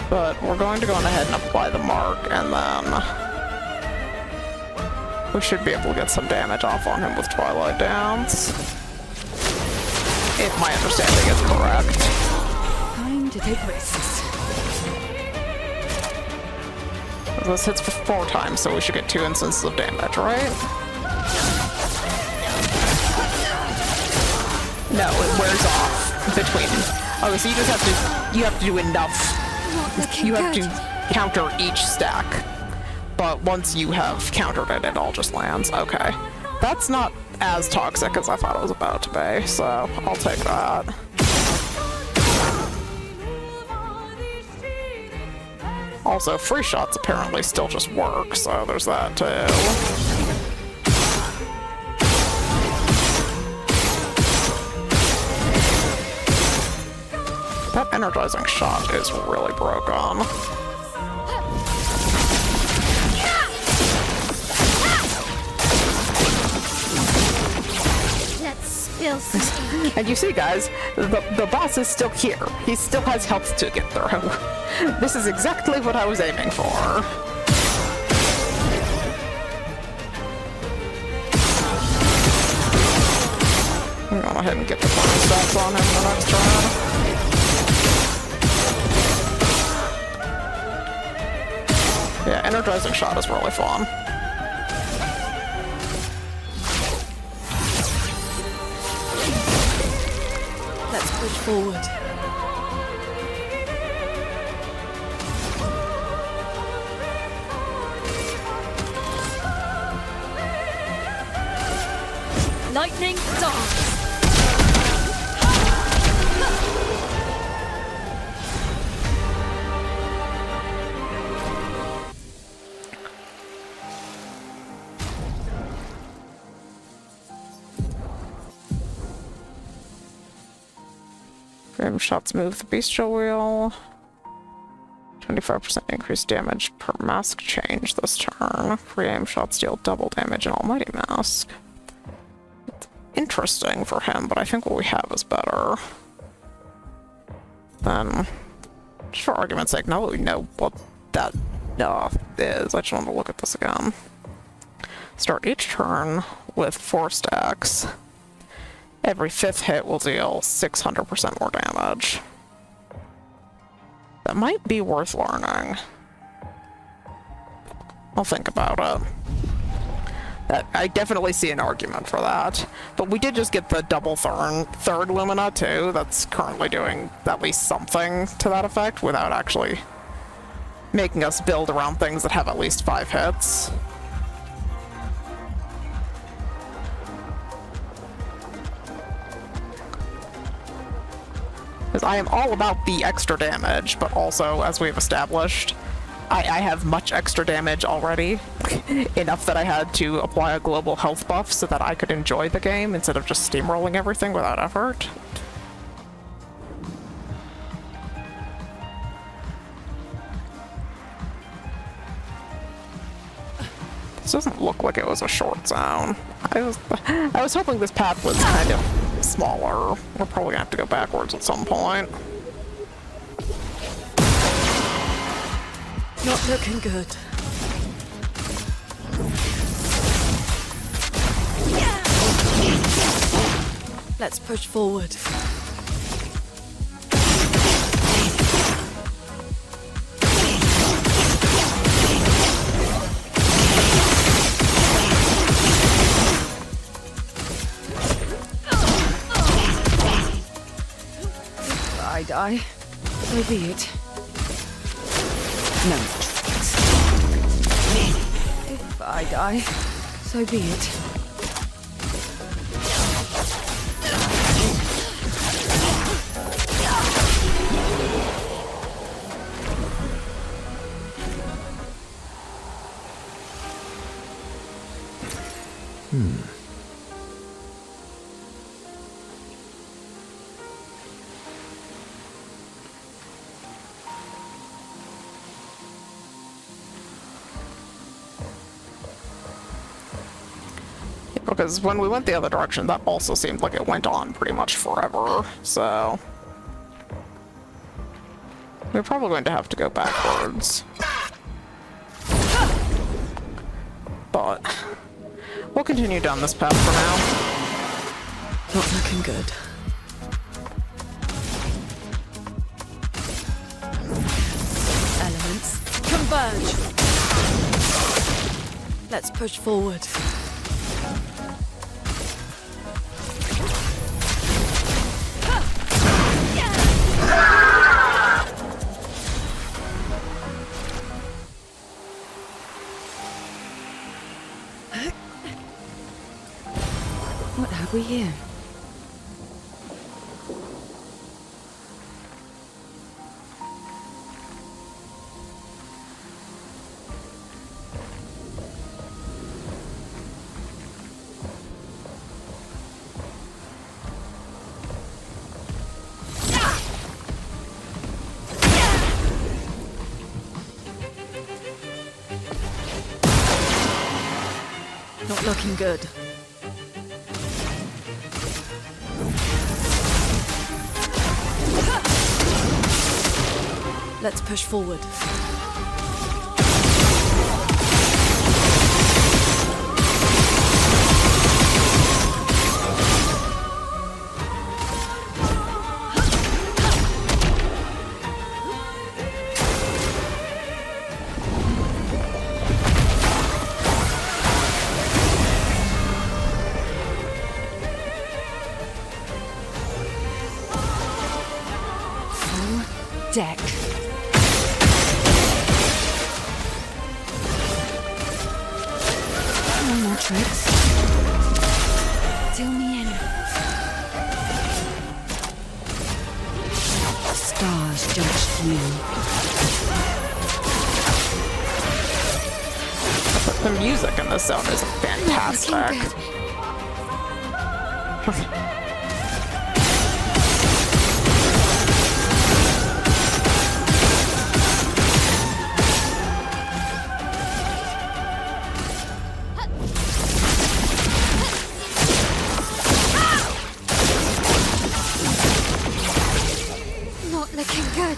But we're going to go on ahead and apply the mark, and then we should be able to get some damage off on him with Twilight Dance. If my understanding is correct. Time to take risks. This hits for 4 times, so we should get 2 instances of damage, right? No, it wears off between. Okay, so you just have to do enough. You have to counter each stack. But once you have countered it, it all just lands. Okay. That's not as toxic as I thought it was about to be, so I'll take that. Also, free shots apparently still just work, so there's that too. That energizing shot is really broken. And you see, guys, the boss is still here. He still has health to get through. This is exactly what I was aiming for. I'm gonna go ahead and get the burn stats on him the next turn. Yeah, energizing shot is really fun. Let's push forward. Lightning dance. Frame shots move the bestial wheel. 25% increased damage per mask change this turn. Free aim shots deal double damage in Almighty Mask. It's interesting for him, but I think what we have is better. Then, just for argument's sake, now that we know what that is, I just want to look at this again. Start each turn with 4 stacks. Every 5th hit will deal 600% more damage. That might be worth learning. I'll think about it. I definitely see an argument for that. But we did just get the double third Lumina too. That's currently doing at least something to that effect without actually making us build around things that have at least 5 hits. Because I am all about the extra damage, but also, as we've established, I have much extra damage already. Enough that I had to apply a global health buff so that I could enjoy the game instead of just steamrolling everything without effort. This doesn't look like it was a short zone. I was hoping this path was kind of smaller. We're probably gonna have to go backwards at some point. Not looking good. Let's push forward. I die, so be it. No. If I die, so be it. Because when we went the other direction, that also seemed like it went on pretty much forever, so... we're probably going to have to go backwards. But... we'll continue down this path for now. Not looking good. Elements, converge! Let's push forward. What have we here? Not looking good. Let's push forward. Deck. No more tricks. Deal me in. Stars judged you. The music in this zone is fantastic. Not looking good.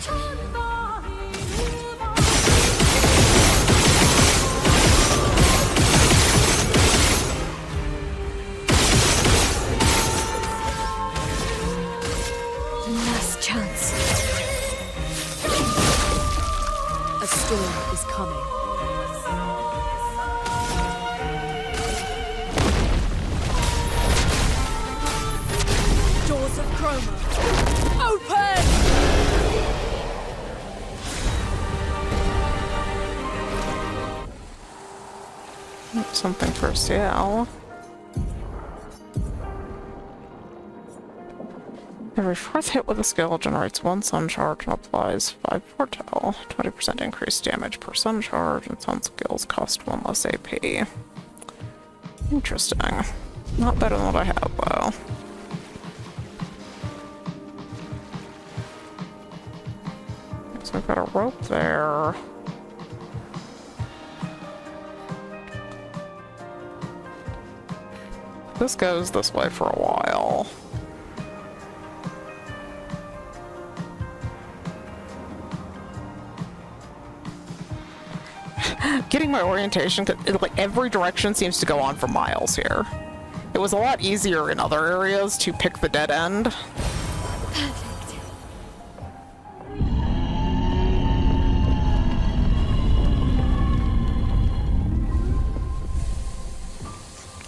Last chance. A storm is coming. Doors of Chroma. Open! Something for sale. Every fourth hit with a skill generates 1 sun charge and applies 5 foretell. 20% increased damage per sun charge, and sun skills cost 1 less AP. Interesting. Not better than what I have, though. So I've got a rope there. This goes this way for a while. Getting my orientation, like every direction seems to go on for miles here. It was a lot easier in other areas to pick the dead end. Perfect.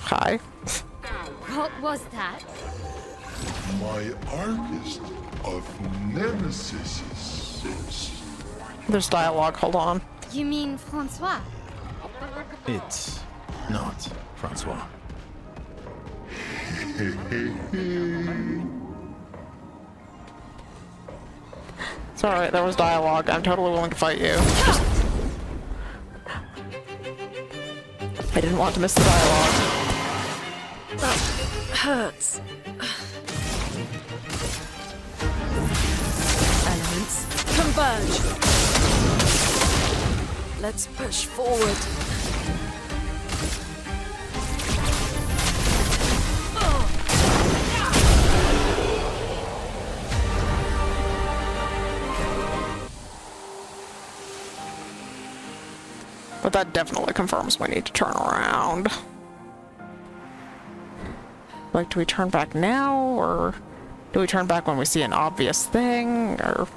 Hi. What was that? My artist of nemesis. There's dialogue, hold on. You mean Francois? It's not Francois. It's alright, there was dialogue. I'm totally willing to fight you. I didn't want to miss the dialogue. That hurts. Elements converge. Let's push forward. But that definitely confirms we need to turn around. Like, do we turn back now, or do we turn back when we see an obvious thing, or...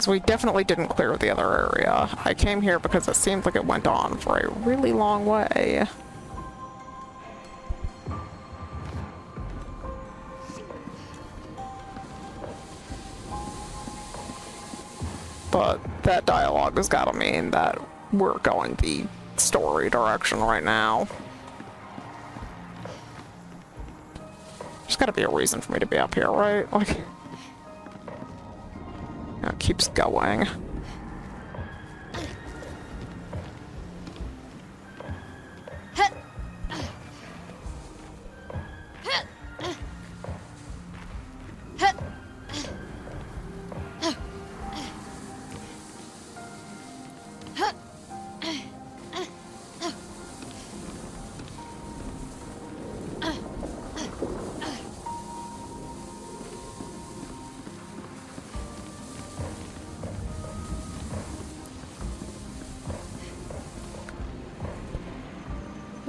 So we definitely didn't clear the other area. I came here because it seemed like it went on for a really long way. But that dialogue has gotta mean that we're going the story direction right now. There's gotta be a reason for me to be up here, right? Like, it keeps going.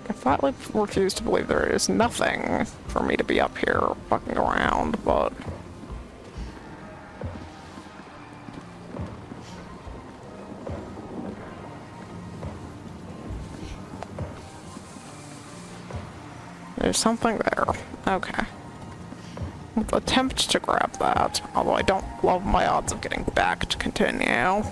I flatly refuse to believe there is nothing for me to be up here fucking around, but... there's something there. Okay. I'll attempt to grab that, although I don't love my odds of getting back to continue.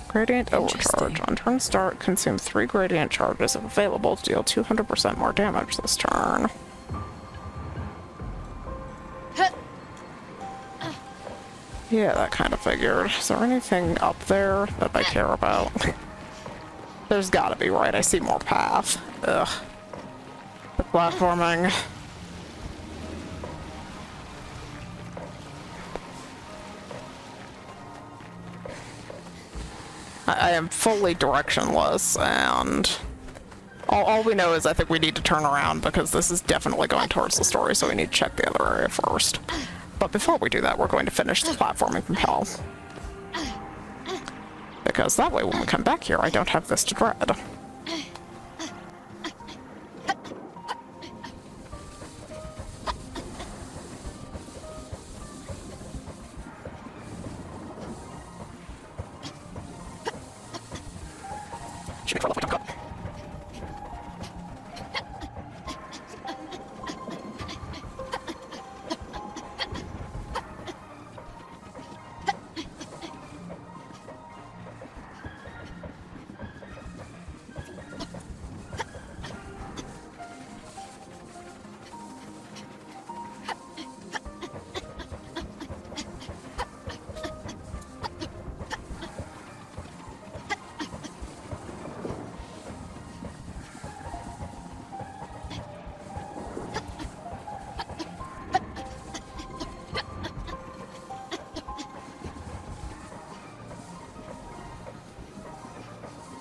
Gradient overcharge. On turn start, consume 3 gradient charges if available to deal 200% more damage this turn. Yeah, that kind of figured. Is there anything up there that I care about? There's gotta be, right? I see more path. Ugh. The platforming. I am fully directionless, and all we know is I think we need to turn around because this is definitely going towards the story, so we need to check the other area first. But before we do that, we're going to finish the platforming from hell. Because that way, when we come back here, I don't have this to dread.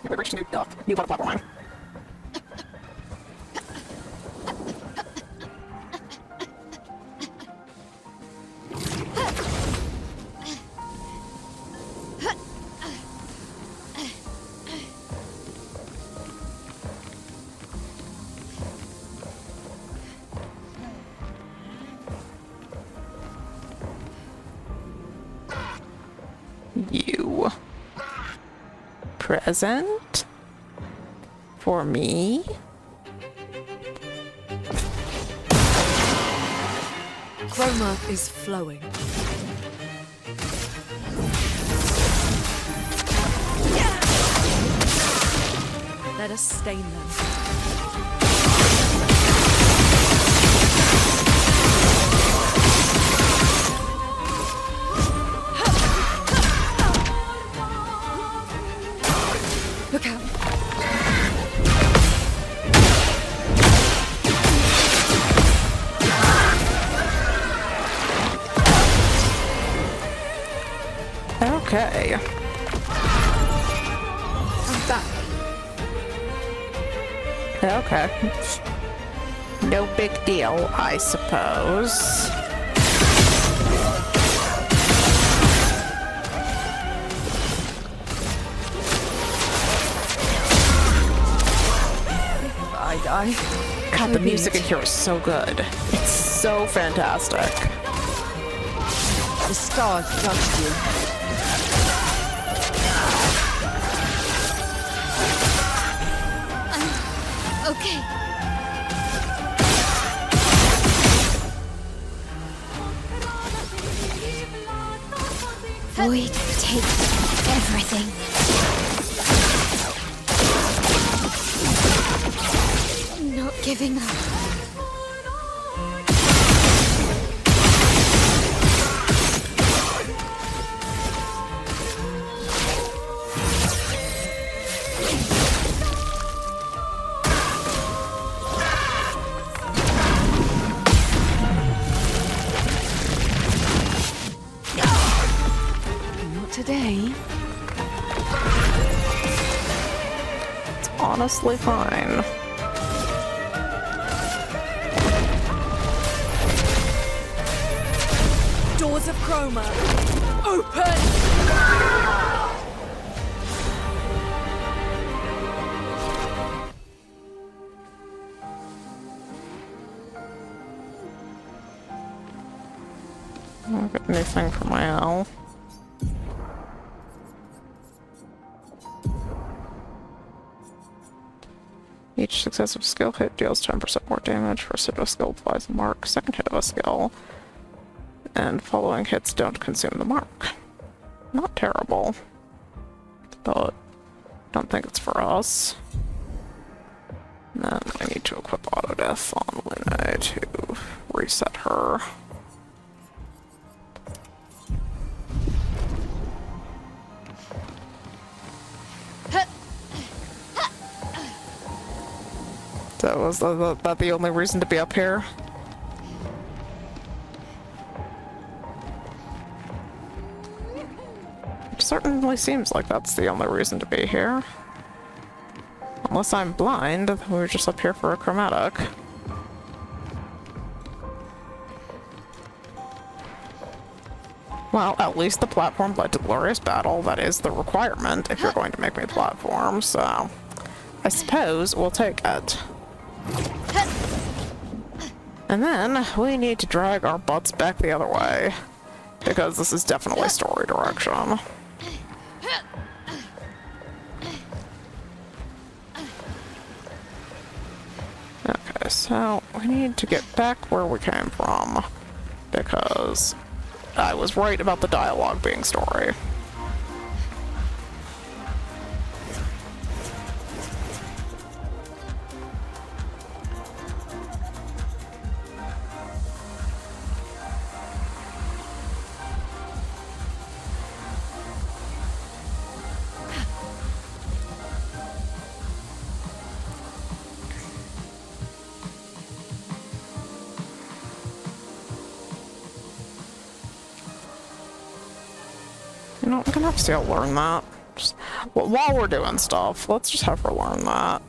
We reached new part of platforming. You. Present? For me? Chroma is flowing. Let us stain them. Look out. Okay. I'm back. Okay. No big deal, I suppose. God, the music in here is so good. It's so fantastic. The stars judged you. Okay. Void, take everything. Not giving up. Not today. It's honestly fine. Doors of Chroma, open! I don't get anything from my owl. Each successive skill hit deals 10% more damage. First hit of a skill applies the mark. Second hit of a skill. And following hits don't consume the mark. Not terrible. But don't think it's for us. And then I need to equip Auto Death on Luna to reset her. So was that the only reason to be up here? It certainly seems like that's the only reason to be here. Unless I'm blind, we were just up here for a chromatic. Well, at least the platform led to glorious battle. That is the requirement if you're going to make me platform, so I suppose we'll take it. And then we need to drag our butts back the other way, because this is definitely story direction. Okay, so we need to get back where we came from, because I was right about the dialogue being story. You know, I'm gonna have to see how to learn that. Just, well, while we're doing stuff, let's just have her learn that.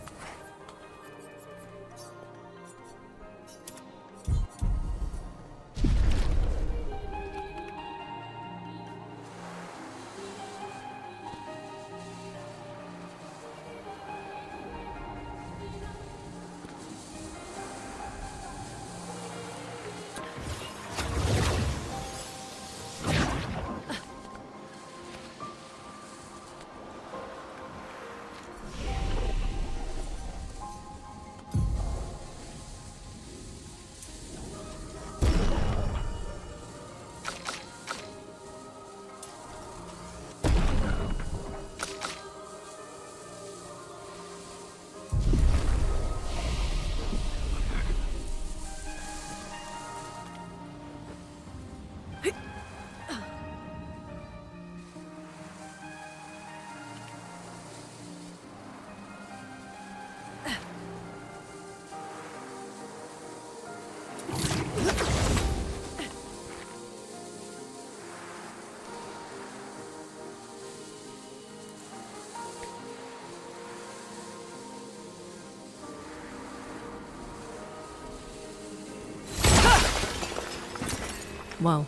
Well,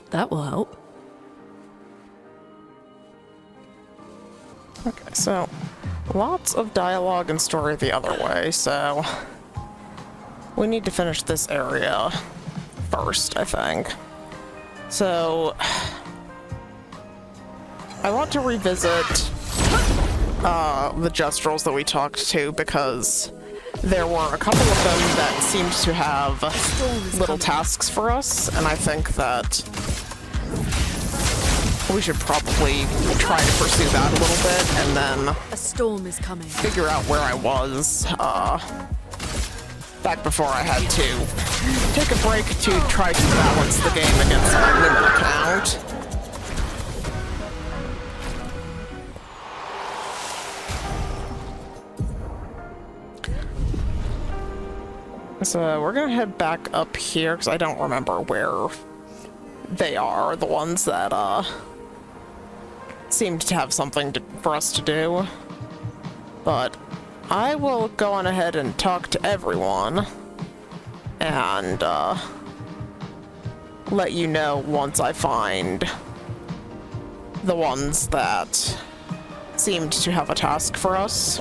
that will help. Okay, so lots of dialogue and story the other way, so we need to finish this area first, I think. So, I want to revisit the Jestrels that we talked to, because there were a couple of them that seemed to have little tasks for us, and I think that we should probably try to pursue that a little bit, and then A storm is coming. figure out where I was back before I had to take a break to try to balance the game against my limit account. So we're gonna head back up here, because I don't remember where they are, the ones that seemed to have something for us to do. But I will go on ahead and talk to everyone, and let you know once I find the ones that seemed to have a task for us.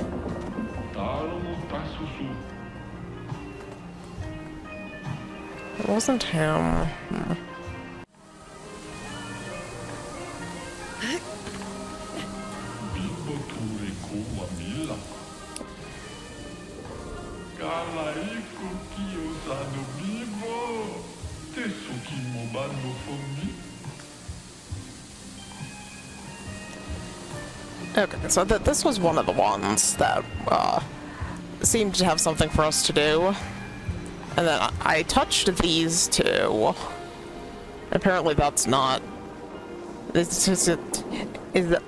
It wasn't him. Okay, so this was one of the ones that seemed to have something for us to do. And then I touched these two. Apparently that's not... It's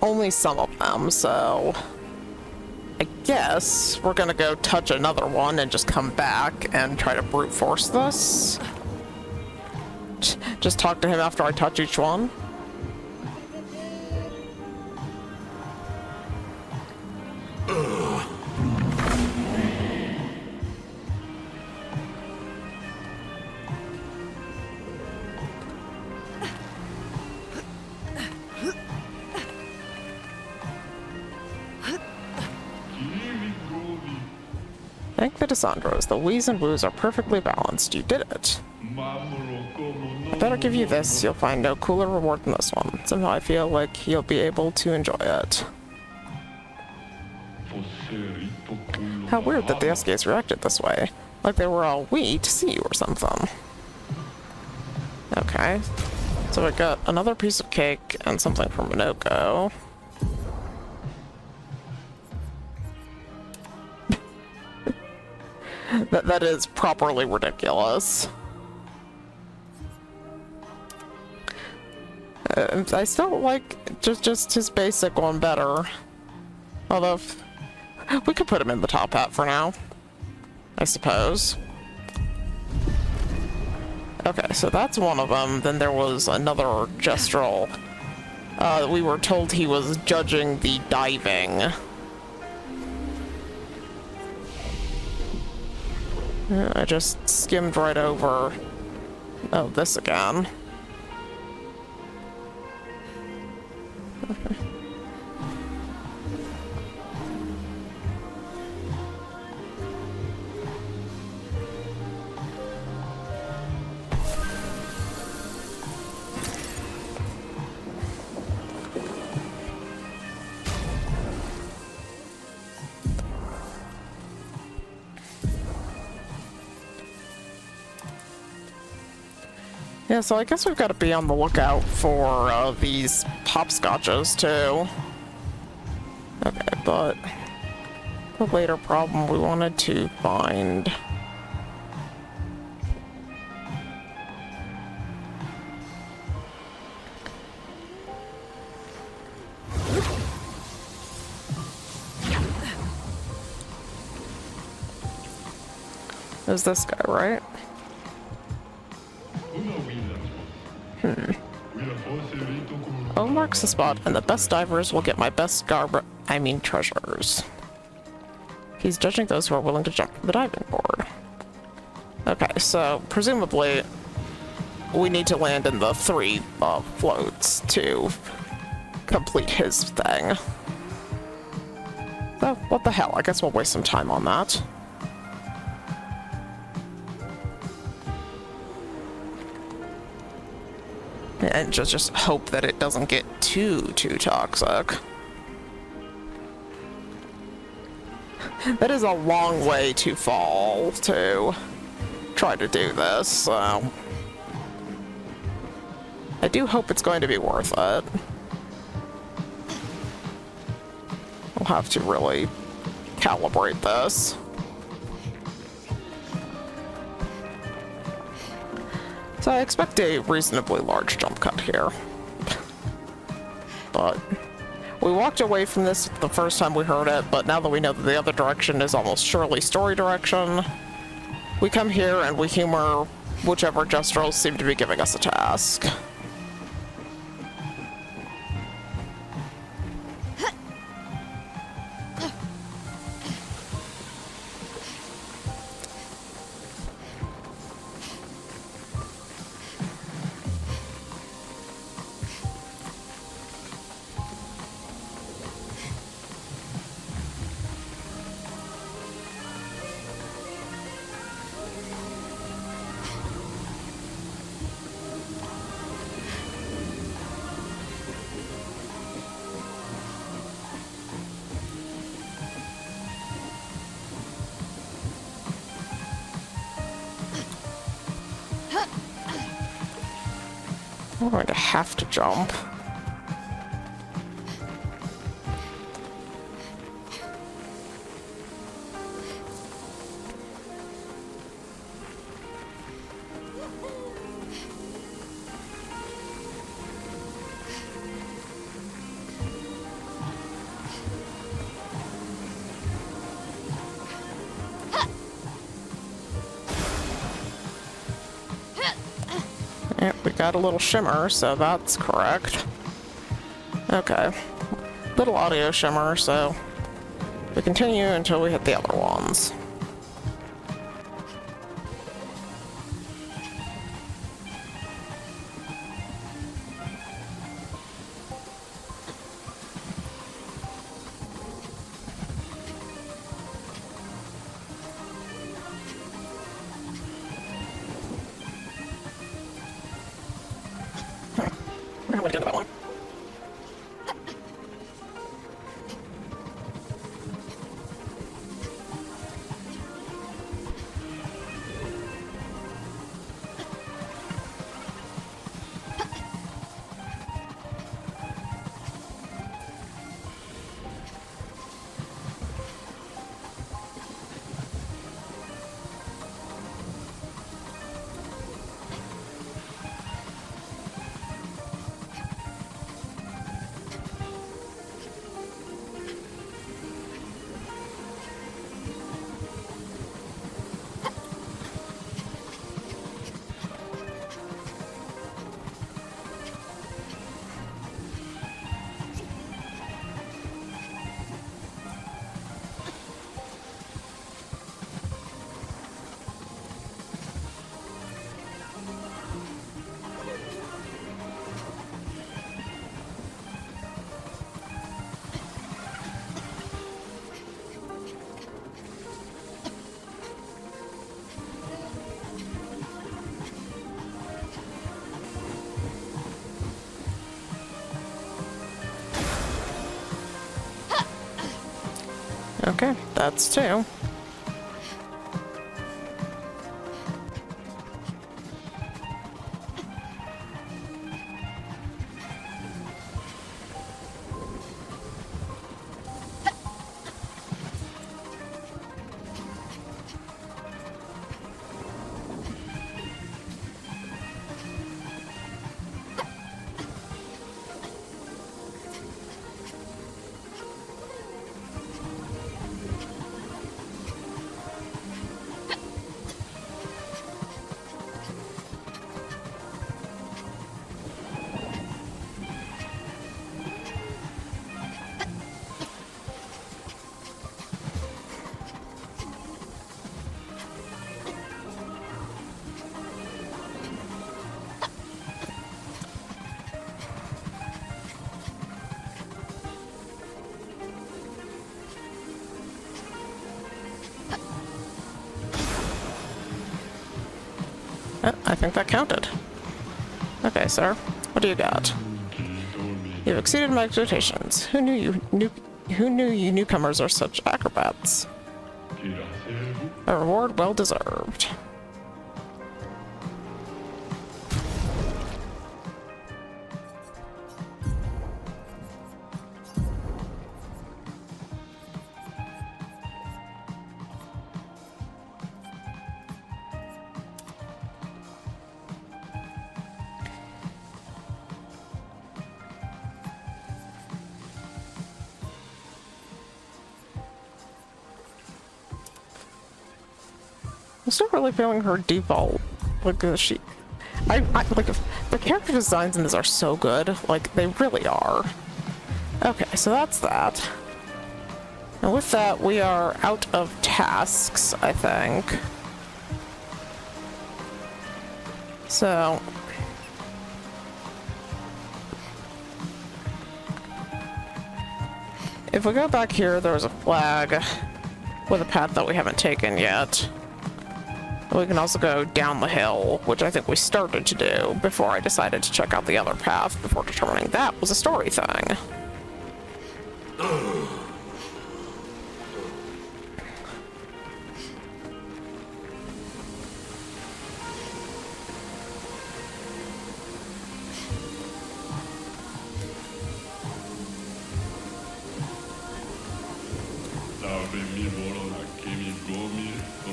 only some of them, so... I guess we're gonna go touch another one and just come back and try to brute force this. Just talk to him after I touch each one. Thank the Desandros. The wheeze and woos are perfectly balanced. You did it. I better give you this. You'll find no cooler reward than this one. Somehow I feel like you'll be able to enjoy it. How weird that the SKs reacted this way. Like they were all wee to see you or something. Okay. So I got another piece of cake and something from Minoko. That is properly ridiculous. I still like just his basic one better. Although, we could put him in the top hat for now, I suppose. Okay, so that's one of them. Then there was another Gestral. We were told he was judging the diving. I just skimmed right over... Oh, this again. Okay. Yeah, so I guess we've got to be on the lookout for these hopscotches too. Okay, but the later problem we wanted to find. Is this guy, right? Oh, marks the spot, and the best divers will get my best treasures. He's judging those who are willing to jump from the diving board. Okay, so presumably we need to land in the 3 floats to complete his thing. Oh, what the hell? I guess we'll waste some time on that. And just hope that it doesn't get too toxic. That is a long way to fall to try to do this, so I do hope it's going to be worth it. We'll have to really calibrate this. So I expect a reasonably large jump cut here. But we walked away from this the first time we heard it, but now that we know that the other direction is almost surely story direction, we come here and we humor whichever gestrels seem to be giving us a task. I'm going to have to jump. Yep, we got a little shimmer, so that's correct. Okay. Little audio shimmer, so we continue until we hit the other ones. I'm gonna get that one. Okay, that's two. I think that counted. Okay, sir. What do you got? You've exceeded my expectations. Who knew you newcomers are such acrobats? A reward well deserved. I'm still really feeling her default. Like, I like, the character designs in this are so good. Like, they really are. Okay, so that's that. And with that, we are out of tasks, I think. So... if we go back here, there's a flag with a path that we haven't taken yet. We can also go down the hill, which I think we started to do before I decided to check out the other path before determining that was a story thing.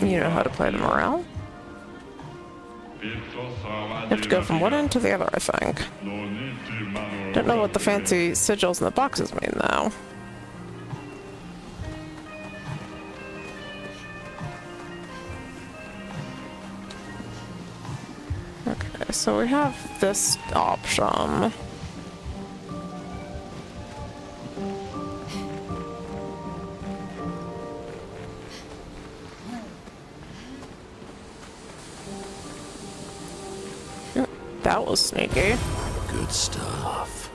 You know how to play them around? You have to go from one end to the other, I think. Don't know what the fancy sigils in the boxes mean, though. Okay, so we have this option. That was sneaky. Good stuff.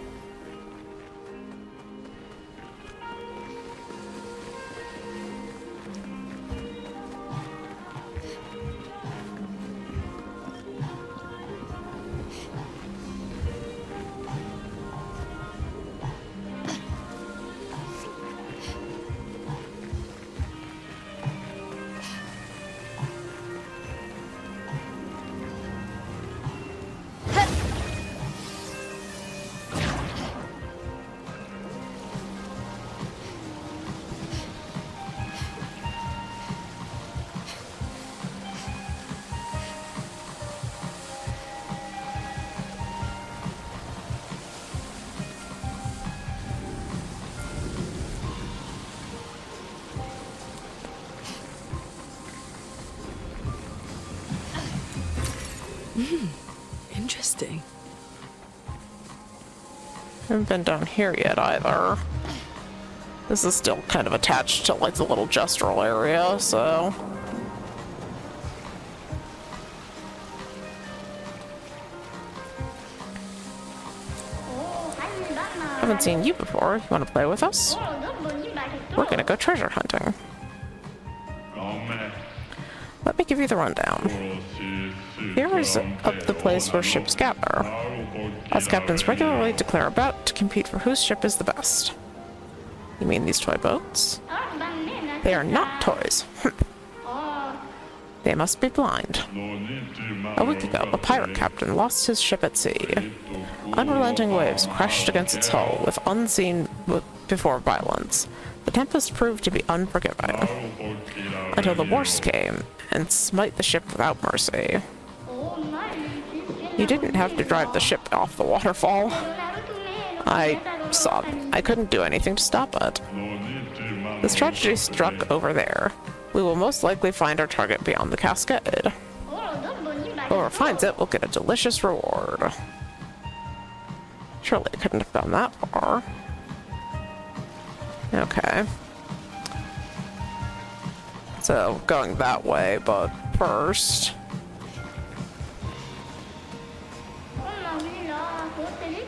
Interesting. Haven't been down here yet either. This is still kind of attached to like the little gestural area, so... haven't seen you before. You want to play with us? We're gonna go treasure hunting. Let me give you the rundown. Here is the place where ships gather. Us captains regularly declare a bout to compete for whose ship is the best. You mean these toy boats? They are not toys. They must be blind. A week ago, a pirate captain lost his ship at sea. Unrelenting waves crashed against its hull with unseen before violence. The tempest proved to be unforgiving, until the worst came and smite the ship without mercy. You didn't have to drive the ship off the waterfall. I saw it. I couldn't do anything to stop it. This tragedy struck over there. We will most likely find our target beyond the cascade. Whoever finds it will get a delicious reward. Surely I couldn't have gone that far. Okay. So, going that way, but first...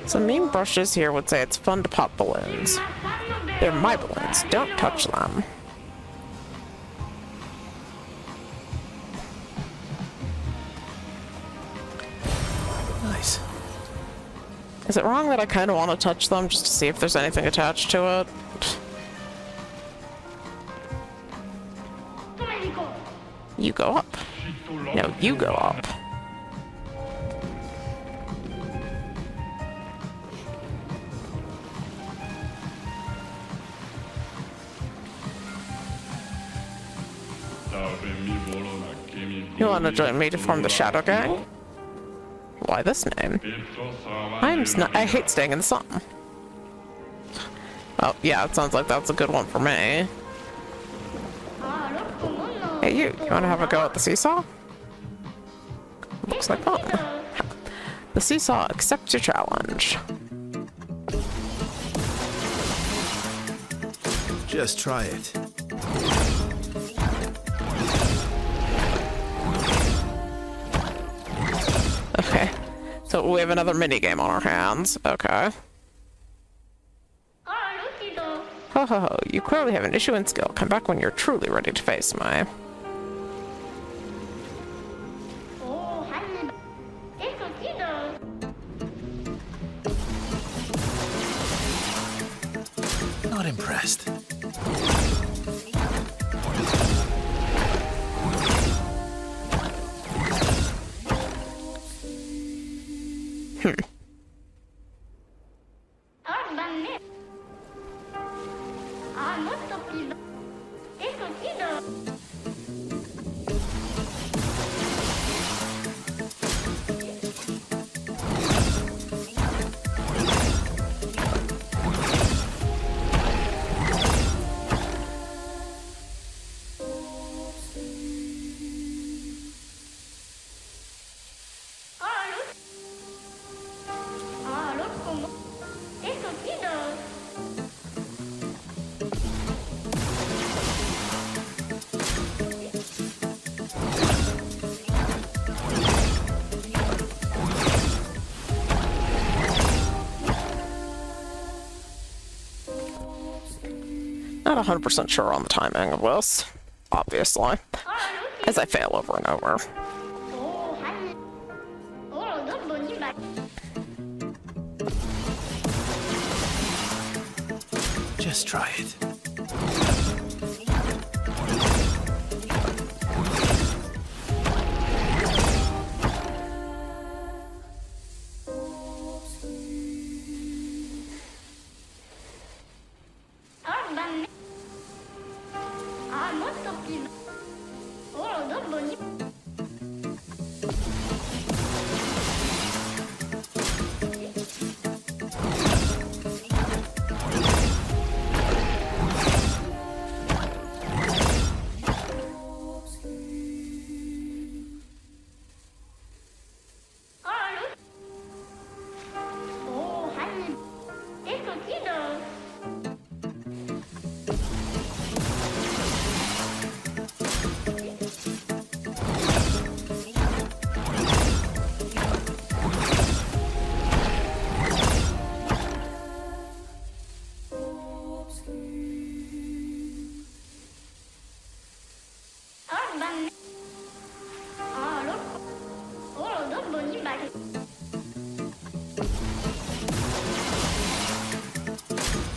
some mean brushes here would say it's fun to pop balloons. They're my balloons. Don't touch them. Nice. Is it wrong that I kind of want to touch them just to see if there's anything attached to it? You go up. No, you go up. You want to join me to form the Shadow Gang? Why this name? I hate staying in the sun. Oh, yeah, it sounds like that's a good one for me. Hey, you want to have a go at the seesaw? Looks like fun. The seesaw accepts your challenge. Just try it. Okay, so we have another minigame on our hands. Okay. Ho ho ho, you clearly have an issue in skill. Come back when you're truly ready to face me. Not impressed. Not 100% sure on the timing of this, obviously, as I fail over and over. Just try it.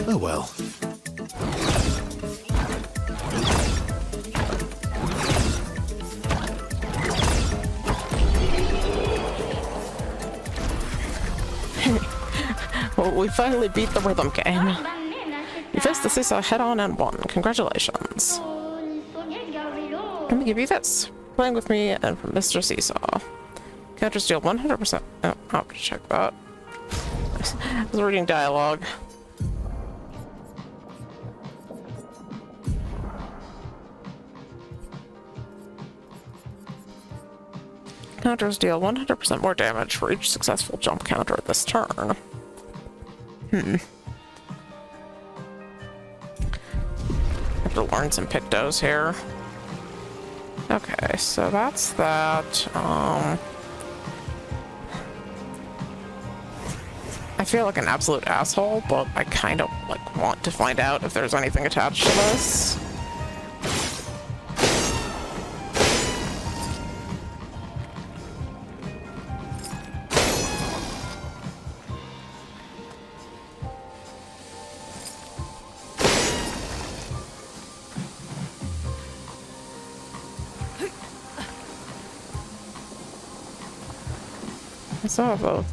Oh well. Well, we finally beat the rhythm game. You faced the seesaw head-on and won. Congratulations. Let me give you this. Playing with me and from Mr. Seesaw. Counters deal 100%. Oh, I'll have to check that. I was reading dialogue. Counters deal 100% more damage for each successful jump counter this turn. I have to learn some Pictos here. Okay, so that's that. I feel like an absolute asshole, but I kind of like want to find out if there's anything attached to this. I still have the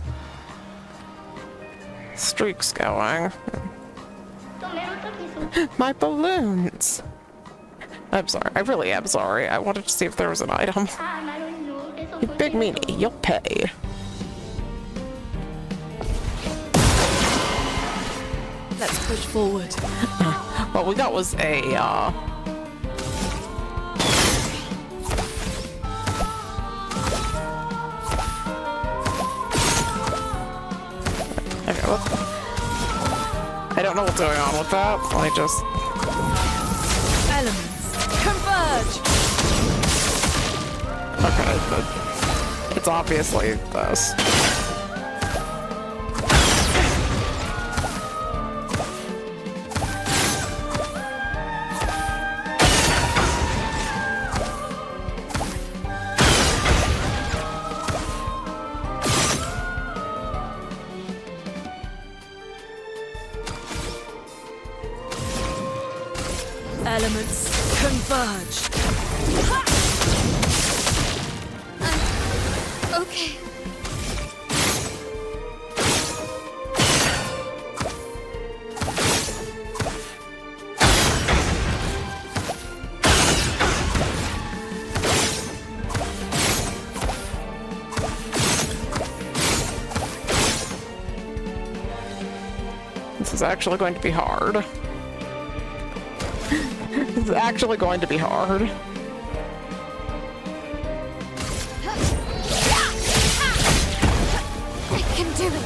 streaks going. My balloons! I'm sorry. I really am sorry. I wanted to see if there was an item. You big meanie, you'll pay. Let's push forward. What we got was a, okay, I don't know what's going on with that. I just... Elements, converge! Okay, but it's obviously this. Elements, converge! Okay. This is actually going to be hard. This is actually going to be hard. I can do it.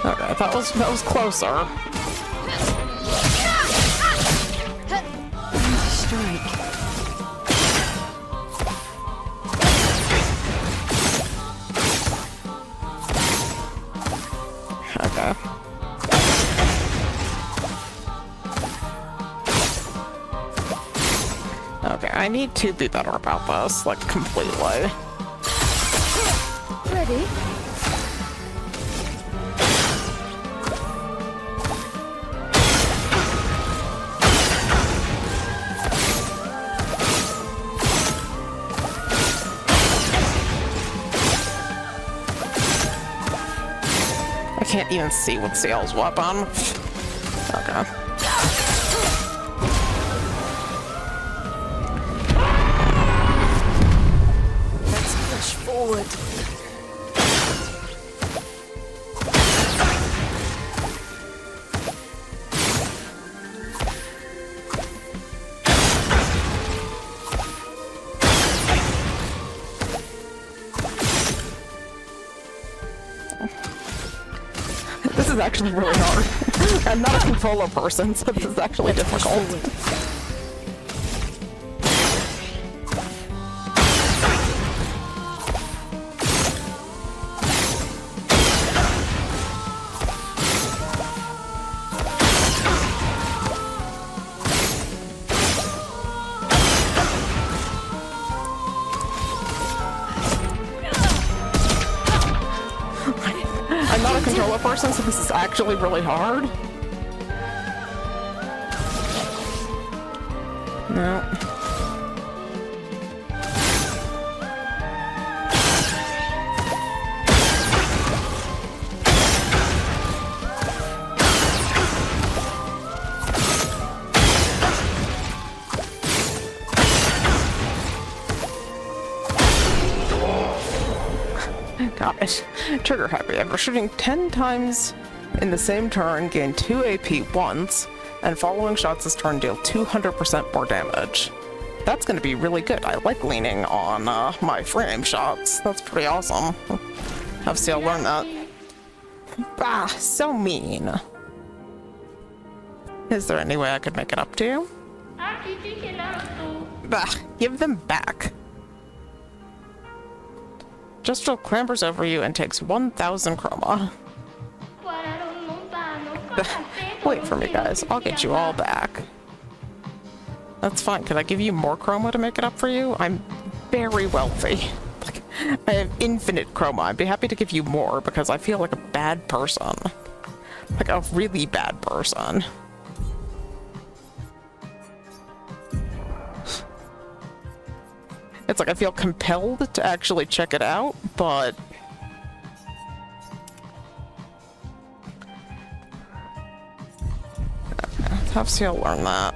Okay, that was closer. Strike. Okay. Okay, I need to be better about this, like, completely. Ready? I can't even see with Ciel's weapon. Okay. Let's push forward. This is actually really hard. I'm not a controller person, so this is actually difficult. I'm not a controller person, so this is actually really hard. No. Gosh, trigger happy. After shooting 10 times in the same turn, gain 2 AP once, and following shots this turn deal 200% more damage. That's going to be really good. I like leaning on my frame shots. That's pretty awesome. Have Ciel learn that. Bah, so mean. Is there any way I could make it up to you? Bah, give them back. Justral clambers over you and takes 1,000 chroma. Wait for me, guys. I'll get you all back. That's fine. Could I give you more chroma to make it up for you? I'm very wealthy. Like, I have infinite chroma. I'd be happy to give you more because I feel like a bad person. Like a really bad person. It's like I feel compelled to actually check it out, but... have Seal learn that.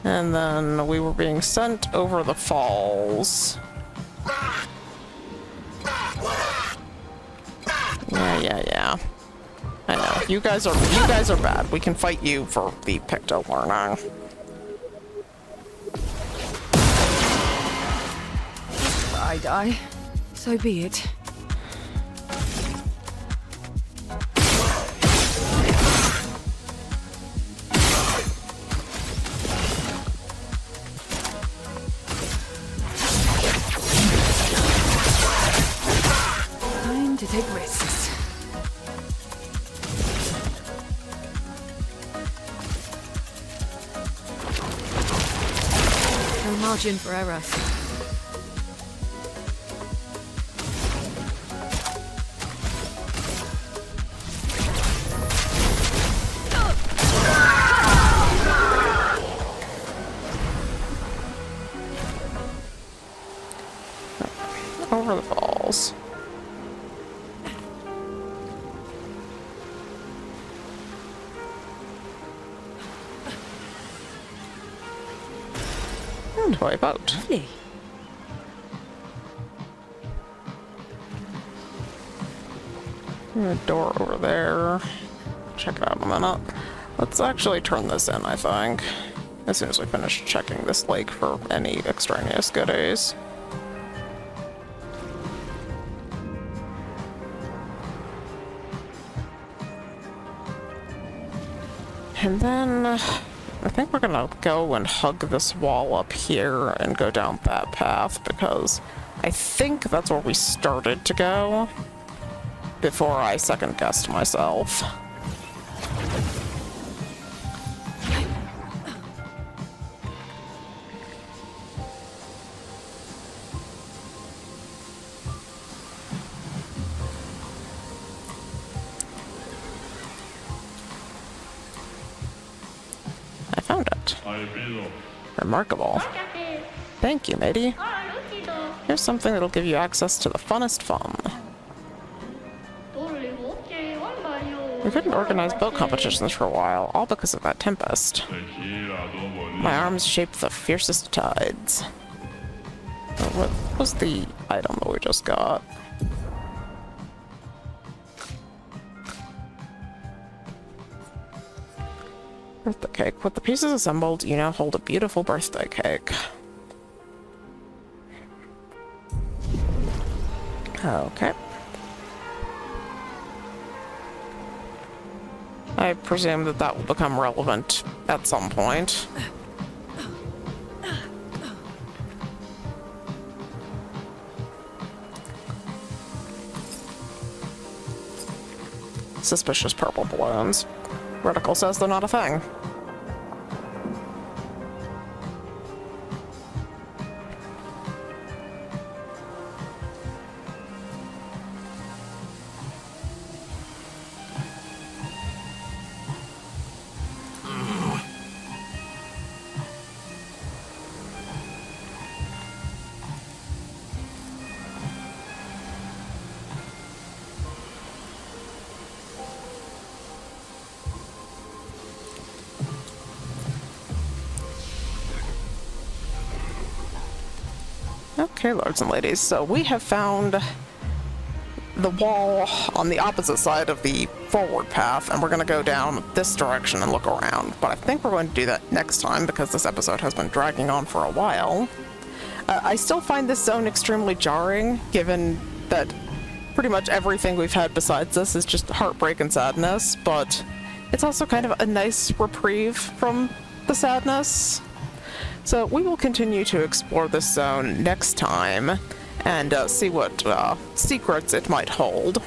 And then we were being sent over the falls. Yeah. I know. You guys are bad. We can fight you for the Picto learning. I die. So be it. Time to take risks. No margin for error. Over the falls. And wipe out. Really? A door over there. Check it out in a minute. Let's actually turn this in, I think. As soon as we finish checking this lake for any extraneous goodies. And then I think we're gonna go and hug this wall up here and go down that path because I think that's where we started to go before I second guessed myself. I found it. Remarkable. Thank you, matey. Here's something that'll give you access to the funnest fun. We couldn't organize boat competitions for a while, all because of that tempest. My arms shaped the fiercest tides. What was the item that we just got? Birthday cake. With the pieces assembled, you now hold a beautiful birthday cake. Okay. I presume that that will become relevant at some point. Suspicious purple balloons. Reticle says they're not a thing. Okay, lords and ladies, so we have found the wall on the opposite side of the forward path, and we're going to go down this direction and look around. But I think we're going to do that next time because this episode has been dragging on for a while. I still find this zone extremely jarring, given that pretty much everything we've had besides this is just heartbreak and sadness, but it's also kind of a nice reprieve from the sadness. So we will continue to explore this zone next time and see what secrets it might hold.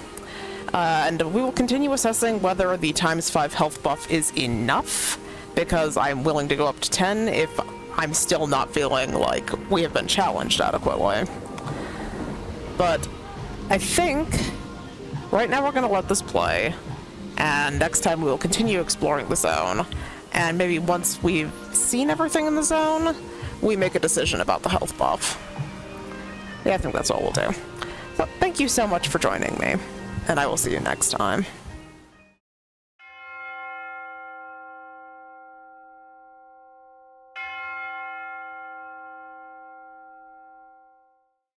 And we will continue assessing whether the ×5 health buff is enough because I'm willing to go up to 10 if I'm still not feeling like we have been challenged adequately. But I think right now we're going to let this play, and next time we will continue exploring the zone, and maybe once we've seen everything in the zone, we make a decision about the health buff. Yeah, I think that's what we'll do. So thank you so much for joining me, and I will see you next time.